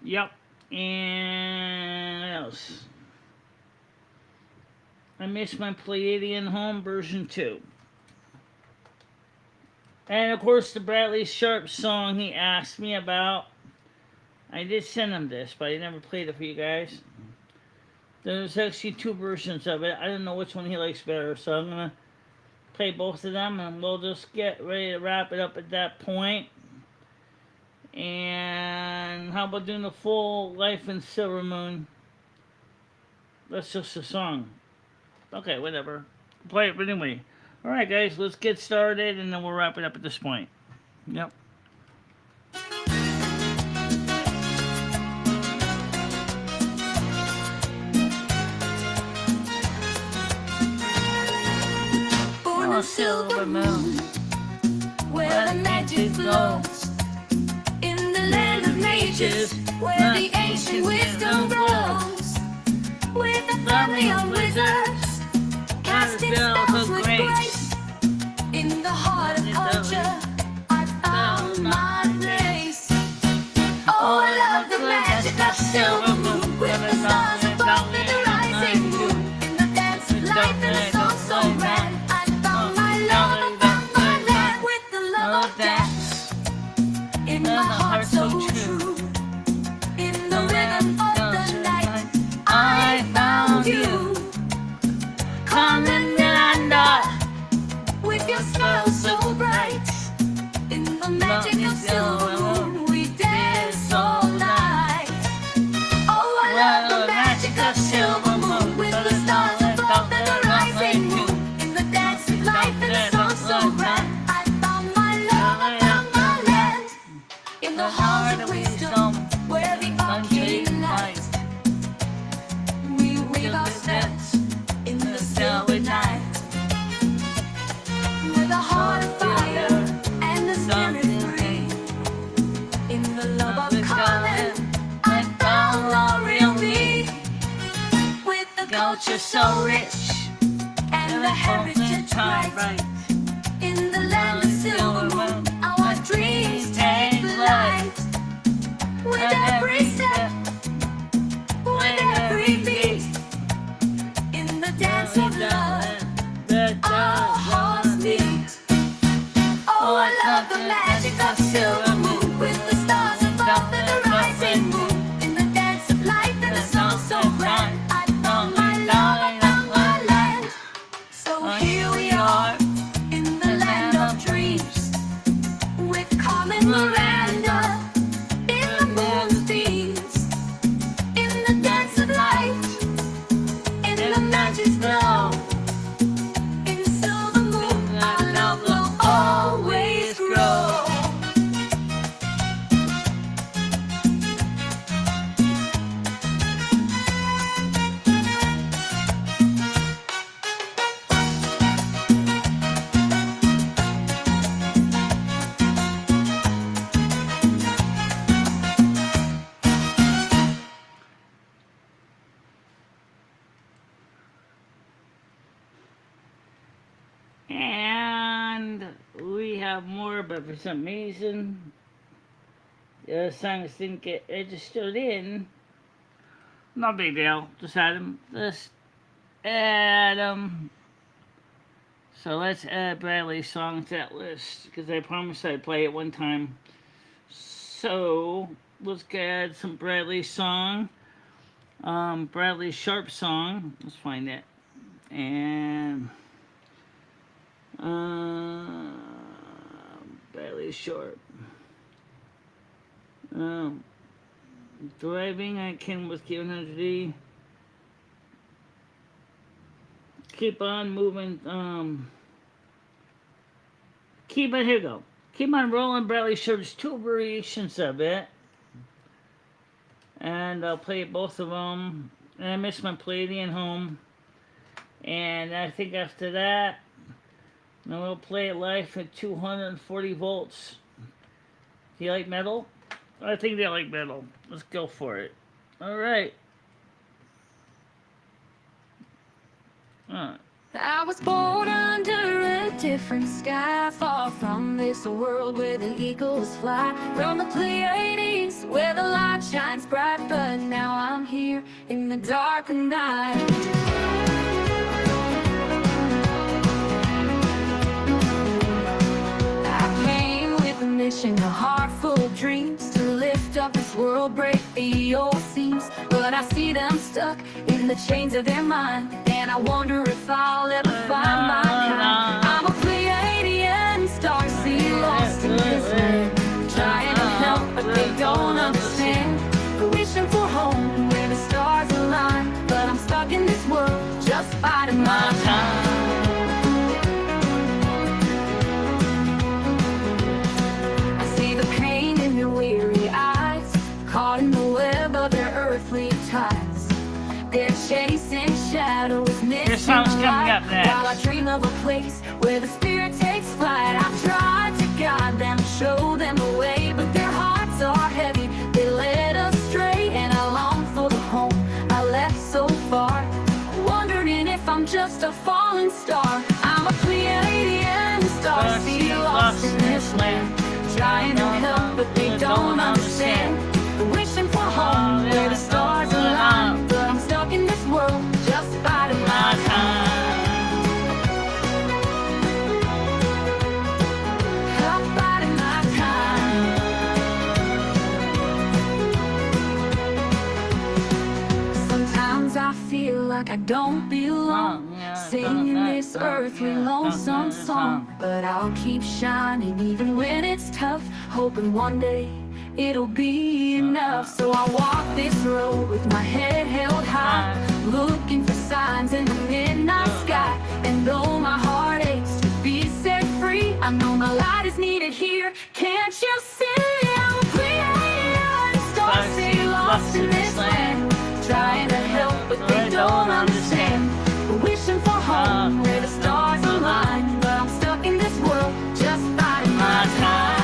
Yep. And what else? I Miss My Pleiadian Home version 2. And of course the Bradley Sharp song he asked me about. I did send him this, but I never played it for you guys. There's actually 2 versions of it. I don't know which one he likes better, so I'm gonna play both of them and we'll just get ready to wrap it up at that point. And how about doing the full Life in Silver Moon? That's just a song. Okay, whatever. Play it anyway. Alright guys, let's get started and then we'll wrap it up at this point. Yep. On a silver moon, where the magic flows, in the land of natures, where the ancient wisdom grows, with a family of wizards, casting spells with grace. In the heart of culture, I found my place. Oh, I love the magic of silver moon, with the stars above and the rising moon, in the dance of life and the soul so grand. I found my love, I found my land, with the love of dance, in my heart so true, in the rhythm of the night. I found you. Come and wander with your smile so bright. In the magic of silver moon, we dance all night. Oh, I love the magic of silver moon, with the stars above and the rising moon. In the dance of life and the song so grand. I found my love, I found my land. In the heart of wisdom, where the arcane light. We weave our steps in the silver night, with a heart of fire and the spirit free. In the love of common, I found our real me, with the culture so rich and the heritage bright. In the land of silver moon, our dreams take flight. With every step, with every beat, in the dance of love, our hearts beat. Oh, I love the magic of silver moon, with the stars above and the rising moon. In the dance of life and the song so grand. I found my love, I found my land. So here we are, in the land of dreams, with Carmen Miranda, in the moon's beams, in the dance of light, in the magic glow. In silver moon, our love will always grow. And we have more, but for some reason the songs didn't get registered in. No big deal. Just add them. Just add them. So let's add Bradley's song to that list because I promised I'd play it one time. So let's add some Bradley song. Bradley Sharp song. Let's find it. And Bradley Sharp. Driving I Can was given under D. Keep on moving. Keep on, here we go. Keep on rolling. Bradley Sharp's two variations of it. And I'll play both of them. And I miss my Palladian home. And I think after that, I will play it live at 240 volts. Do you like metal? I think they like metal. Let's go for it. All right. I was born under a different sky, far from this world where the eagles fly. From the Pleiades, where the light shines bright, but now I'm here in the dark of night. I came with a mission, a heart full of dreams, to lift up this world, break the old seams. But I see them stuck in the chains of their mind, and I wonder if I'll ever find my kind. I'm a Pleiadian star, see, lost in this land, trying to help, but they don't understand. Wishing for home where the stars align, but I'm stuck in this world, just biding my time. I see the pain in their weary eyes, caught in the web of their earthly ties. They're chasing shadows, missing song's the coming light, up next. while I dream of a place where the spirit takes flight. I've tried to guide them, show them the way, but their hearts are heavy, they led us astray. And I long for the home I left so far, wondering if I'm just a falling star. I'm a Pleiadian star, see, lost in this land, trying to help, but they don't understand. Wishing for home where the stars align, but I'm stuck in this world, just biding my time. I'm biding my time. Sometimes I feel like I don't belong, singing this earthly lonesome song. But I'll keep shining even when it's tough, hoping one day it'll be enough. So I walk this road with my head held high, looking for signs in the midnight sky. And though my heart aches to be set free, I know my light is needed here. Can't you see? I'm a Pleiadian star, see, lost in this land, trying to help, but they don't understand. Wishing for home where the stars align, but I'm stuck in this world, just biding my time.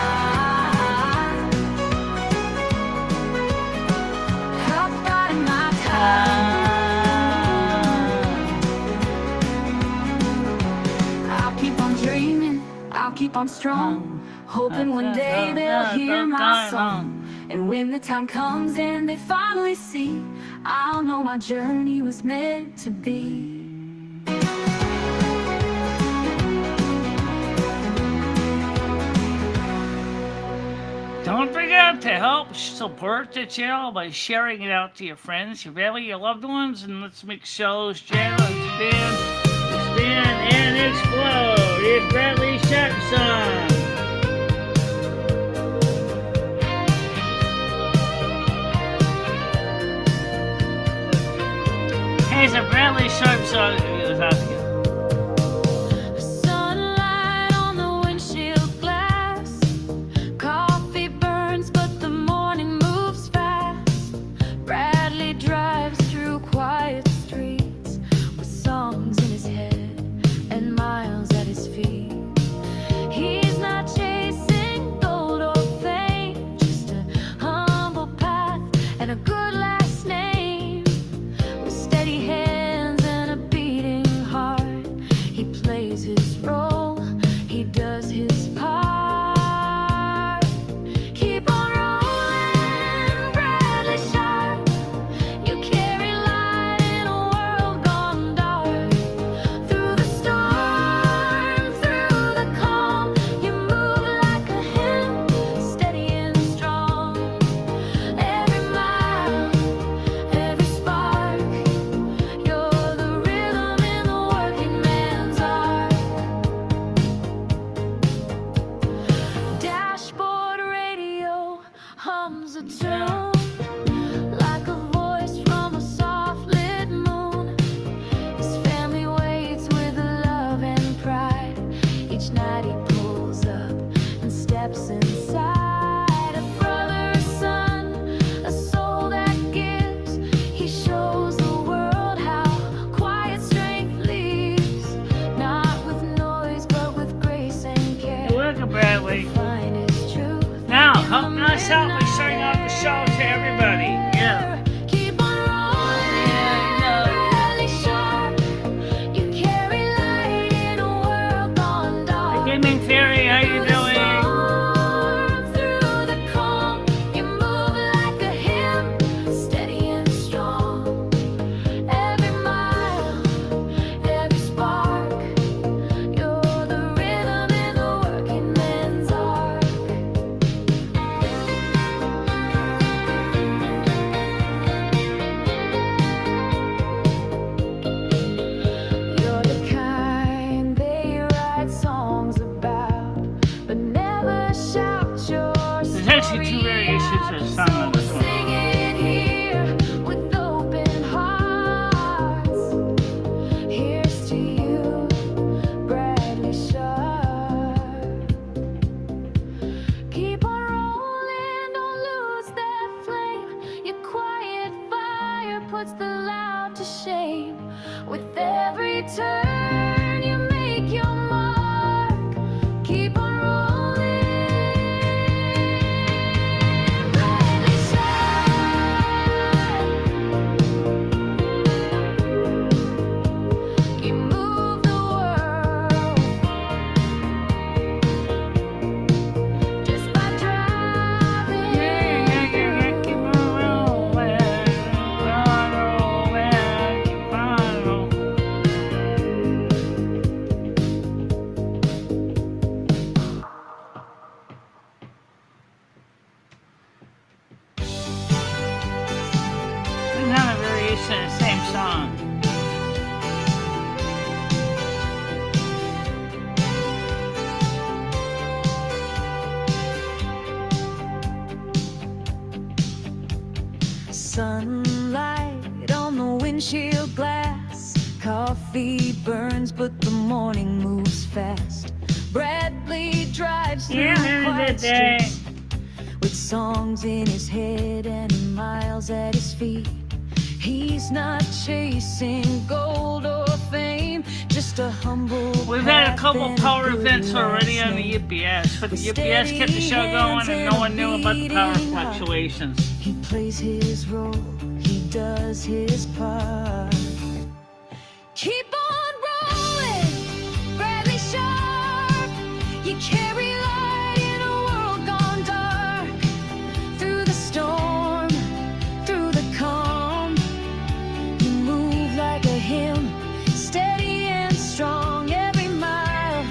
I'll keep on dreaming, I'll keep on strong, hoping one day they'll hear my song. And when the time comes and they finally see, I'll know my journey was meant to be. Don't forget to help support the channel by sharing it out to your friends, your family, your loved ones, and let's make shows, channel, expand, and explode. It's Bradley Sharp song. Hey, it's a Bradley Sharp song. It was asking. Sunlight on the windshield glass, coffee burns but the morning moves fast. Bradley drives through quiet streets with songs in his head and miles at his feet. He's not chasing gold or fame, just a humble path and a good last name. With steady hands and a beating heart, he plays his role, he does his part. Keep on rolling, Bradley Sharp. You carry light in a world gone dark. puts the loud to shame. With every turn, you make your mark. Keep on rolling. Brightly shine. You move the world just by driving. Keep on rolling, keep on rolling. Another variation of the same song. Sunlight on the windshield glass. Coffee burns, but the morning moves fast. Bradley drives through Yeah, quiet day. streets with songs in his head and miles at his feet. He's not chasing gold or fame, just a humble. We've had a path couple and a power good events already last on the name. UPS, but the With UPS kept the show steady going and no hands one knew about the power and a beating heart. fluctuations. He plays his role, he does his part. Keep on rolling, Bradley Sharp. You carry light in a world gone dark. Through the storm, through the calm, you move like a hymn, steady and strong. Every mile,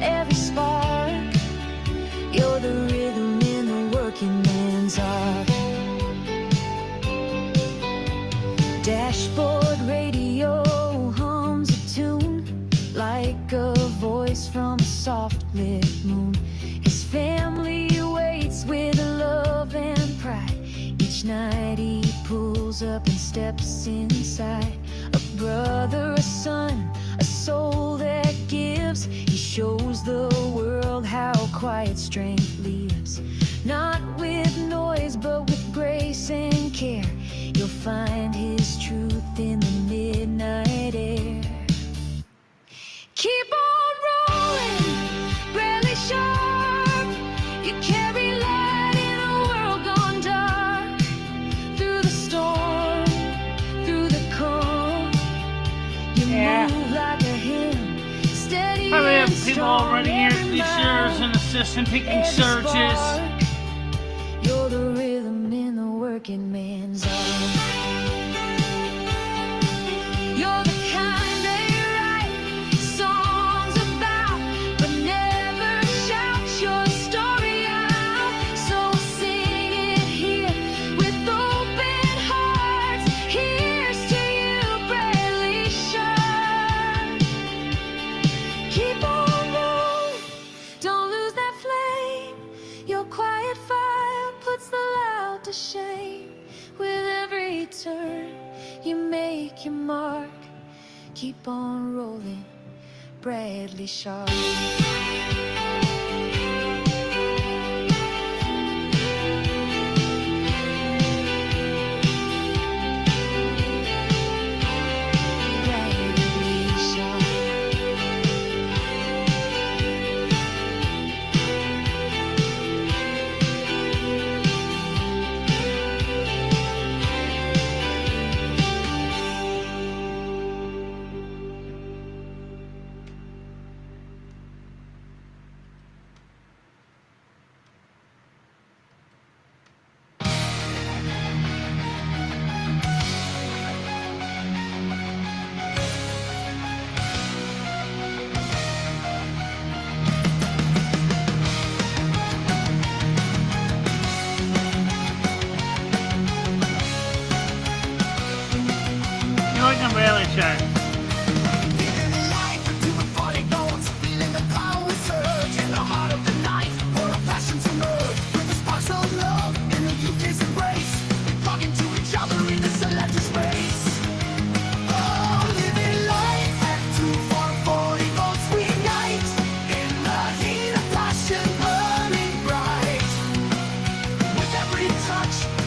every spark, you're the rhythm in the working man's art. Dashboard radio hums a tune like a voice from a soft lit moon. His family waits with love and pride. Each night he pulls up and steps inside. A brother, a son, a soul that gives. He shows the world how quiet strength lives. Not with noise, but with grace and care. You'll find his truth in the midnight air. Keep on rolling, Bradley Sharp. You carry light in a world gone dark. Through the storm, through the calm, you Yeah. move like a hymn, steady Probably and have people strong. already here to Every be sures mile, and assistant taking every surges. spark, you're the rhythm in the working man's art. You're the kind they write songs about, but never shout your story out. So sing it here with open hearts. Here's to you, Bradley Sharp. Keep on rolling, don't lose that flame. Your quiet fire puts the loud to shame. With every turn, you make your mark. Keep on rolling, Bradley Sharp. Bradley Sharp. Bradley Sharp.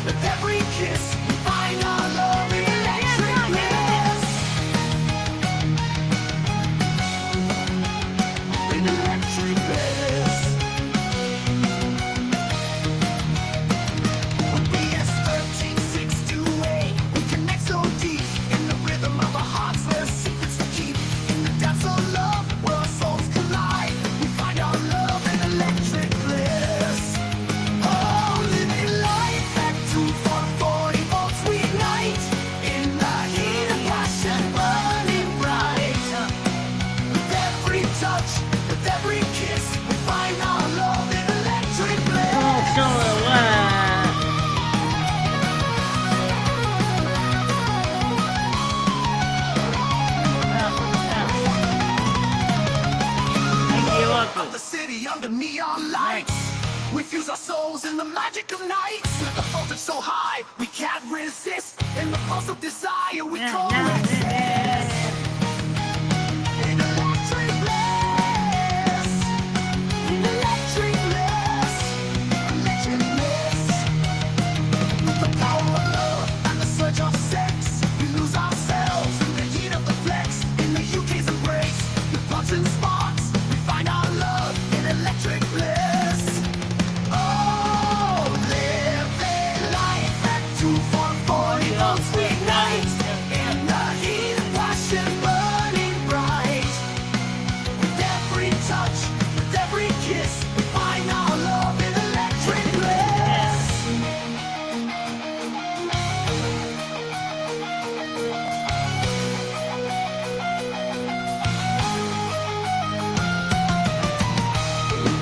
With every kiss, we find our love in and the magic of nights. The voltage so high, we can't resist. In the pulse of desire, we coexist. In electric bliss. In electric bliss. Electric bliss. With the power of love and the surge of sex, we lose ourselves in the heat of the flex. In the UK's embrace, with plugs and sparks, we find our love in electric bliss. Oh, living life at 240 volts we ignite. In the heat of passion burning bright. With every touch, with every kiss, we find our love in electric bliss.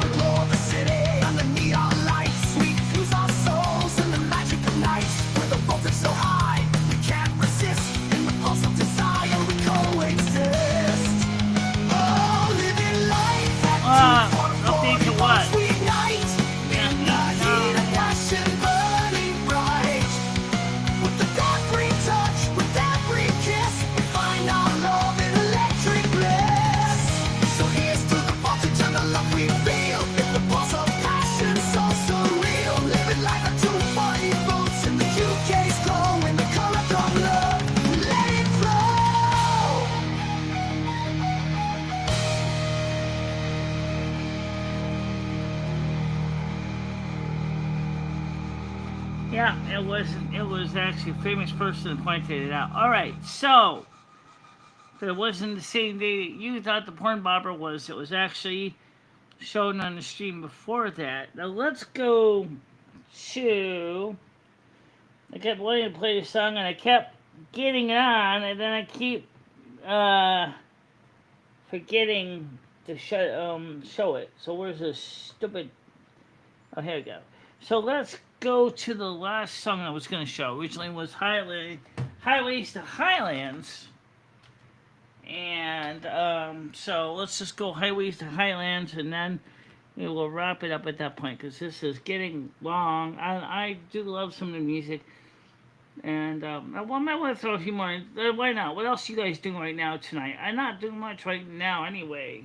The glow of the city and the neon lights, we fuse our souls in the magic of night. With the voltage so high, we can't resist. In the pulse of desire, we coexist. Oh, living life at 240 update to what? volts we ignite. In the heat of passion burning bright. With the every touch, with every kiss, we find our love in electric bliss. So here's to the voltage and the love we feel. In the pulse of passion, so surreal. Living life at 240 volts in the UK's glow. In the color of love, let it flow. Yeah, it wasn't. It was actually a famous person that pointed it out. All right, so if it wasn't the same day that you thought the porn bobber was, it was actually shown on the stream before that. Now let's go to. I kept wanting to play the song, and I kept getting it on, and then I keep forgetting to show it. So where's this stupid? Oh, here we go. So let's go to the last song I was going to show. Originally was Highways to Highlands. And so let's just go Highways to Highlands, and then we will wrap it up at that point, because this is getting long. I do love some of the music. And I might want to throw a few more in. Why not? What else are you guys doing right now tonight? I'm not doing much right now anyway.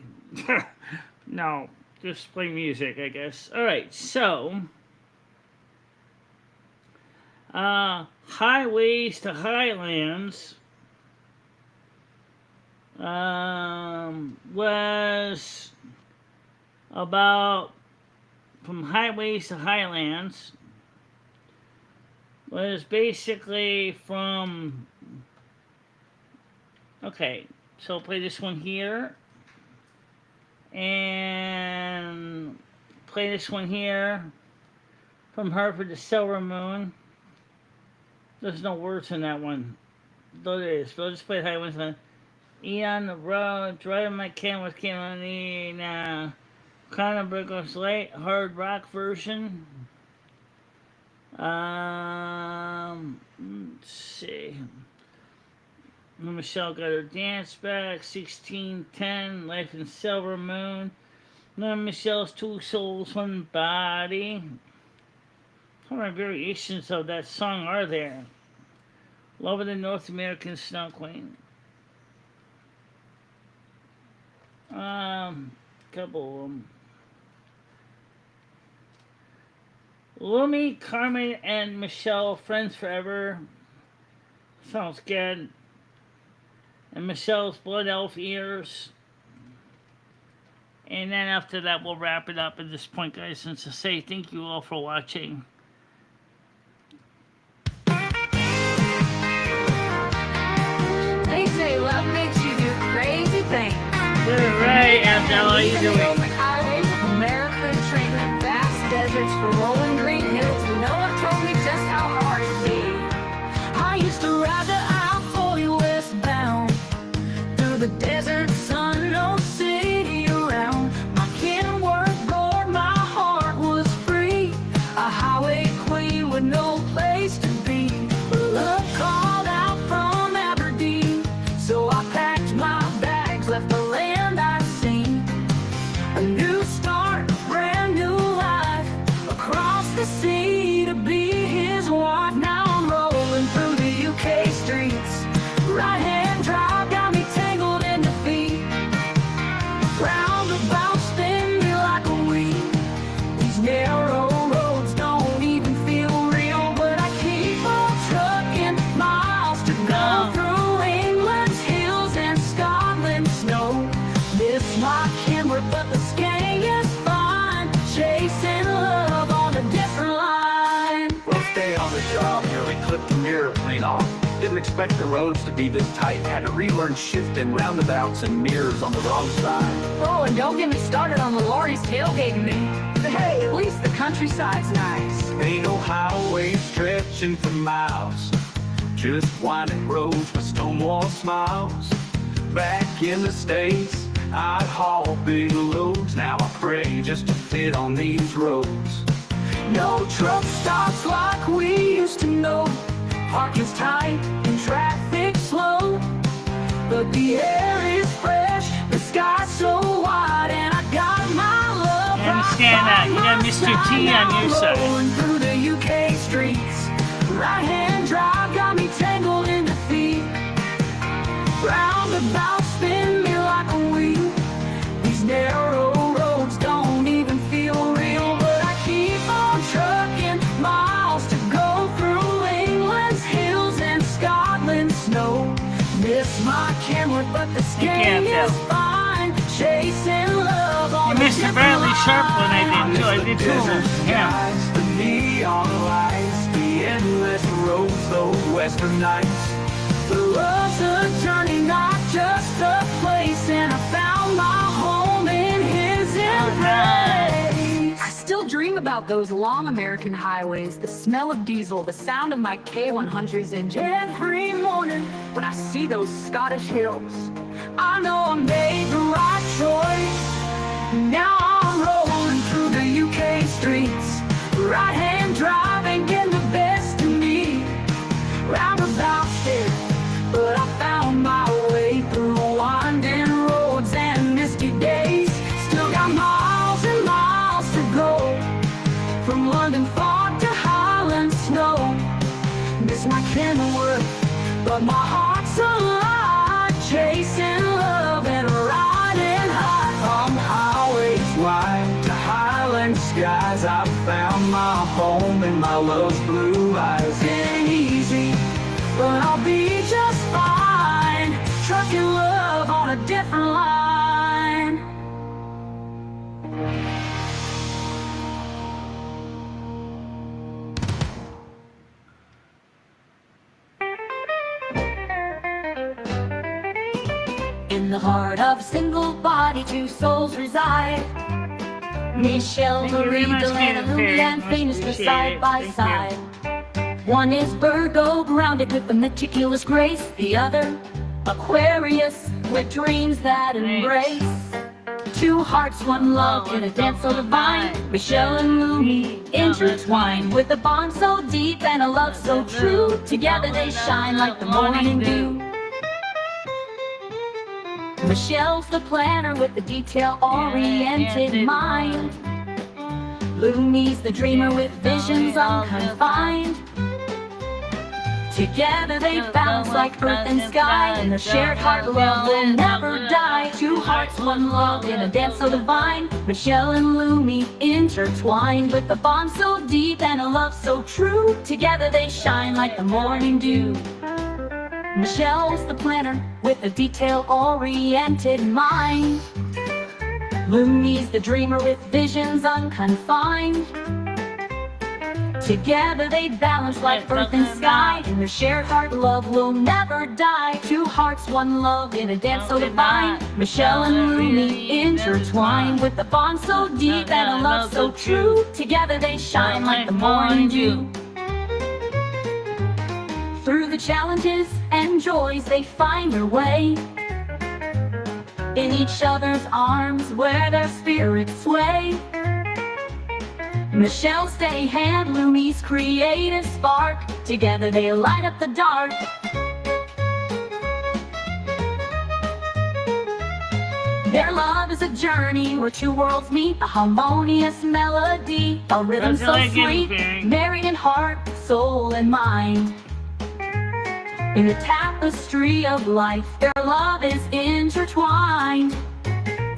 No, just play music, I guess. Alright, so Highways to Highlands was about, from Highways to Highlands was basically from, okay, so I'll play this one here, and play this one here, from Hartford to Silver Moon. There's no words in that one, though there is. So I'll just play Highways. Eat on the road, driving my can with Conor Burgos light hard rock version. Let's see. Michelle got her dance back. 1610, Life in Silver Moon. Then Michelle's Two Souls, One Body. How many variations of that song are there? Love of the North American Snow Queen. Couple of them. Lumi, Carmen, and Michelle, Friends Forever. Sounds good. And Michelle's Blood Elf Ears. And then after that, we'll wrap it up at this point, guys, and to say thank you all for watching. They say love makes you do crazy things. Good, right, Abdel, how you doing? Roman highways of America, train vast deserts for rolling green hills. You know it told me just how hard it'd be. I used to ride the I-40 westbound through the desert, sun, no city around. My kin worked, Lord, my heart was free. A highway queen with no place to be. Love called out from Aberdeen, so I packed my bags, left the land I'd seen. A new start, a brand new life across the sea. clean off. Didn't expect the roads to be this tight. Had to relearn shifting roundabouts and mirrors on the wrong side. Oh, and don't get me started on the lorries tailgating me. But hey, at least the countryside's nice. Ain't no highway stretching for miles. Just winding roads with Stonewall smiles. Back in the States, I'd haul big loads. Now I pray just to fit on these roads. No truck stops like we used to know. Parking's tight and traffic slow. But the air is fresh, the sky's so wide, and I got my love. I understand that. You got Mr. T on your side. Rolling through the UK streets. Right-hand drive got me tangled in the feet. Roundabout spin me like a wheel. These narrow roads don't even feel real, but I keep on trucking miles to go through England's hills and Scotland's snow. Miss my camera, but the can't sky is tell. fine. Chasing love on You missed a Bradley Sharp one I did too. I did two of them. Yeah. Skies, the neon lights, the endless roads, those western nights. The love's a journey, not just a place, and I found my home in his embrace. I still dream about those long American highways, the smell of diesel, the sound of my K100's engine. Every morning when I see those Scottish hills, I know I made the right choice. Now I'm rolling through the UK streets, right-hand driving, getting the best of me. Roundabouts there, but I found my way through winding roads and misty days. Still got miles and miles to go, from London fog to Highland snow. Miss my Kenilworth, but my heart's alive, chasing love and riding high. From highways wide to highland skies, I found my home in my love's blue eyes. It ain't easy, but I'll be just fine, trucking love on a different line. In the heart of a single body, two souls reside. Michelle, Thank you very Marie, much, Delana, David Perry. Luke, and Much Venus, appreciated. side by Thank side. One is Virgo, grounded with a meticulous grace. The other, Aquarius, with dreams that embrace. Two hearts, one love, in a dance so divine. Michelle and Lumi intertwined, with a bond so deep and a love so true. Together they shine like the morning dew. Michelle's the planner with the detail-oriented mind. Lumi's the dreamer with visions unconfined. Together they balance like earth and sky, and their shared heart love will never die. Two hearts, one love, in a dance so divine. Michelle and Lumi intertwined, with a bond so deep and a love so true. Together they shine like the morning dew. Michelle's the planner with a detail-oriented mind. Lumi's the dreamer with visions unconfined. Together they balance like earth and sky, and their shared heart love will never die. Two hearts, one love, in a dance so divine. Michelle and Lumi intertwined, with a bond so deep and a love so true. Together they shine like the morning dew. Through the challenges and joys they find their way, in each other's arms where their spirits sway. Michelle's steady hand, Lumi's creative spark. Together they light up the dark. Their love is a journey where two worlds meet, a harmonious melody, a rhythm That's so what I get, sweet, Barry. married in heart, soul, and mind. In the tapestry of life, their love is intertwined.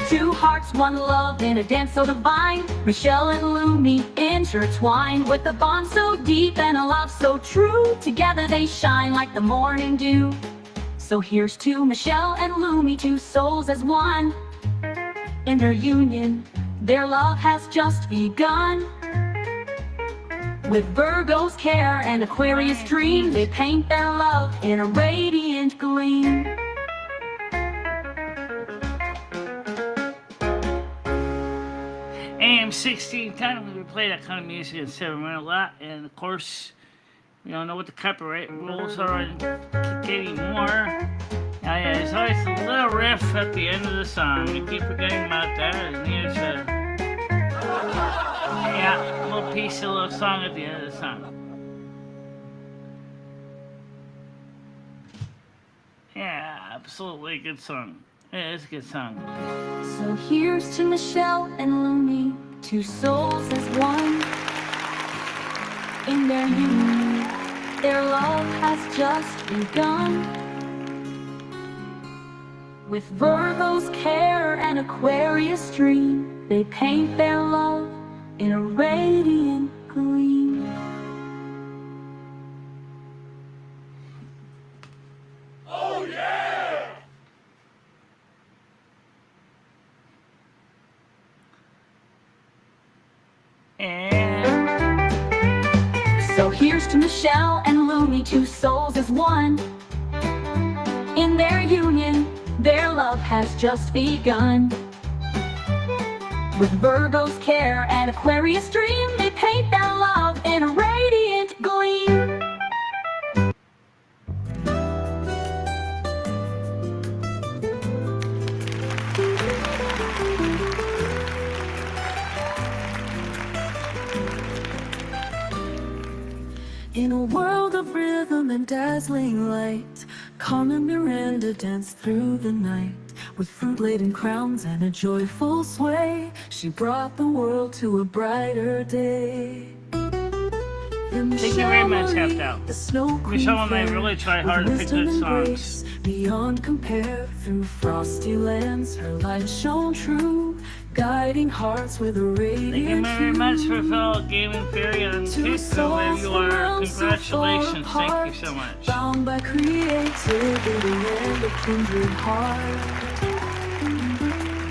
Two hearts, one love, in a dance so divine. Michelle and Lumi intertwined, with a bond so deep and a love so true. Together they shine like the morning dew. So here's to Michelle and Lumi, two souls as one. In their union, their love has just begun. With Virgo's care and Aquarius dream, they paint their love in a radiant gleam. AM 1610, we play that kind of music in 7 minute a lot, and of course, we don't know what the copyright rules are and keep getting more. Yeah, there's always a little riff at the end of the song. We keep forgetting about that. As near as a little piece, a little song at the end of the song. Yeah, absolutely good song. Yeah, it's a good song. So here's to Michelle and Looney, two souls as one. In their union, their love has just begun. With Virgo's care and Aquarius dream, they paint their love in a radiant gleam. Oh yeah! And So here's to Michelle and Looney, two souls as one. In their union, their love has just begun. With Virgo's care and Aquarius dream, they paint their love in a radiant gleam. In a world of rhythm and dazzling light, Carmen Miranda danced through the night. With fruit-laden crowns and a joyful sway, she brought the world to a brighter day. thank you very much, Half Out. The snow Michelle and I really try hard to pick good songs. Beyond compare, through frosty lands, her light shone true, guiding hearts with a radiant Thank you very much for fellow gaming fairy and Pizza, wherever you are. Congratulations, thank you so much. Bound by creativity and a kindred heart.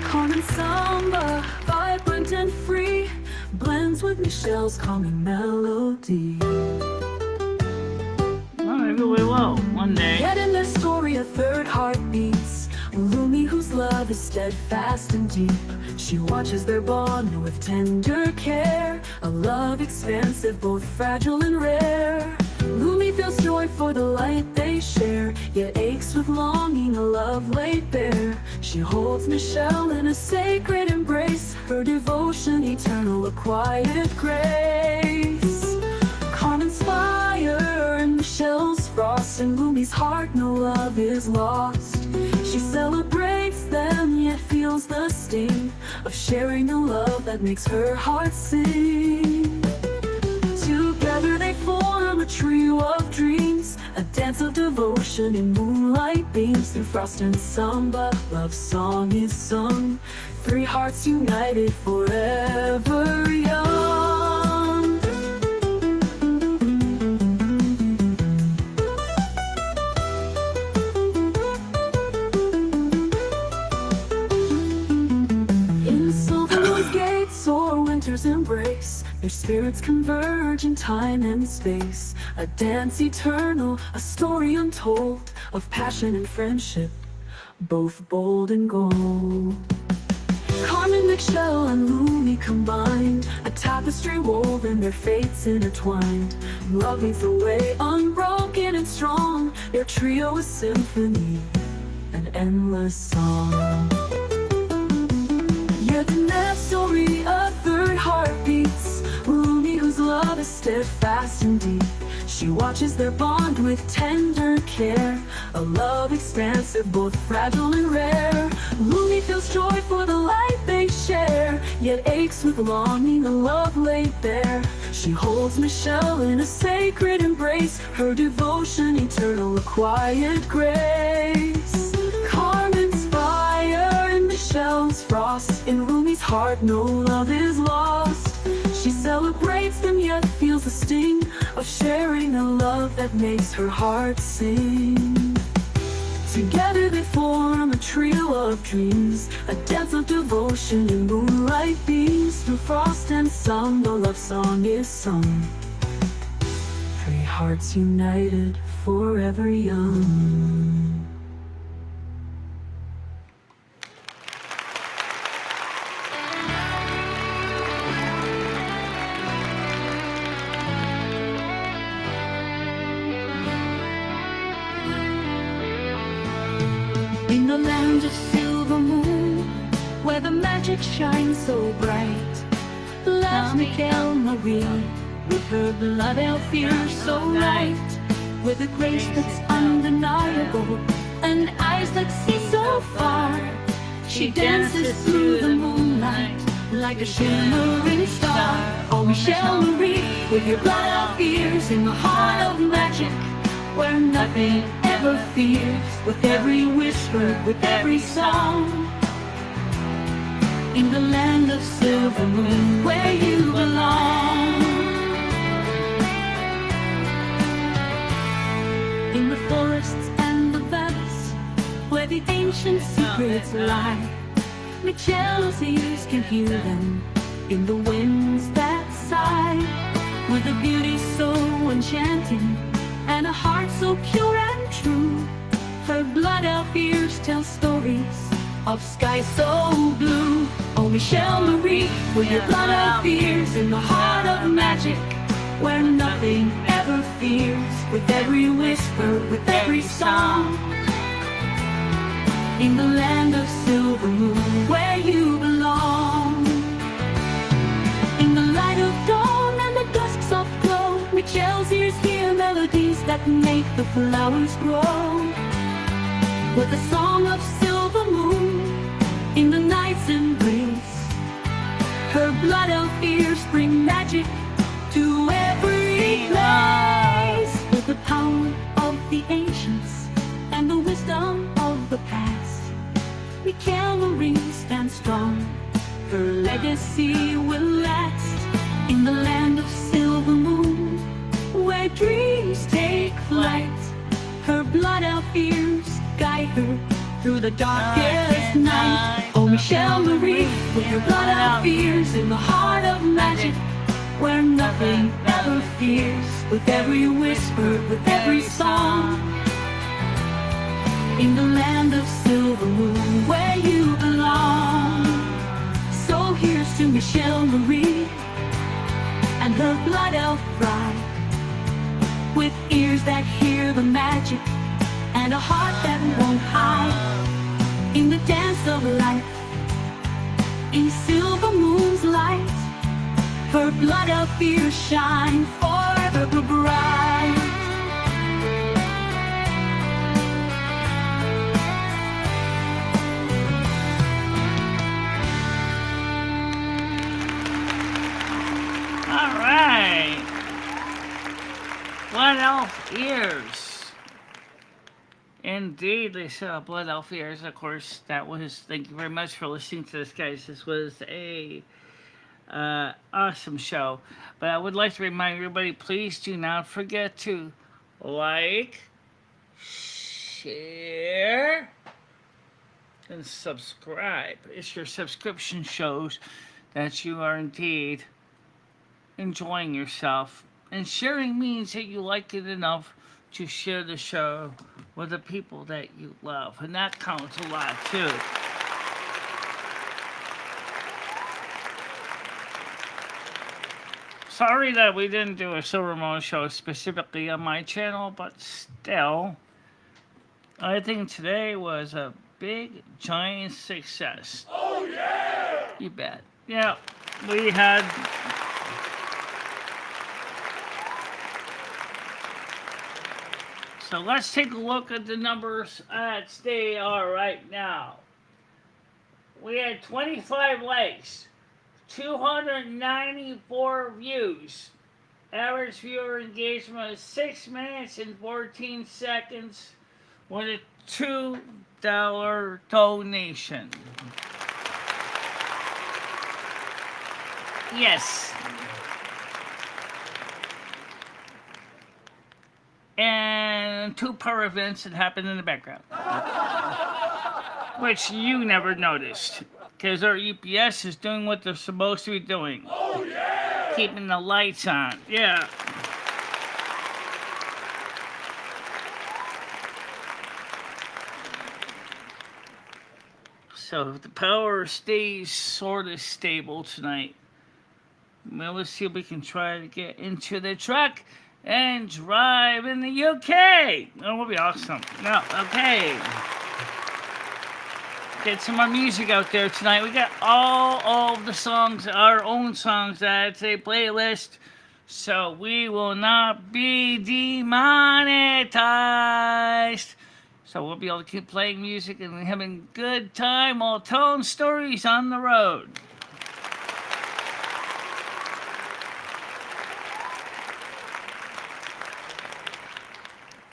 Carmen Samba, vibrant and free, blends with Michelle's calming melody. Well, maybe we will one day. Yet in their story a third heart beats, Lumi, whose love is steadfast and deep. She watches their bond with tender care, a love expansive, both fragile and rare. Lumi feels joy for the light they share, yet aches with longing, a love laid bare. She holds Michelle in a sacred embrace, her devotion eternal, a quiet grace. Carmen's fire and Michelle's frost, in Lumi's heart no love is lost. She celebrates them, yet feels the sting of sharing a love that makes her heart sing. Together they form a trio of dreams, a dance of devotion in moonlight beams. Through frost and samba, love song is sung, three hearts united forever young. In Silver's gates or winter's embrace, their spirits converge in time and space. A dance eternal, a story untold, of passion and friendship, both bold and gold. Carmen, Michelle, and Lumi combined, a tapestry woven, their fates intertwined. Love leads the way, unbroken and strong, their trio is symphony, an endless song. Yet in that story a third heart beats, Lumi, whose love is steadfast and deep. She watches their bond with tender care, a love expansive, both fragile and rare. Lumi feels joy for the light they share, yet aches with longing, a love laid bare. She holds Michelle in a sacred embrace, her devotion eternal, a quiet grace. Carmen's fire and Michelle's frost, in Lumi's heart no love is lost. She celebrates them, yet feels the sting of sharing a love that makes her heart sing. Together they form a trio of dreams, a dance of devotion in moonlight beams. Through frost and sun, the love song is sung, hearts united, forever young. In the land of silver moon, where the magic shines so bright, lives Miguel Marie, with her blood elf ears so light, with a grace that's undeniable, and eyes that see so far. She dances through the moonlight like a shimmering star. Oh, Michelle Marie, with your blood elf ears in the heart of magic, where nothing ever fears, with every whisper, with every song. In the land of silver moon, where you belong. In the forests and the valleys, where the ancient secrets lie, Michelle's ears can hear them in the winds that sigh. With a beauty so enchanting and a heart so pure and true, her blood elf ears tell stories of skies so blue. Oh, Michelle Marie, with your blood elf ears in the heart of magic, where nothing ever fears, with every whisper, with every song. In the land of silver moon, where you belong. In the light of dawn and the dusk's soft glow, Michelle's ears hear melodies that make the flowers grow. With a song of silver moon in the night's embrace, her blood elf ears bring magic to every place. With the power of the ancients and the wisdom of the past, Michelle Marie stands strong, her legacy will last. In the land of silver moon, where dreams take flight, her blood elf ears guide her through the darkest night. Oh, Michelle Marie, with your blood elf ears in the heart of magic, where nothing ever fears, with every whisper, with every song. In the land of silver moon, where you belong. So here's to Michelle Marie and her blood elf bride, with ears that hear the magic and a heart that won't hide. In the dance of life, in silver moon's light, her blood elf ears shine forever bright. All right. Blood elf ears. Indeed, they said blood elf ears. Of course, that was. Thank you very much for listening to this, guys. This was a awesome show. But I would like to remind everybody, please do not forget to like, share, and subscribe. It's your subscription shows that you are indeed enjoying yourself. And sharing means that you like it enough to share the show with the people that you love. And that counts a lot, too. Sorry that we didn't do a Silver Moon show specifically on my channel, but still, I think today was a big, giant success. Oh, yeah! You bet. Yeah, we had... So let's take a look at the numbers as they are right now. We had 25 likes, 294 views. Average viewer engagement was 6 minutes and 14 seconds with a $2 donation. Yes. And 2 power events that happened in the background. Which you never noticed. Because our UPS is doing what they're supposed to be doing. Oh, yeah! Keeping the lights on. Yeah. So if the power stays sort of stable tonight, well, let's see if we can try to get into the truck and drive in the UK. That would be awesome. No, okay. Get some more music out there tonight. We got all of the songs, our own songs that's a playlist, so we will not be demonetized. So we'll be able to keep playing music and having a good time while telling stories on the road.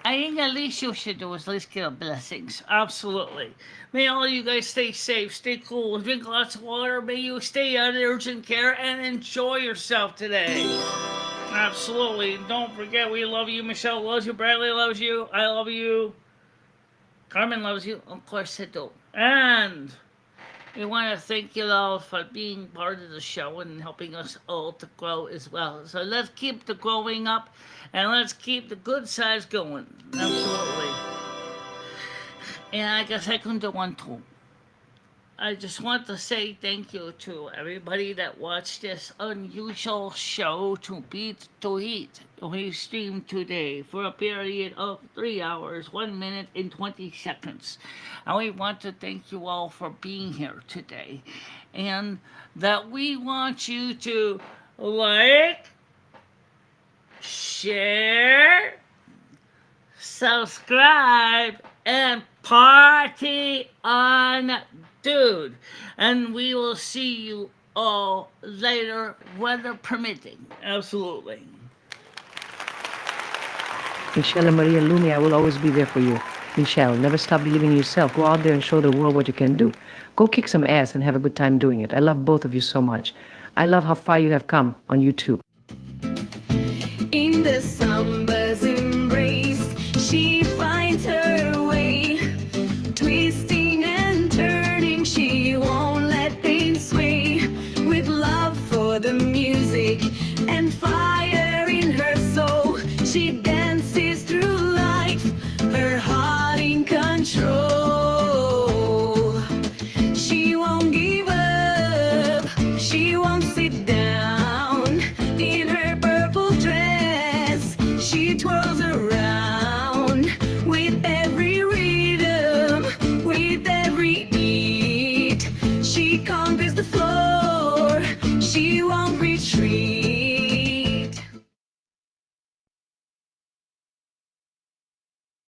I think at least you should do is at least give blessings. Absolutely. May all you guys stay safe, stay cool, drink lots of water. May you stay under urgent care and enjoy yourself today. Absolutely. Don't forget, we love you. Michelle loves you. Bradley loves you. I love you. Carmen loves you. Of course I do. And we want to thank you all for being part of the show and helping us all to grow as well. So let's keep the growing up and let's keep the good sides going. Absolutely. And I guess I can do one too. I just want to say thank you to everybody that watched this unusual show to Beat to Heat. We streamed today for a period of 3 hours, 1 minute, and 20 seconds. And we want to thank you all for being here today. And that we want you to like, share, subscribe, and party on, dude. And we will see you all later, weather permitting. Absolutely. Michelle and Maria Lumi, I will always be there for you. Michelle, never stop believing in yourself. Go out there and show the world what you can do. Go kick some ass and have a good time doing it. I love both of you so much. I love how far you have come on YouTube. In the summer's embrace, she finds her way, twisting and turning. She won't let pain sway. With love for the music and fire in her soul, she dances through life, her heart in control. She won't give up, she won't sit down.